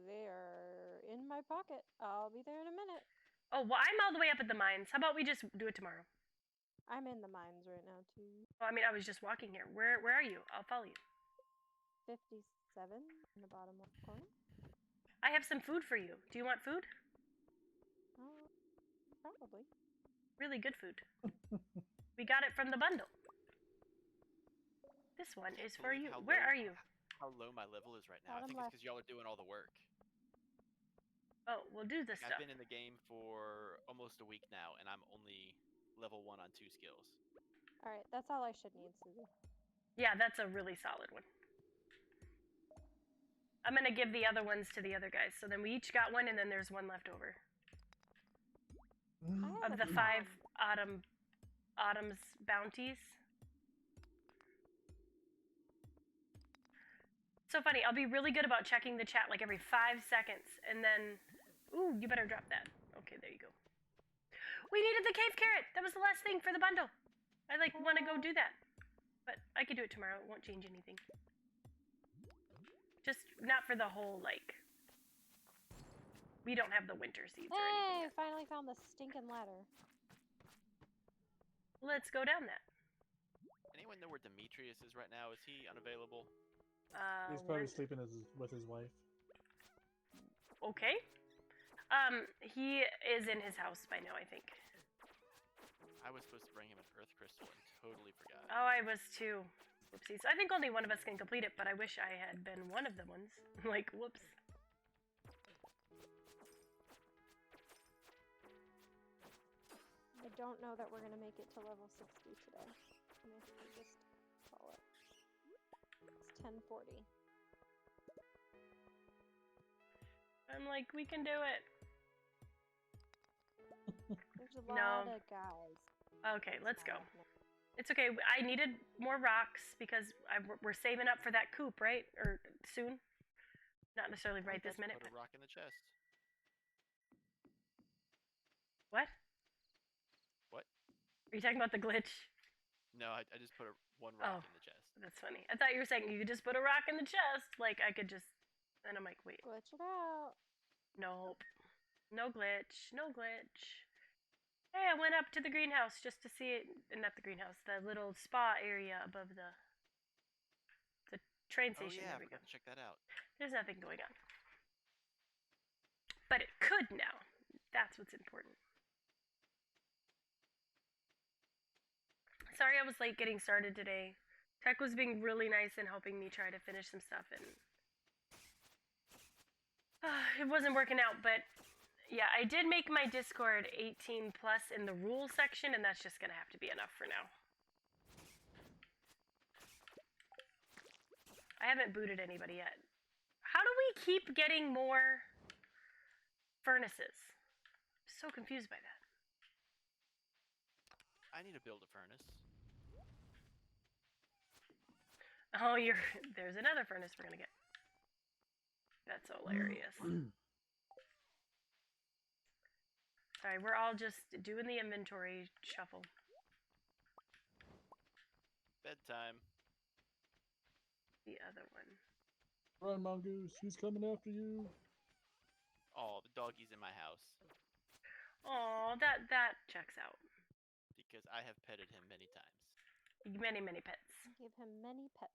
Speaker 6: They are in my pocket. I'll be there in a minute.
Speaker 1: Oh, well, I'm all the way up at the mines. How about we just do it tomorrow?
Speaker 6: I'm in the mines right now too.
Speaker 1: Well, I mean, I was just walking here. Where are you? I'll follow you.
Speaker 6: 57 in the bottom left corner.
Speaker 1: I have some food for you. Do you want food?
Speaker 6: Probably.
Speaker 1: Really good food. We got it from the bundle. This one is for you. Where are you?
Speaker 2: How low my level is right now. I
Speaker 6: Bottom
Speaker 2: think it's
Speaker 6: left.
Speaker 2: because y'all are doing all the work.
Speaker 1: Oh, we'll do this
Speaker 2: I've
Speaker 1: stuff.
Speaker 2: been in the game for almost a week now, and I'm only level 1 on 2 skills.
Speaker 6: All right, that's all I should need, Susie.
Speaker 1: Yeah, that's a really solid one. I'm gonna give the other ones to the other guys. So then we each got one, and then there's one left over.
Speaker 6: I have
Speaker 1: Of
Speaker 6: a
Speaker 1: the 5
Speaker 6: ton.
Speaker 1: Autumn's bounties. So funny. I'll be really good about checking the chat like every 5 seconds, and then, ooh, you better drop that. Okay, there you go. We needed the cave carrot. That was the last thing for the bundle. I like want to go do that, but I could do it tomorrow. It won't change anything. Just not for the whole like. We don't have the winter seeds or anything.
Speaker 6: Hey, finally found the stinking ladder.
Speaker 1: Let's go down that.
Speaker 2: Anyone know where Demetrius is right now? Is he unavailable?
Speaker 4: He's probably sleeping with his wife.
Speaker 1: Okay. He is in his house by now, I think.
Speaker 2: I was supposed to bring him an earth crystal and totally forgot.
Speaker 1: Oh, I was too. Whoopsies. I think only one of us can complete it, but I wish I had been one of the ones. Like, whoops.
Speaker 6: I don't know that we're gonna make it to level 60 today. I'm gonna just call it. It's 10:40.
Speaker 1: I'm like, we can do it.
Speaker 6: There's a lot of guys.
Speaker 1: Okay, let's go. It's okay. I needed more rocks because we're saving up for that coop, right? Or soon. Not necessarily right this minute.
Speaker 2: Put a rock in the chest.
Speaker 1: What?
Speaker 2: What?
Speaker 1: Are you talking about the glitch?
Speaker 2: No, I just put one rock in the chest.
Speaker 1: That's funny. I thought you were saying you could just put a rock in the chest. Like, I could just... And I'm like, wait.
Speaker 6: Glitch it out.
Speaker 1: Nope. No glitch. No glitch. Hey, I went up to the greenhouse just to see it. Not the greenhouse. The little spa area above the train station.
Speaker 2: Oh yeah,
Speaker 1: there we go.
Speaker 2: check that out.
Speaker 1: There's nothing going on. But it could now. That's what's important. Sorry I was late getting started today. Tech was being really nice and helping me try to finish some stuff, and it wasn't working out, but yeah, I did make my Discord 18 plus in the rules section, and that's just gonna have to be enough for now. I haven't booted anybody yet. How do we keep getting more furnaces? I'm so confused by that.
Speaker 2: I need to build a furnace.
Speaker 1: Oh, there's another furnace we're gonna get. That's hilarious. Sorry, we're all just doing the inventory shuffle.
Speaker 2: Bedtime.
Speaker 1: The other one.
Speaker 4: Run, Mongoose. He's coming after you.
Speaker 2: Oh, the doggy's in my house.
Speaker 1: Oh, that checks out.
Speaker 2: Because I have petted him many times.
Speaker 1: Many, many pets.
Speaker 6: Give him many pets.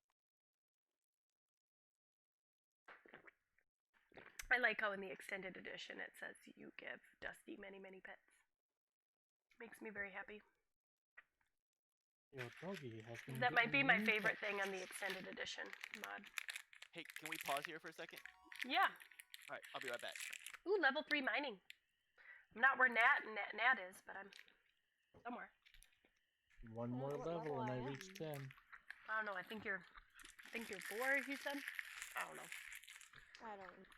Speaker 1: I like how in the extended edition it says you give Dusty many, many pets. Makes me very happy.
Speaker 4: Your doggy has been
Speaker 1: That might be my
Speaker 4: many
Speaker 1: favorite
Speaker 4: pets.
Speaker 1: thing on the extended edition mod.
Speaker 2: Hey, can we pause here for a second?
Speaker 1: Yeah.
Speaker 2: Alright, I'll be right back.
Speaker 1: Ooh, level 3 mining. I'm not where Nat is, but I'm somewhere.
Speaker 4: One more
Speaker 6: what
Speaker 4: level and I
Speaker 6: am.
Speaker 4: reach 10.
Speaker 1: I don't know. I think you're 4, you said? I don't know.
Speaker 6: I don't.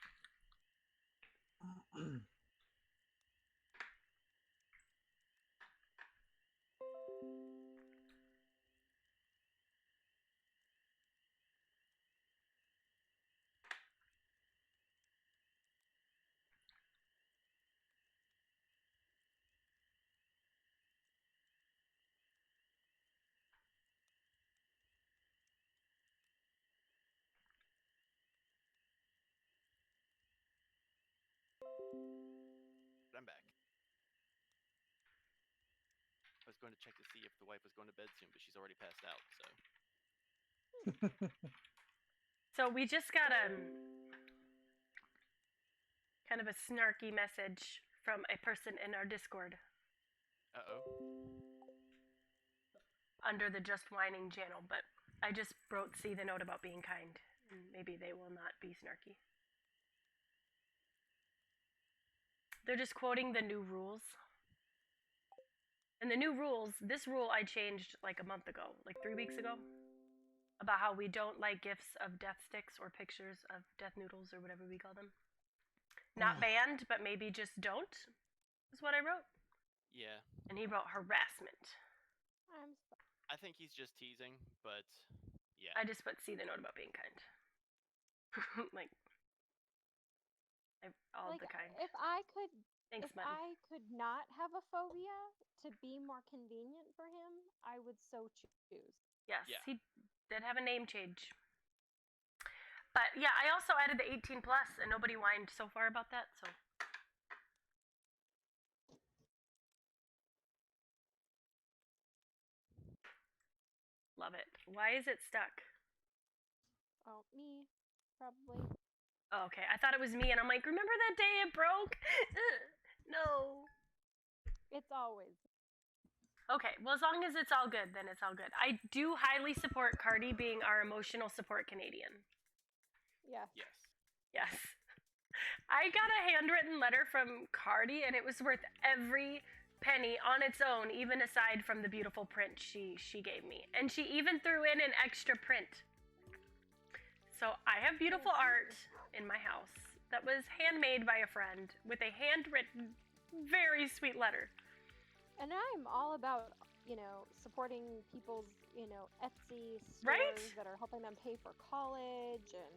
Speaker 2: But I'm back. I was going to check to see if the wife was going to bed soon, but she's already passed out, so.
Speaker 1: So we just got a kind of a snarky message from a person in our Discord.
Speaker 2: Uh-oh.
Speaker 1: Under the Just Whining channel, but I just wrote see the note about being kind, and maybe they will not be snarky. They're just quoting the new rules. And the new rules, this rule I changed like a month ago, like 3 weeks ago, about how we don't like gifs of death sticks or pictures of death noodles or whatever we call them. Not banned, but maybe just don't, is what I wrote.
Speaker 2: Yeah.
Speaker 1: And he wrote harassment.
Speaker 2: I think he's just teasing, but yeah.
Speaker 1: I just put see the note about being kind. Like, all
Speaker 6: Like
Speaker 1: the kind.
Speaker 6: if I could
Speaker 1: Thanks,
Speaker 6: if
Speaker 1: man.
Speaker 6: I could not have a phobia to be more convenient for him, I would so choose.
Speaker 1: Yes,
Speaker 2: Yeah.
Speaker 1: he did have a name change. But yeah, I also added the 18 plus, and nobody whined so far about that. So love it. Why is it stuck?
Speaker 6: Oh, me, probably.
Speaker 1: Oh, okay, I thought it was me, and I'm like, remember that day it broke? No.
Speaker 6: It's always.
Speaker 1: Okay, well, as long as it's all good, then it's all good. I do highly support Cardi being our emotional support Canadian.
Speaker 6: Yes.
Speaker 2: Yes.
Speaker 1: Yes. I got a handwritten letter from Cardi, and it was worth every penny on its own, even aside from the beautiful print she gave me. And she even threw in an extra print. So I have beautiful art in my house that was handmade by a friend with a handwritten, very sweet letter.
Speaker 6: And I'm all about, supporting people's, Etsy stores
Speaker 1: Right?
Speaker 6: that are helping them pay for college and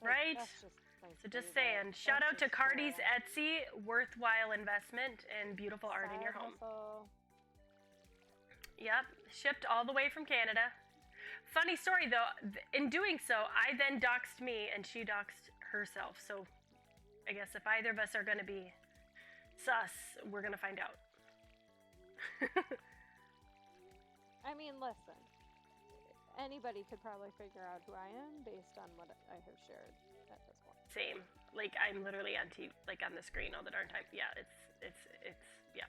Speaker 1: Right?
Speaker 6: That's just my
Speaker 1: So just
Speaker 6: favorite.
Speaker 1: saying, shout
Speaker 6: That's
Speaker 1: out to
Speaker 6: just
Speaker 1: Cardi's
Speaker 6: cool.
Speaker 1: Etsy, worthwhile investment and beautiful art in your
Speaker 6: Side
Speaker 1: home.
Speaker 6: hustle.
Speaker 1: Yep, shipped all the way from Canada. Funny story though, in doing so, I then doxed me and she doxed herself. So I guess if either of us are going to be sus, we're going to find out.
Speaker 6: I mean, listen. Anybody could probably figure out who I am based on what I have shared at this point.
Speaker 1: Same. Like I'm literally on TV, like on the screen all the darn time. Yeah, it's yeah.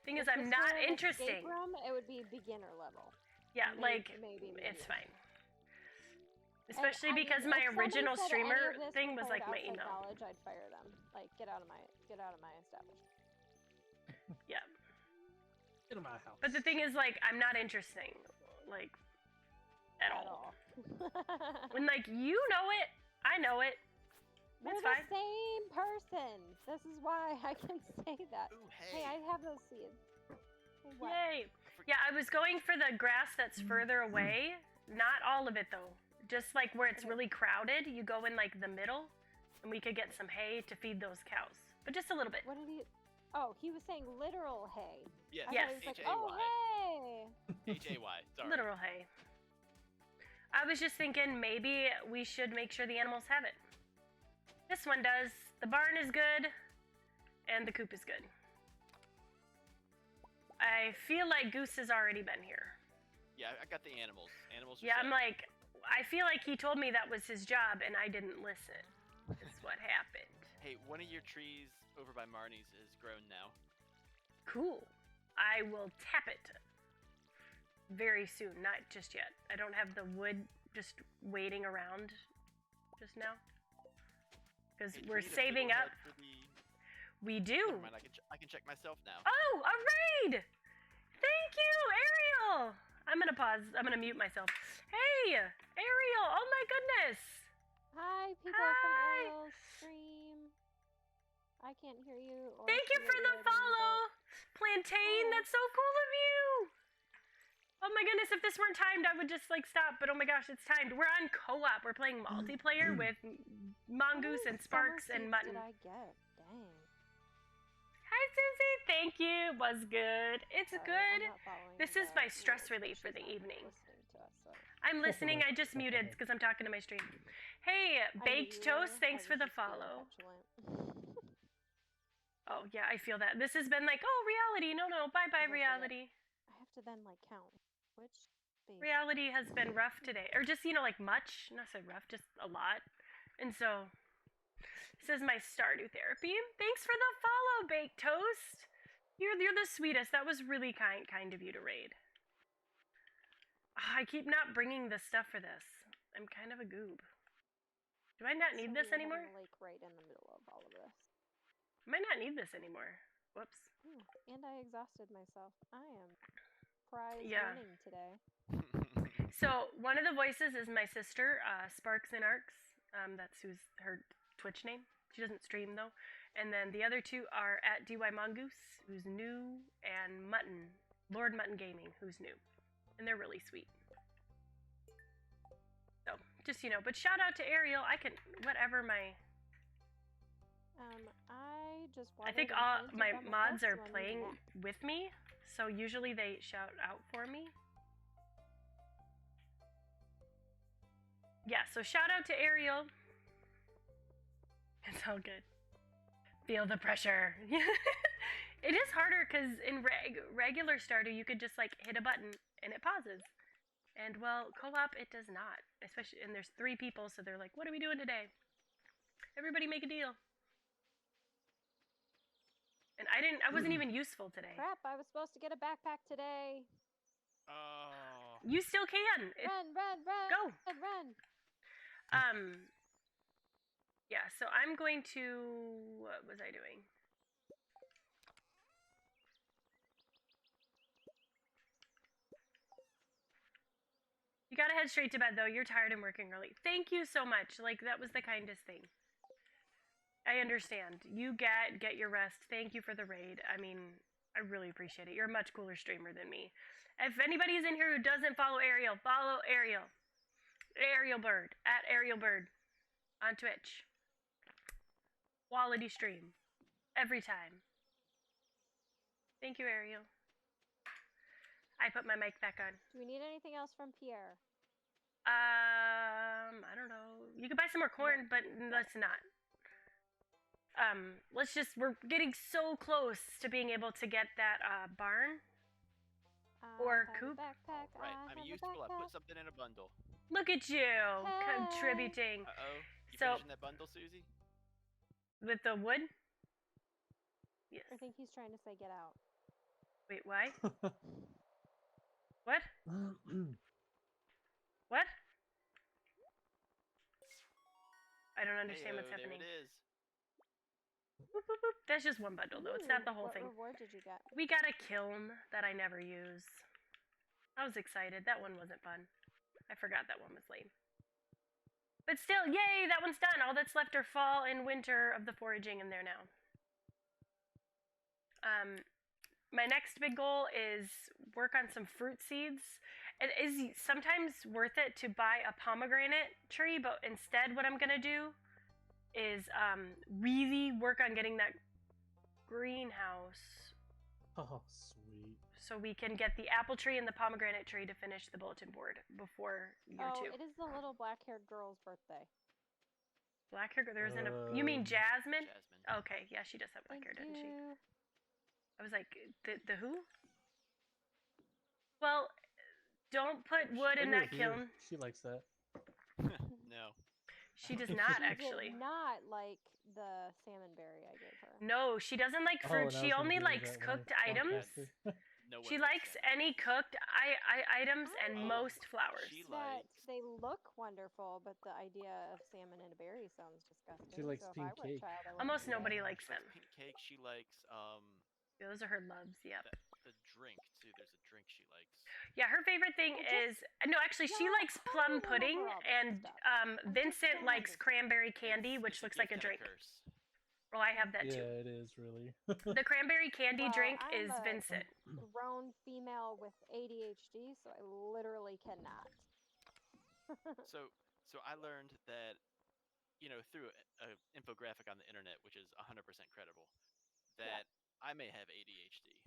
Speaker 1: Thing is,
Speaker 6: If
Speaker 1: I'm
Speaker 6: this
Speaker 1: not
Speaker 6: were an
Speaker 1: interesting.
Speaker 6: escape room, it would be beginner level.
Speaker 1: Yeah,
Speaker 6: Maybe.
Speaker 1: it's fine. Especially
Speaker 6: And,
Speaker 1: because
Speaker 6: if
Speaker 1: my
Speaker 6: somebody
Speaker 1: original
Speaker 6: said any
Speaker 1: streamer
Speaker 6: of this
Speaker 1: thing was like my
Speaker 6: outside
Speaker 1: email.
Speaker 6: college, I'd fire them. Like, get out of my establishment.
Speaker 1: Yeah.
Speaker 4: Get in my house.
Speaker 1: But the thing is, like, I'm not interesting, like, at all. When like you know it, I know it.
Speaker 6: We're
Speaker 1: It's
Speaker 6: the
Speaker 1: fine.
Speaker 6: same person. This is why I can say that.
Speaker 2: Ooh,
Speaker 6: Hey,
Speaker 2: hey.
Speaker 6: I have those seeds. Hey, what?
Speaker 1: Yay! Yeah, I was going for the grass that's further away. Not all of it though. Just like where it's
Speaker 6: Okay.
Speaker 1: really crowded, you go in like the middle, and we could get some hay to feed those cows. But just a little bit.
Speaker 6: What did he? Oh, he was saying literal hay.
Speaker 2: Yes.
Speaker 6: I
Speaker 1: Yes.
Speaker 6: thought he was like,
Speaker 2: H-A-Y.
Speaker 6: oh, hey.
Speaker 2: H-A-Y. Sorry.
Speaker 1: Literal hay. I was just thinking maybe we should make sure the animals have it. This one does. The barn is good, and the coop is good. I feel like Goose has already been here.
Speaker 2: Yeah, I got the animals. Animals are
Speaker 1: Yeah,
Speaker 2: set.
Speaker 1: I'm like, I feel like he told me that was his job, and I didn't listen. That's what happened.
Speaker 2: Hey, one of your trees over by Marnie's is grown now.
Speaker 1: Cool. I will tap it very soon, not just yet. I don't have the wood just waiting around just now. Because
Speaker 2: Hey, do
Speaker 1: we're
Speaker 2: we need a
Speaker 1: saving
Speaker 2: fiddlehead
Speaker 1: up.
Speaker 2: for the-
Speaker 1: We do.
Speaker 2: Never mind, I can check myself now.
Speaker 1: Oh, a raid! Thank you, Ariel! I'm gonna pause. I'm gonna mute myself. Hey, Ariel! Oh my goodness!
Speaker 6: Hi, people
Speaker 1: Hi.
Speaker 6: from Ariel's stream. I can't hear you. Or
Speaker 1: Thank you
Speaker 6: see
Speaker 1: for
Speaker 6: what
Speaker 1: the
Speaker 6: you're doing,
Speaker 1: follow! Plantain,
Speaker 6: Hi.
Speaker 1: that's so cool of you! Oh my goodness, if this weren't timed, I would just like stop, but oh my gosh, it's timed. We're on co-op. We're playing multiplayer with Mongoose and Sparks and Mutton.
Speaker 6: Did I get? Dang.
Speaker 1: Hi, Susie. Thank you. Was good. It's
Speaker 6: Sorry,
Speaker 1: good.
Speaker 6: I'm not following
Speaker 1: This is
Speaker 6: the
Speaker 1: my stress
Speaker 6: rules, but
Speaker 1: relief for
Speaker 6: she's
Speaker 1: the
Speaker 6: not
Speaker 1: evening.
Speaker 6: listening to us, so.
Speaker 1: I'm listening. I just muted because I'm talking to my stream. Hey,
Speaker 6: I knew
Speaker 1: Baked
Speaker 6: you
Speaker 1: Toast.
Speaker 6: were.
Speaker 1: Thanks
Speaker 6: I
Speaker 1: for
Speaker 6: was
Speaker 1: the
Speaker 6: just being
Speaker 1: follow.
Speaker 6: petulant.
Speaker 1: Oh yeah, I feel that. This has been like, oh, reality. No, bye bye
Speaker 6: Look at it.
Speaker 1: reality.
Speaker 6: I have to then like count which space.
Speaker 1: Reality has been rough today, or just like much. Not so rough, just a lot. And so, this is my Stardew therapy. Thanks for the follow, Baked Toast. You're the sweetest. That was really kind of you to raid. Oh, I keep not bringing the stuff for this. I'm kind of a goob. Do I not need
Speaker 6: So
Speaker 1: this
Speaker 6: we're
Speaker 1: anymore?
Speaker 6: having a lake right in the middle of all of this.
Speaker 1: I might not need this anymore. Whoops.
Speaker 6: Ooh, and I exhausted myself. I am prize
Speaker 1: Yeah.
Speaker 6: winning today.
Speaker 1: So one of the voices is my sister, Sparks and Arcs. That's who's her Twitch name. She doesn't stream though. And then the other two are at DY Mongoose, who's new, and Mutton, Lord Mutton Gaming, who's new. And they're really sweet. So Just, but shout out to Ariel. I can, whatever my...
Speaker 6: I just
Speaker 1: I think all my mods are playing with me, so usually they shout out for me. Yeah, so shout out to Ariel. It's all good. Feel the pressure. It is harder because in regular Stardew, you could just like hit a button and it pauses. And well, co-op, it does not. Especially, and there's 3 people, so they're like, what are we doing today? Everybody make a deal. And I wasn't even useful today.
Speaker 6: Crap, I was supposed to get a backpack today.
Speaker 2: Oh.
Speaker 1: You still can.
Speaker 6: Run!
Speaker 1: Go.
Speaker 6: Run!
Speaker 1: Yeah, so I'm going to, what was I doing? You gotta head straight to bed though. You're tired and working early. Thank you so much. Like, that was the kindest thing. I understand. You get your rest. Thank you for the raid. I mean, I really appreciate it. You're a much cooler streamer than me. If anybody's in here who doesn't follow Ariel, follow Ariel. Ariel Bird. At Ariel Bird. On Twitch. Quality stream. Every time. Thank you, Ariel. I put my mic back on.
Speaker 6: Do we need anything else from Pierre?
Speaker 1: I don't know. You can buy some more corn, but let's not. We're getting so close to being able to get that, barn. Or coop.
Speaker 6: Backpack.
Speaker 2: Right, I'm useful. I put something in a bundle.
Speaker 1: Look at you, contributing.
Speaker 2: Uh-oh. You
Speaker 1: So-
Speaker 2: finishing that bundle, Susie?
Speaker 1: With the wood? Yes.
Speaker 6: I think he's trying to say get out.
Speaker 1: Wait, why? What? What? I don't understand what's happening.
Speaker 2: There it is.
Speaker 1: Boop, boop, boop. That's just one bundle, though. It's not the whole thing.
Speaker 6: What reward did you get?
Speaker 1: We got a kiln that I never use. I was excited. That one wasn't fun. I forgot that one was lame. But still, yay! That one's done. All that's left are fall and winter of the foraging in there now. My next big goal is work on some fruit seeds. It is sometimes worth it to buy a pomegranate tree, but instead what I'm going to do is really work on getting that greenhouse.
Speaker 4: Oh, sweet.
Speaker 1: So we can get the apple tree and the pomegranate tree to finish the bulletin board before year 2.
Speaker 6: It is the little black-haired girl's birthday.
Speaker 1: Black hair? There isn't a... You mean Jasmine?
Speaker 2: Jasmine.
Speaker 1: Okay, yeah, she does have black hair, doesn't she?
Speaker 6: You.
Speaker 1: I was like, the who? Well, don't put wood in that kiln.
Speaker 4: She likes that.
Speaker 2: No.
Speaker 1: She does not,
Speaker 6: She
Speaker 1: actually.
Speaker 6: did not like the salmon berry I gave her.
Speaker 1: No, she doesn't like fruit.
Speaker 4: and I
Speaker 1: She
Speaker 4: was gonna
Speaker 1: only
Speaker 4: give her
Speaker 1: likes
Speaker 4: that
Speaker 1: cooked
Speaker 4: one
Speaker 1: items.
Speaker 4: podcaster.
Speaker 2: No one
Speaker 1: She likes
Speaker 2: that.
Speaker 1: any cooked items and
Speaker 2: Oh,
Speaker 1: most flowers.
Speaker 2: she
Speaker 6: That
Speaker 2: likes.
Speaker 6: they look wonderful, but the idea of salmon and a berry sounds disgusting.
Speaker 4: She likes
Speaker 6: so
Speaker 4: pink
Speaker 6: if I were a
Speaker 4: cake.
Speaker 6: child, I wouldn't
Speaker 1: Almost
Speaker 6: do that.
Speaker 1: nobody likes
Speaker 2: She
Speaker 1: them.
Speaker 2: likes pink cake. She likes
Speaker 1: Those are her loves, yep.
Speaker 2: the drink too. There's a drink she likes.
Speaker 1: Yeah, her favorite thing is... No, actually, she
Speaker 6: Yeah,
Speaker 1: likes
Speaker 6: I
Speaker 1: plum
Speaker 6: don't
Speaker 1: pudding,
Speaker 6: remember all
Speaker 1: and
Speaker 6: this stuff.
Speaker 1: Vincent
Speaker 6: don't
Speaker 1: likes
Speaker 6: remember.
Speaker 1: cranberry candy, which
Speaker 2: It's
Speaker 1: looks like a
Speaker 2: gift and
Speaker 1: drink.
Speaker 2: curse.
Speaker 1: Well, I have that too.
Speaker 4: Yeah, it is really.
Speaker 1: The cranberry candy
Speaker 6: Well,
Speaker 1: drink
Speaker 6: I'm
Speaker 1: is
Speaker 6: a-
Speaker 1: Vincent.
Speaker 6: Grown female with ADHD, so I literally cannot.
Speaker 2: So I learned that, through an infographic on the internet, which is 100% credible, that I may have ADHD.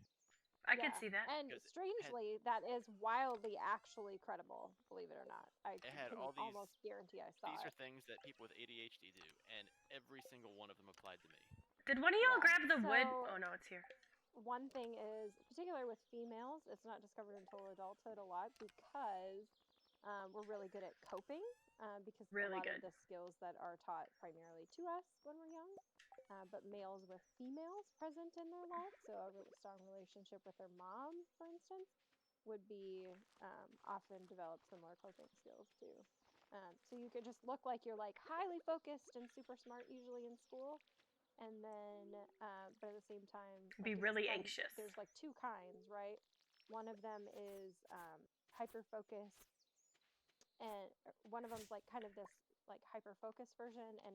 Speaker 1: I can
Speaker 6: Yeah,
Speaker 1: see that.
Speaker 6: And
Speaker 2: 'Cause it
Speaker 6: strangely, that is wildly actually credible, believe it or not. I
Speaker 2: had
Speaker 6: can
Speaker 2: all these-
Speaker 6: almost guarantee I saw
Speaker 2: These are
Speaker 6: it.
Speaker 2: things that people with ADHD do, and every single one of them applied to me.
Speaker 1: Did one of y'all
Speaker 6: Yeah,
Speaker 1: grab the wood?
Speaker 6: so-
Speaker 1: Oh no, it's here.
Speaker 6: One thing is, particularly with females, it's not discovered until adulthood a lot because we're really good at coping because
Speaker 1: Really
Speaker 6: a lot
Speaker 1: good.
Speaker 6: of the skills that are taught primarily to us when we're young. But males with females present in their life, so a really strong relationship with their mom, for instance, would be often develop similar coping skills too. So you could just look like you're like highly focused and super smart usually in school, and then but at the same time
Speaker 1: Be
Speaker 6: it's
Speaker 1: really
Speaker 6: kind of-
Speaker 1: anxious.
Speaker 6: There's like 2 kinds, right? One of them is hyper focused, and one of them's like kind of this like hyper focused version and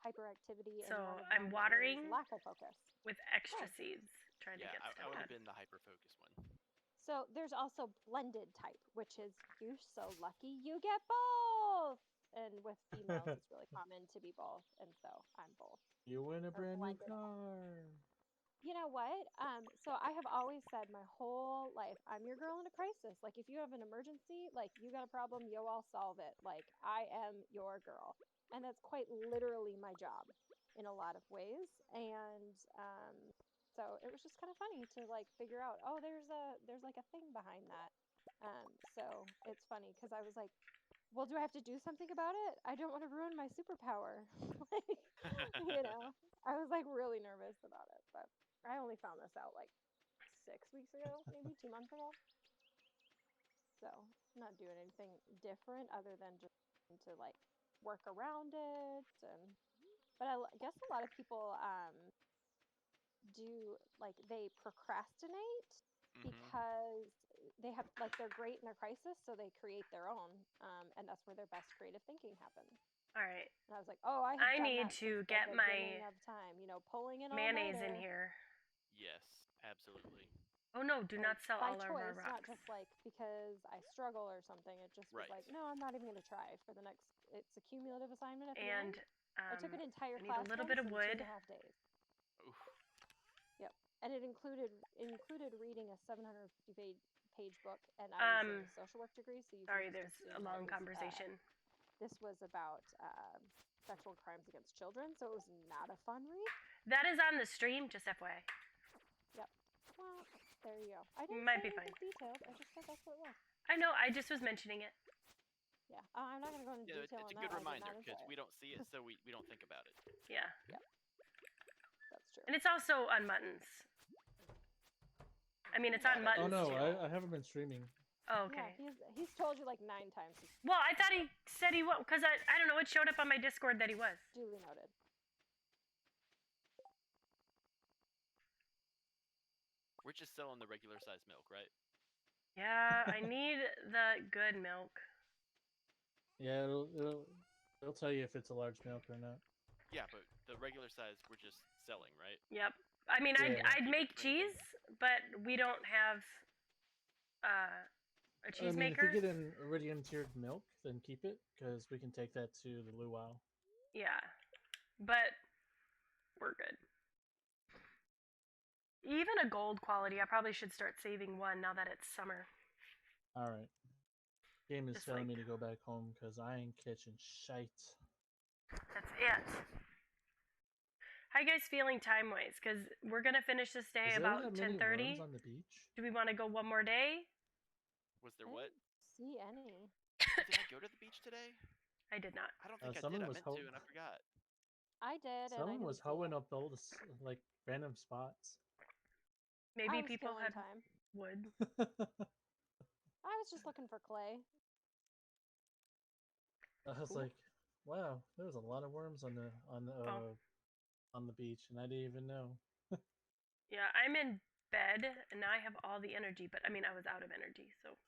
Speaker 6: hyperactivity.
Speaker 1: So,
Speaker 6: and one of
Speaker 1: I'm
Speaker 6: them is
Speaker 1: watering
Speaker 6: lack of focus.
Speaker 1: With extra
Speaker 6: Right.
Speaker 1: seeds, trying
Speaker 2: Yeah,
Speaker 1: to get
Speaker 2: I
Speaker 1: stuff
Speaker 2: would have
Speaker 1: done.
Speaker 2: been the hyper-focused one.
Speaker 6: So there's also blended type, which is you're so lucky you get both. and with females, it's really common to be both, and so I'm both.
Speaker 4: You win a brand new
Speaker 6: blended.
Speaker 4: car.
Speaker 6: You know what? So I have always said my whole life, I'm your girl in a crisis. Like, if you have an emergency, like, you got a problem, yo, I'll solve it. Like, I am your girl. And that's quite literally my job in a lot of ways. And so it was just kind of funny to like figure out, oh, there's like a thing behind that. So it's funny because I was like, well, do I have to do something about it? I don't want to ruin my superpower. Like, I was like really nervous about it, but I only found this out like 6 weeks ago, maybe 2 months ago. So I'm not doing anything different other than just to like work around it. But I guess a lot of people do like they procrastinate because they have like they're great in a crisis, so they create their own, and that's where their best creative thinking happens.
Speaker 1: All right.
Speaker 6: And I was like, oh, I
Speaker 1: need to get
Speaker 6: the
Speaker 1: my
Speaker 6: of time, pulling in
Speaker 1: mayonnaise in here.
Speaker 2: Yes, absolutely.
Speaker 1: Oh no, do not sell
Speaker 6: by
Speaker 1: all
Speaker 6: choice,
Speaker 1: of our rocks.
Speaker 6: Not just like because I struggle or something. It just was like, no, I'm not even going to try for the next. It's a cumulative assignment at the end. I took an entire class.
Speaker 1: I need a little bit of wood.
Speaker 6: 2.5 days. Oof. Yep, and it included reading a 750-page book, and I was in a social work degree, so you.
Speaker 1: Sorry, there's a long conversation.
Speaker 6: This was about sexual crimes against children, so it was not a fun read.
Speaker 1: That is on the stream, just FYI.
Speaker 6: Yep. Well, there you go. I didn't
Speaker 1: might
Speaker 6: say
Speaker 1: be fine.
Speaker 6: Detailed. I just said that's what it was.
Speaker 1: I know. I just was mentioning it.
Speaker 6: Yeah. I'm not going to go into detail on that.
Speaker 2: It's a good reminder because we don't see it, so we don't think about it.
Speaker 1: Yeah.
Speaker 6: Yep. That's true.
Speaker 1: And it's also on Muttons. I mean, it's on Muttons.
Speaker 4: Oh no,
Speaker 1: too.
Speaker 4: I haven't been streaming.
Speaker 1: Oh, okay.
Speaker 6: Yeah, he's told you like 9 times.
Speaker 1: Well, I thought he said he was, because I don't know, it showed up on my Discord that he was.
Speaker 6: Duly noted.
Speaker 2: We're just selling the regular size milk, right?
Speaker 1: Yeah, I need the good milk.
Speaker 4: Yeah, it'll tell you if it's a large milk or not.
Speaker 2: Yeah, but the regular size we're just selling, right?
Speaker 1: Yep. I mean,
Speaker 4: Yeah.
Speaker 1: I'd make cheese, but we don't have a cheese maker.
Speaker 4: If you get an iridium tiered milk, then keep it, because we can take that to the luau.
Speaker 1: Yeah, but we're good. Even a gold quality, I probably should start saving one now that it's summer.
Speaker 4: Alright. Game is telling me to go back home because I ain't catching shite.
Speaker 1: That's it. How you guys feeling time-wise? Because we're going to finish this day about 10:30.
Speaker 4: On the beach?
Speaker 1: Do we want to go one more day?
Speaker 2: Was there what?
Speaker 6: See any.
Speaker 2: Did I go to the beach today?
Speaker 1: I did not.
Speaker 2: I don't think I did. I meant to, and I forgot.
Speaker 6: I did.
Speaker 4: Someone was hoeing up all the like random spots.
Speaker 1: Maybe people had wood.
Speaker 6: I was just looking for clay.
Speaker 4: I was like, wow, there was a lot of worms on the beach, and I didn't even know.
Speaker 1: Yeah, I'm in bed, and now I have all the energy, but I mean, I was out of energy, so.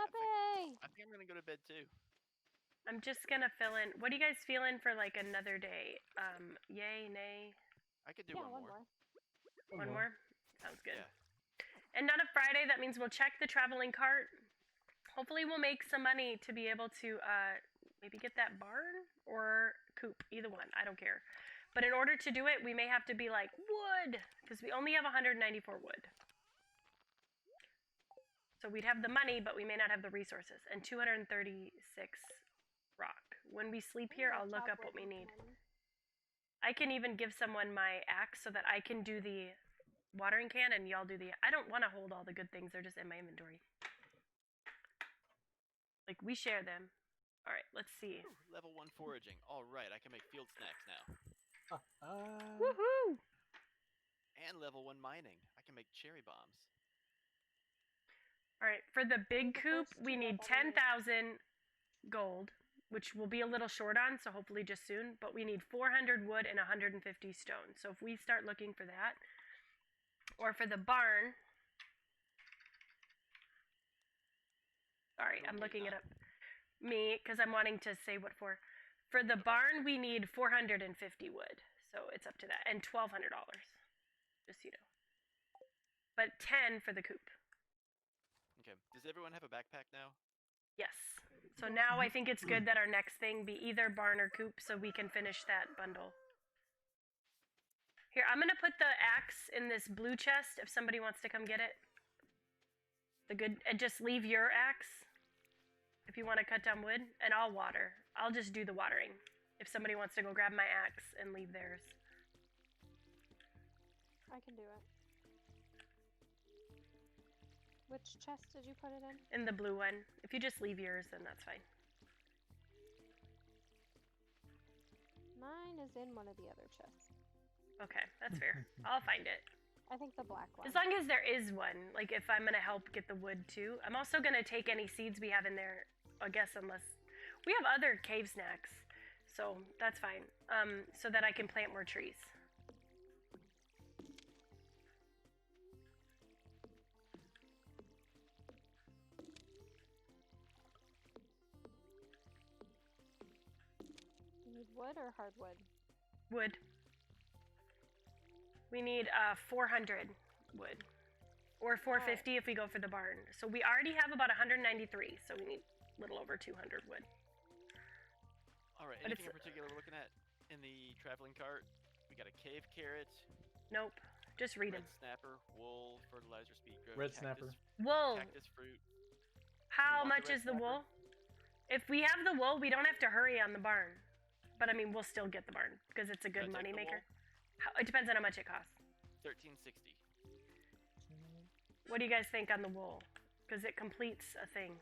Speaker 6: Puppy!
Speaker 2: I think I'm gonna go to bed too.
Speaker 1: I'm just gonna fill in. What are you guys feeling for like another day? Yay, nay?
Speaker 2: I could do one more.
Speaker 1: One more? Sounds good.
Speaker 2: Yeah.
Speaker 1: And not a Friday, that means we'll check the traveling cart. Hopefully we'll make some money to be able to maybe get that barn or coop. Either one, I don't care. But in order to do it, we may have to be like, wood! Because we only have 194 wood. So we'd have the money, but we may not have the resources. And 236 rock. When we sleep here, I'll look up what we need. I can even give someone my axe so that I can do the watering can and y'all do the... I don't want to hold all the good things. They're just in my inventory. Like, we share them. All right, let's see.
Speaker 2: Ooh, level 1 foraging. All right, I can make field snacks now.
Speaker 1: Woohoo!
Speaker 2: And level 1 mining. I can make cherry bombs.
Speaker 1: All right, for the big coop, we need 10,000 gold, which we'll be a little short on, so hopefully just soon. But we need 400 wood and 150 stone. So if we start looking for that, or for the barn... Sorry, I'm looking it up. Me, because I'm wanting to say what for. For the barn, we need 450 wood. So it's up to that. And $1,200. Just, you know. But 10 for the coop.
Speaker 2: Okay. Does everyone have a backpack now?
Speaker 1: Yes. So now I think it's good that our next thing be either barn or coop so we can finish that bundle. Here, I'm going to put the axe in this blue chest if somebody wants to come get it. And just leave your axe if you want to cut down wood, and I'll water. I'll just do the watering if somebody wants to go grab my axe and leave theirs.
Speaker 6: I can do it. Which chest did you put it in?
Speaker 1: In the blue one. If you just leave yours, then that's fine.
Speaker 6: Mine is in one of the other chests.
Speaker 1: Okay, that's fair. I'll find it.
Speaker 6: I think the black one.
Speaker 1: As long as there is one, like if I'm gonna help get the wood too. I'm also gonna take any seeds we have in there, I guess, unless we have other cave snacks, so that's fine. So that I can plant more trees.
Speaker 6: You need wood or hardwood?
Speaker 1: Wood. We need 400 wood. Or 450 if we go for the barn. So we already have about 193, so we need a little over 200 wood.
Speaker 2: Alright, anything in particular we're looking at in the traveling cart? We got a cave carrot.
Speaker 1: Nope. Just read them.
Speaker 2: Red snapper, wool, fertilizer, speed growth,
Speaker 4: Red
Speaker 2: cactus,
Speaker 4: snapper.
Speaker 1: Wool.
Speaker 2: Cactus fruit.
Speaker 1: How
Speaker 2: You want
Speaker 1: much
Speaker 2: the red
Speaker 1: is the
Speaker 2: snapper?
Speaker 1: wool? If we have the wool, we don't have to hurry on the barn. But I mean, we'll still get the barn because it's a good
Speaker 2: Should I
Speaker 1: money
Speaker 2: take the
Speaker 1: maker.
Speaker 2: wool?
Speaker 1: It depends on how much it costs.
Speaker 2: $13.60.
Speaker 1: What do you guys think on the wool? Because it completes a thing.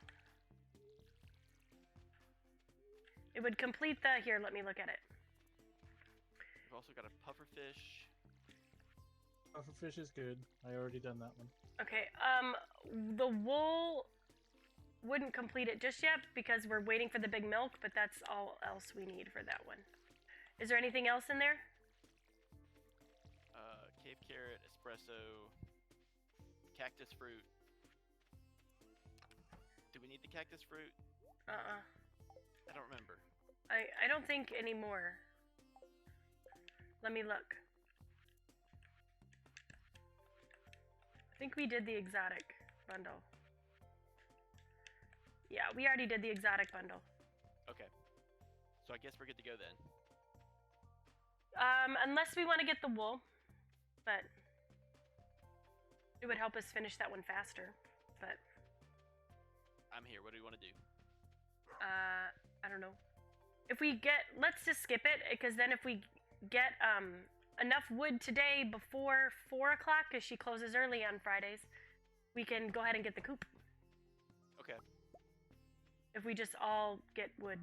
Speaker 1: It would complete the... Here, let me look at it.
Speaker 2: We've also got a pufferfish.
Speaker 4: Pufferfish is good. I already done that one.
Speaker 1: Okay, the wool wouldn't complete it just yet because we're waiting for the big milk, but that's all else we need for that one. Is there anything else in there?
Speaker 2: Cave carrot, espresso, cactus fruit. Do we need the cactus fruit? I don't remember.
Speaker 1: I don't think anymore. Let me look. I think we did the exotic bundle. Yeah, we already did the exotic bundle.
Speaker 2: Okay. So I guess we're good to go then.
Speaker 1: Unless we want to get the wool, but it would help us finish that one faster. But
Speaker 2: I'm here. What do you want to do?
Speaker 1: I don't know. If we get, let's just skip it because then if we get enough wood today before 4 o'clock, because she closes early on Fridays, we can go ahead and get the coop.
Speaker 2: Okay.
Speaker 1: If we just all get wood.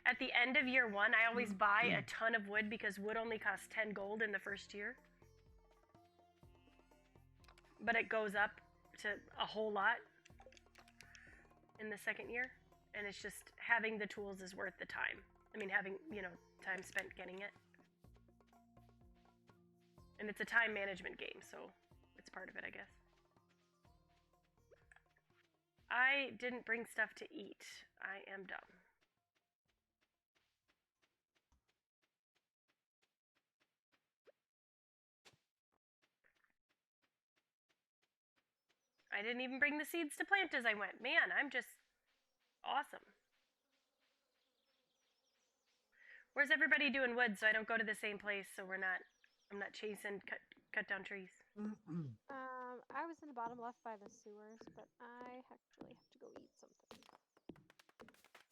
Speaker 1: At the end of year 1, I always buy a ton of wood because wood only costs 10 gold in the first year. But it goes up to a whole lot in the second year. And it's just having the tools is worth the time. I mean, having, time spent getting it. And it's a time management game, so it's part of it, I guess. I didn't bring stuff to eat. I am dumb. I didn't even bring the seeds to plant as I went. Man, I'm just awesome. Where's everybody doing wood so I don't go to the same place so I'm not chasing cut down trees?
Speaker 6: I was in the bottom left by the sewers, but I actually have to go eat something.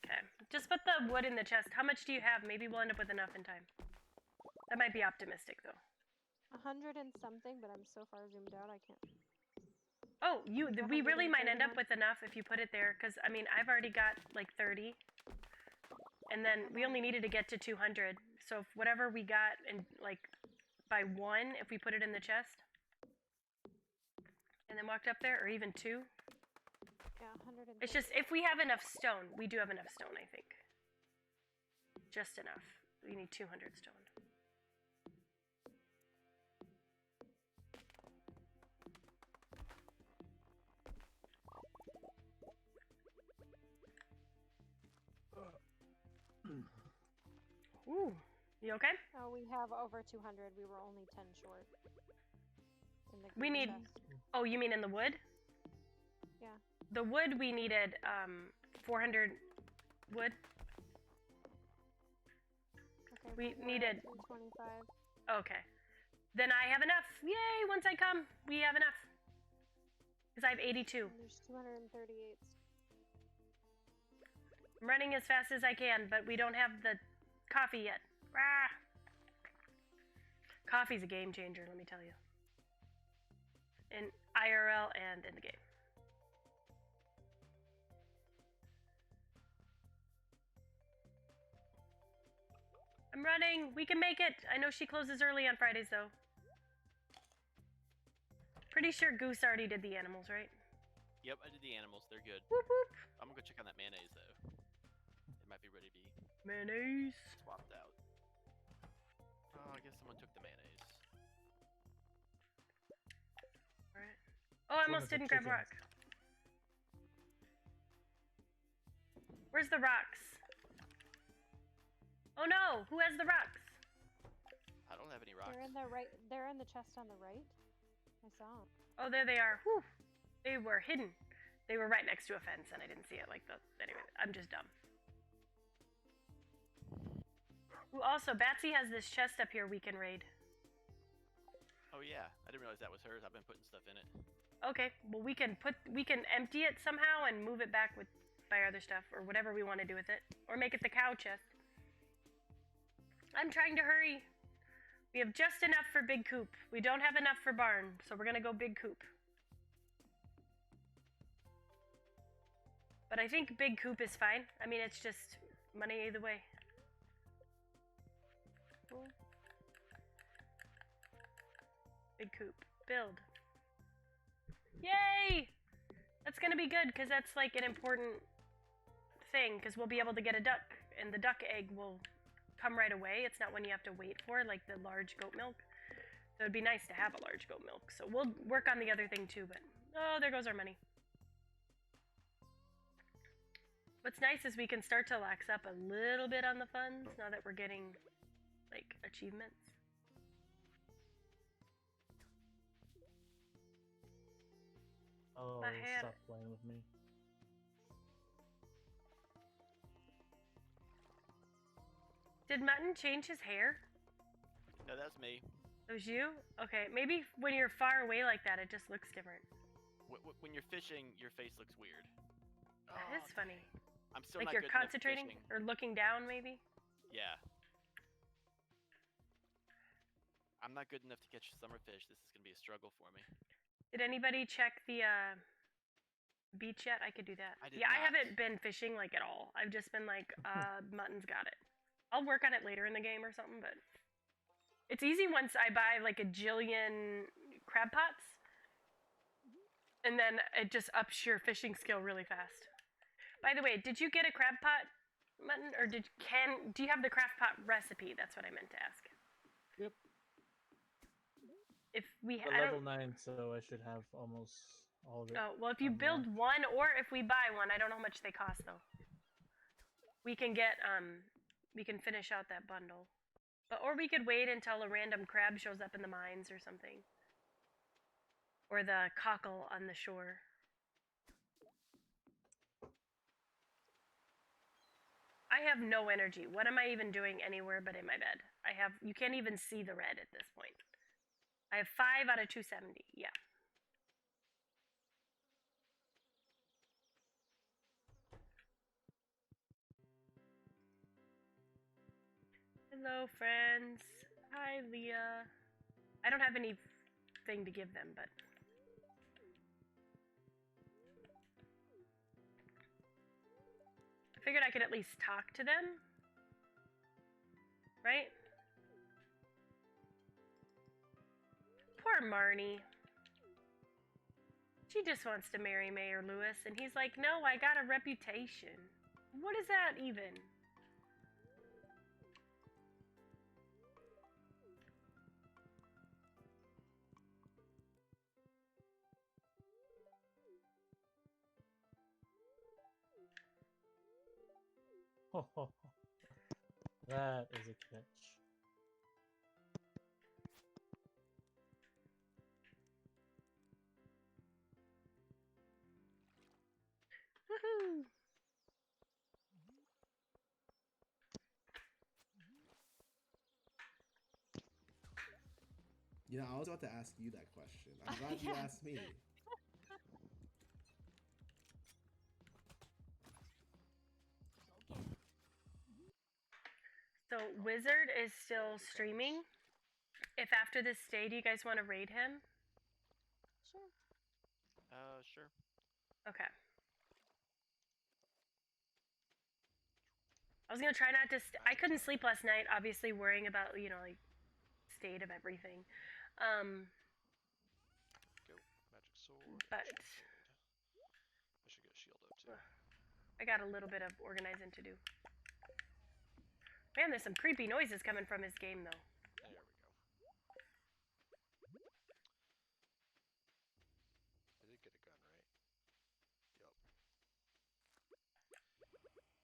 Speaker 1: Okay, just put the wood in the chest. How much do you have? Maybe we'll end up with enough in time. That might be optimistic though.
Speaker 6: 100 and something, but I'm so far zoomed out I can't.
Speaker 1: Oh, we really might end up with enough if you put it there, because, I mean, I've already got, like, 30. And then we only needed to get to 200. So if whatever we got, and like, by 1, if we put it in the chest, and then walked up there, or even 2.
Speaker 6: Yeah, 100 and
Speaker 1: It's just, if we have enough stone, we do have enough stone, I think. Just enough. We need 200 stone. Ooh, you okay?
Speaker 6: Oh, we have over 200. We were only 10 short. In the
Speaker 1: We need.
Speaker 6: chest.
Speaker 1: Oh, you mean in the wood? The wood we needed 400 wood.
Speaker 6: Okay,
Speaker 1: We
Speaker 6: we're
Speaker 1: needed.
Speaker 6: at 225.
Speaker 1: Okay. Then I have enough. Yay! Once I come, we have enough. Because I have 82.
Speaker 6: And there's 238.
Speaker 1: I'm running as fast as I can, but we don't have the coffee yet. Rah! Coffee's a game changer, let me tell you. In IRL and in the game. I'm running. We can make it. I know she closes early on Fridays, though. Pretty sure Goose already did the animals, right?
Speaker 2: Yep, I did the animals. They're good.
Speaker 1: Whoop whoop.
Speaker 2: I'm gonna go check on that mayonnaise though. It might be ready to be
Speaker 1: Mayonnaise.
Speaker 2: swapped out. Oh, I guess someone took the mayonnaise.
Speaker 1: Alright. Oh, I
Speaker 4: One
Speaker 1: almost
Speaker 4: of the
Speaker 1: didn't grab a rock.
Speaker 4: chickens.
Speaker 1: Where's the rocks? Oh no! Who has the rocks?
Speaker 2: I don't have any rocks.
Speaker 6: They're in the right. They're in the chest on the right. I saw 'em.
Speaker 1: Oh, there they are. Whew. They were hidden. They were right next to a fence, and I didn't see it like that. Anyway, I'm just dumb. Ooh, also, Batsy has this chest up here we can raid.
Speaker 2: Oh yeah, I didn't realize that was hers. I've been putting stuff in it.
Speaker 1: Okay, well we can empty it somehow and move it back with by other stuff or whatever we want to do with it, or make it the cow chest. I'm trying to hurry. We have just enough for big coop. We don't have enough for barn, so we're gonna go big coop. But I think big coop is fine. I mean, it's just money either way. Cool. Big coop. Build. Yay! That's gonna be good, because that's like an important thing, because we'll be able to get a duck, and the duck egg will come right away. It's not one you have to wait for, like the large goat milk. So it'd be nice to have a large goat milk. So we'll work on the other thing too, but oh, there goes our money. What's nice is we can start to lax up a little bit on the funds now that we're getting like achievements.
Speaker 4: Oh,
Speaker 1: My hair.
Speaker 4: stop playing with me.
Speaker 1: Did Mutton change his hair?
Speaker 2: No, that's me.
Speaker 1: It was you? Okay, maybe when you're far away like that, it just looks different.
Speaker 2: When you're fishing, your face looks weird.
Speaker 1: That
Speaker 2: Oh,
Speaker 1: is funny.
Speaker 2: I'm still
Speaker 1: Like
Speaker 2: not
Speaker 1: you're
Speaker 2: good enough
Speaker 1: concentrating
Speaker 2: fishing.
Speaker 1: or looking down, maybe?
Speaker 2: Yeah. I'm not good enough to catch summer fish. This is gonna be a struggle for me.
Speaker 1: Did anybody check the beach yet? I could do that.
Speaker 2: I did
Speaker 1: Yeah, I
Speaker 2: not.
Speaker 1: haven't been fishing like at all. I've just been like, Mutton's got it. I'll work on it later in the game or something, but it's easy once I buy like a jillion crab pots. And then it just ups your fishing skill really fast. By the way, did you get a crab pot, Mutton? Or do you have the craft pot recipe? That's what I meant to ask.
Speaker 4: Yep.
Speaker 1: If we
Speaker 4: But
Speaker 1: I
Speaker 4: level
Speaker 1: don't
Speaker 4: 9, so I should have almost all of it.
Speaker 1: Oh, well, if you build
Speaker 4: unlocked.
Speaker 1: one or if we buy one, I don't know how much they cost though. We can get we can finish out that bundle. But or we could wait until a random crab shows up in the mines or something. Or the cockle on the shore. I have no energy. What am I even doing anywhere but in my bed? You can't even see the red at this point. I have 5 out of 270. Yeah. Hello, friends. Hi, Leah. I don't have anything to give them, but... I figured I could at least talk to them. Right? Poor Marnie. She just wants to marry Mayor Lewis, and he's like, no, I got a reputation. What is that even?
Speaker 4: That is a catch.
Speaker 1: Woohoo!
Speaker 7: You know, I was about to ask you that question. I'm glad you asked me.
Speaker 1: So Wizard is still streaming. If after this stay, do you guys want to raid him?
Speaker 5: Sure.
Speaker 2: Sure.
Speaker 1: Okay. I was gonna try not to. I couldn't sleep last night, obviously worrying about like state of everything.
Speaker 3: Go magic sword.
Speaker 1: But
Speaker 3: I should get a shield up too.
Speaker 1: I got a little bit of organizing to do. Man, there's some creepy noises coming from his game though.
Speaker 3: There we go. I did get a gun, right? Yup.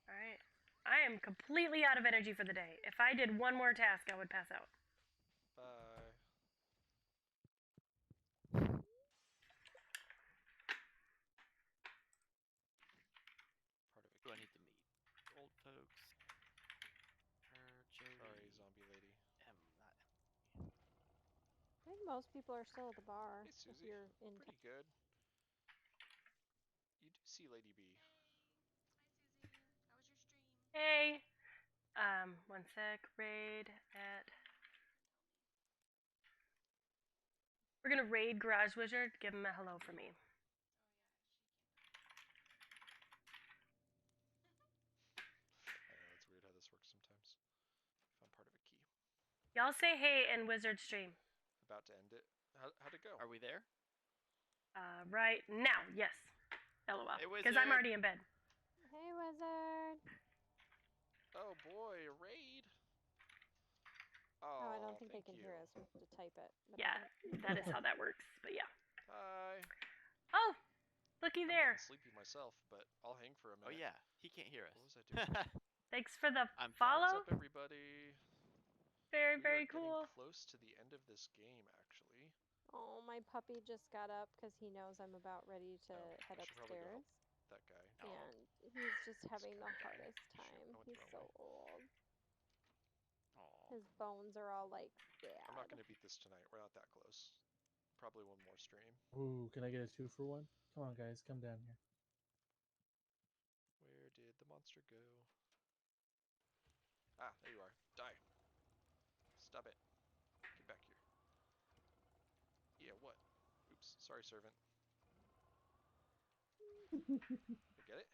Speaker 1: Alright. I am completely out of energy for the day. If I did one more task, I would pass out.
Speaker 3: Bye. Part of it.
Speaker 2: Who I need to meet? Old folks.
Speaker 3: Sorry, zombie lady.
Speaker 2: Not.
Speaker 6: I think most people are still at the bar.
Speaker 3: Hey, Susie.
Speaker 6: If you're in
Speaker 3: Pretty good. You do see Lady B.
Speaker 1: Hey! One sec. Raid at... We're gonna raid Garage Wizard. Give him a hello for me.
Speaker 3: I know, it's weird how this works sometimes. Found part of a key.
Speaker 1: Y'all say hey in Wizard stream.
Speaker 3: About to end it. How'd it go?
Speaker 2: Are we there?
Speaker 1: Right now, yes. LOL.
Speaker 2: Hey,
Speaker 1: Because I'm
Speaker 2: Wizard.
Speaker 1: already in bed.
Speaker 6: Hey, Wizard.
Speaker 3: Oh boy, a raid.
Speaker 6: Oh, I don't think they
Speaker 3: thank
Speaker 6: can
Speaker 3: you.
Speaker 6: hear us. We have to type it. But
Speaker 1: Yeah, that is how that works. But yeah.
Speaker 3: Hi.
Speaker 1: Oh, looky
Speaker 3: I'm
Speaker 1: there.
Speaker 3: getting sleepy myself, but I'll hang for a
Speaker 2: Oh
Speaker 3: minute.
Speaker 2: yeah, he can't hear us.
Speaker 3: What was I doing?
Speaker 1: Thanks for the
Speaker 2: I'm
Speaker 1: follow.
Speaker 3: What's up, everybody?
Speaker 1: Very,
Speaker 3: We
Speaker 1: very
Speaker 3: are
Speaker 1: cool.
Speaker 3: getting close to the end of this game, actually.
Speaker 6: Oh, my puppy just got up because he knows I'm about ready to head
Speaker 3: I should probably go
Speaker 6: upstairs.
Speaker 3: help that guy.
Speaker 6: And he's just having the
Speaker 3: kind of guy.
Speaker 6: hardest
Speaker 3: Shoot,
Speaker 6: time.
Speaker 3: I went
Speaker 6: He's
Speaker 3: the wrong
Speaker 6: so
Speaker 3: way.
Speaker 6: old.
Speaker 2: Aw.
Speaker 6: His bones are all like
Speaker 3: I'm not
Speaker 6: bad.
Speaker 3: gonna beat this tonight. We're not that close. Probably one more stream.
Speaker 4: Ooh, can I get a 2-for-1? Come on, guys, come down here.
Speaker 3: Where did the monster go? Ah, there you are. Die. Stop it. Get back here. Yeah, what? Oops. Sorry, servant. Get it?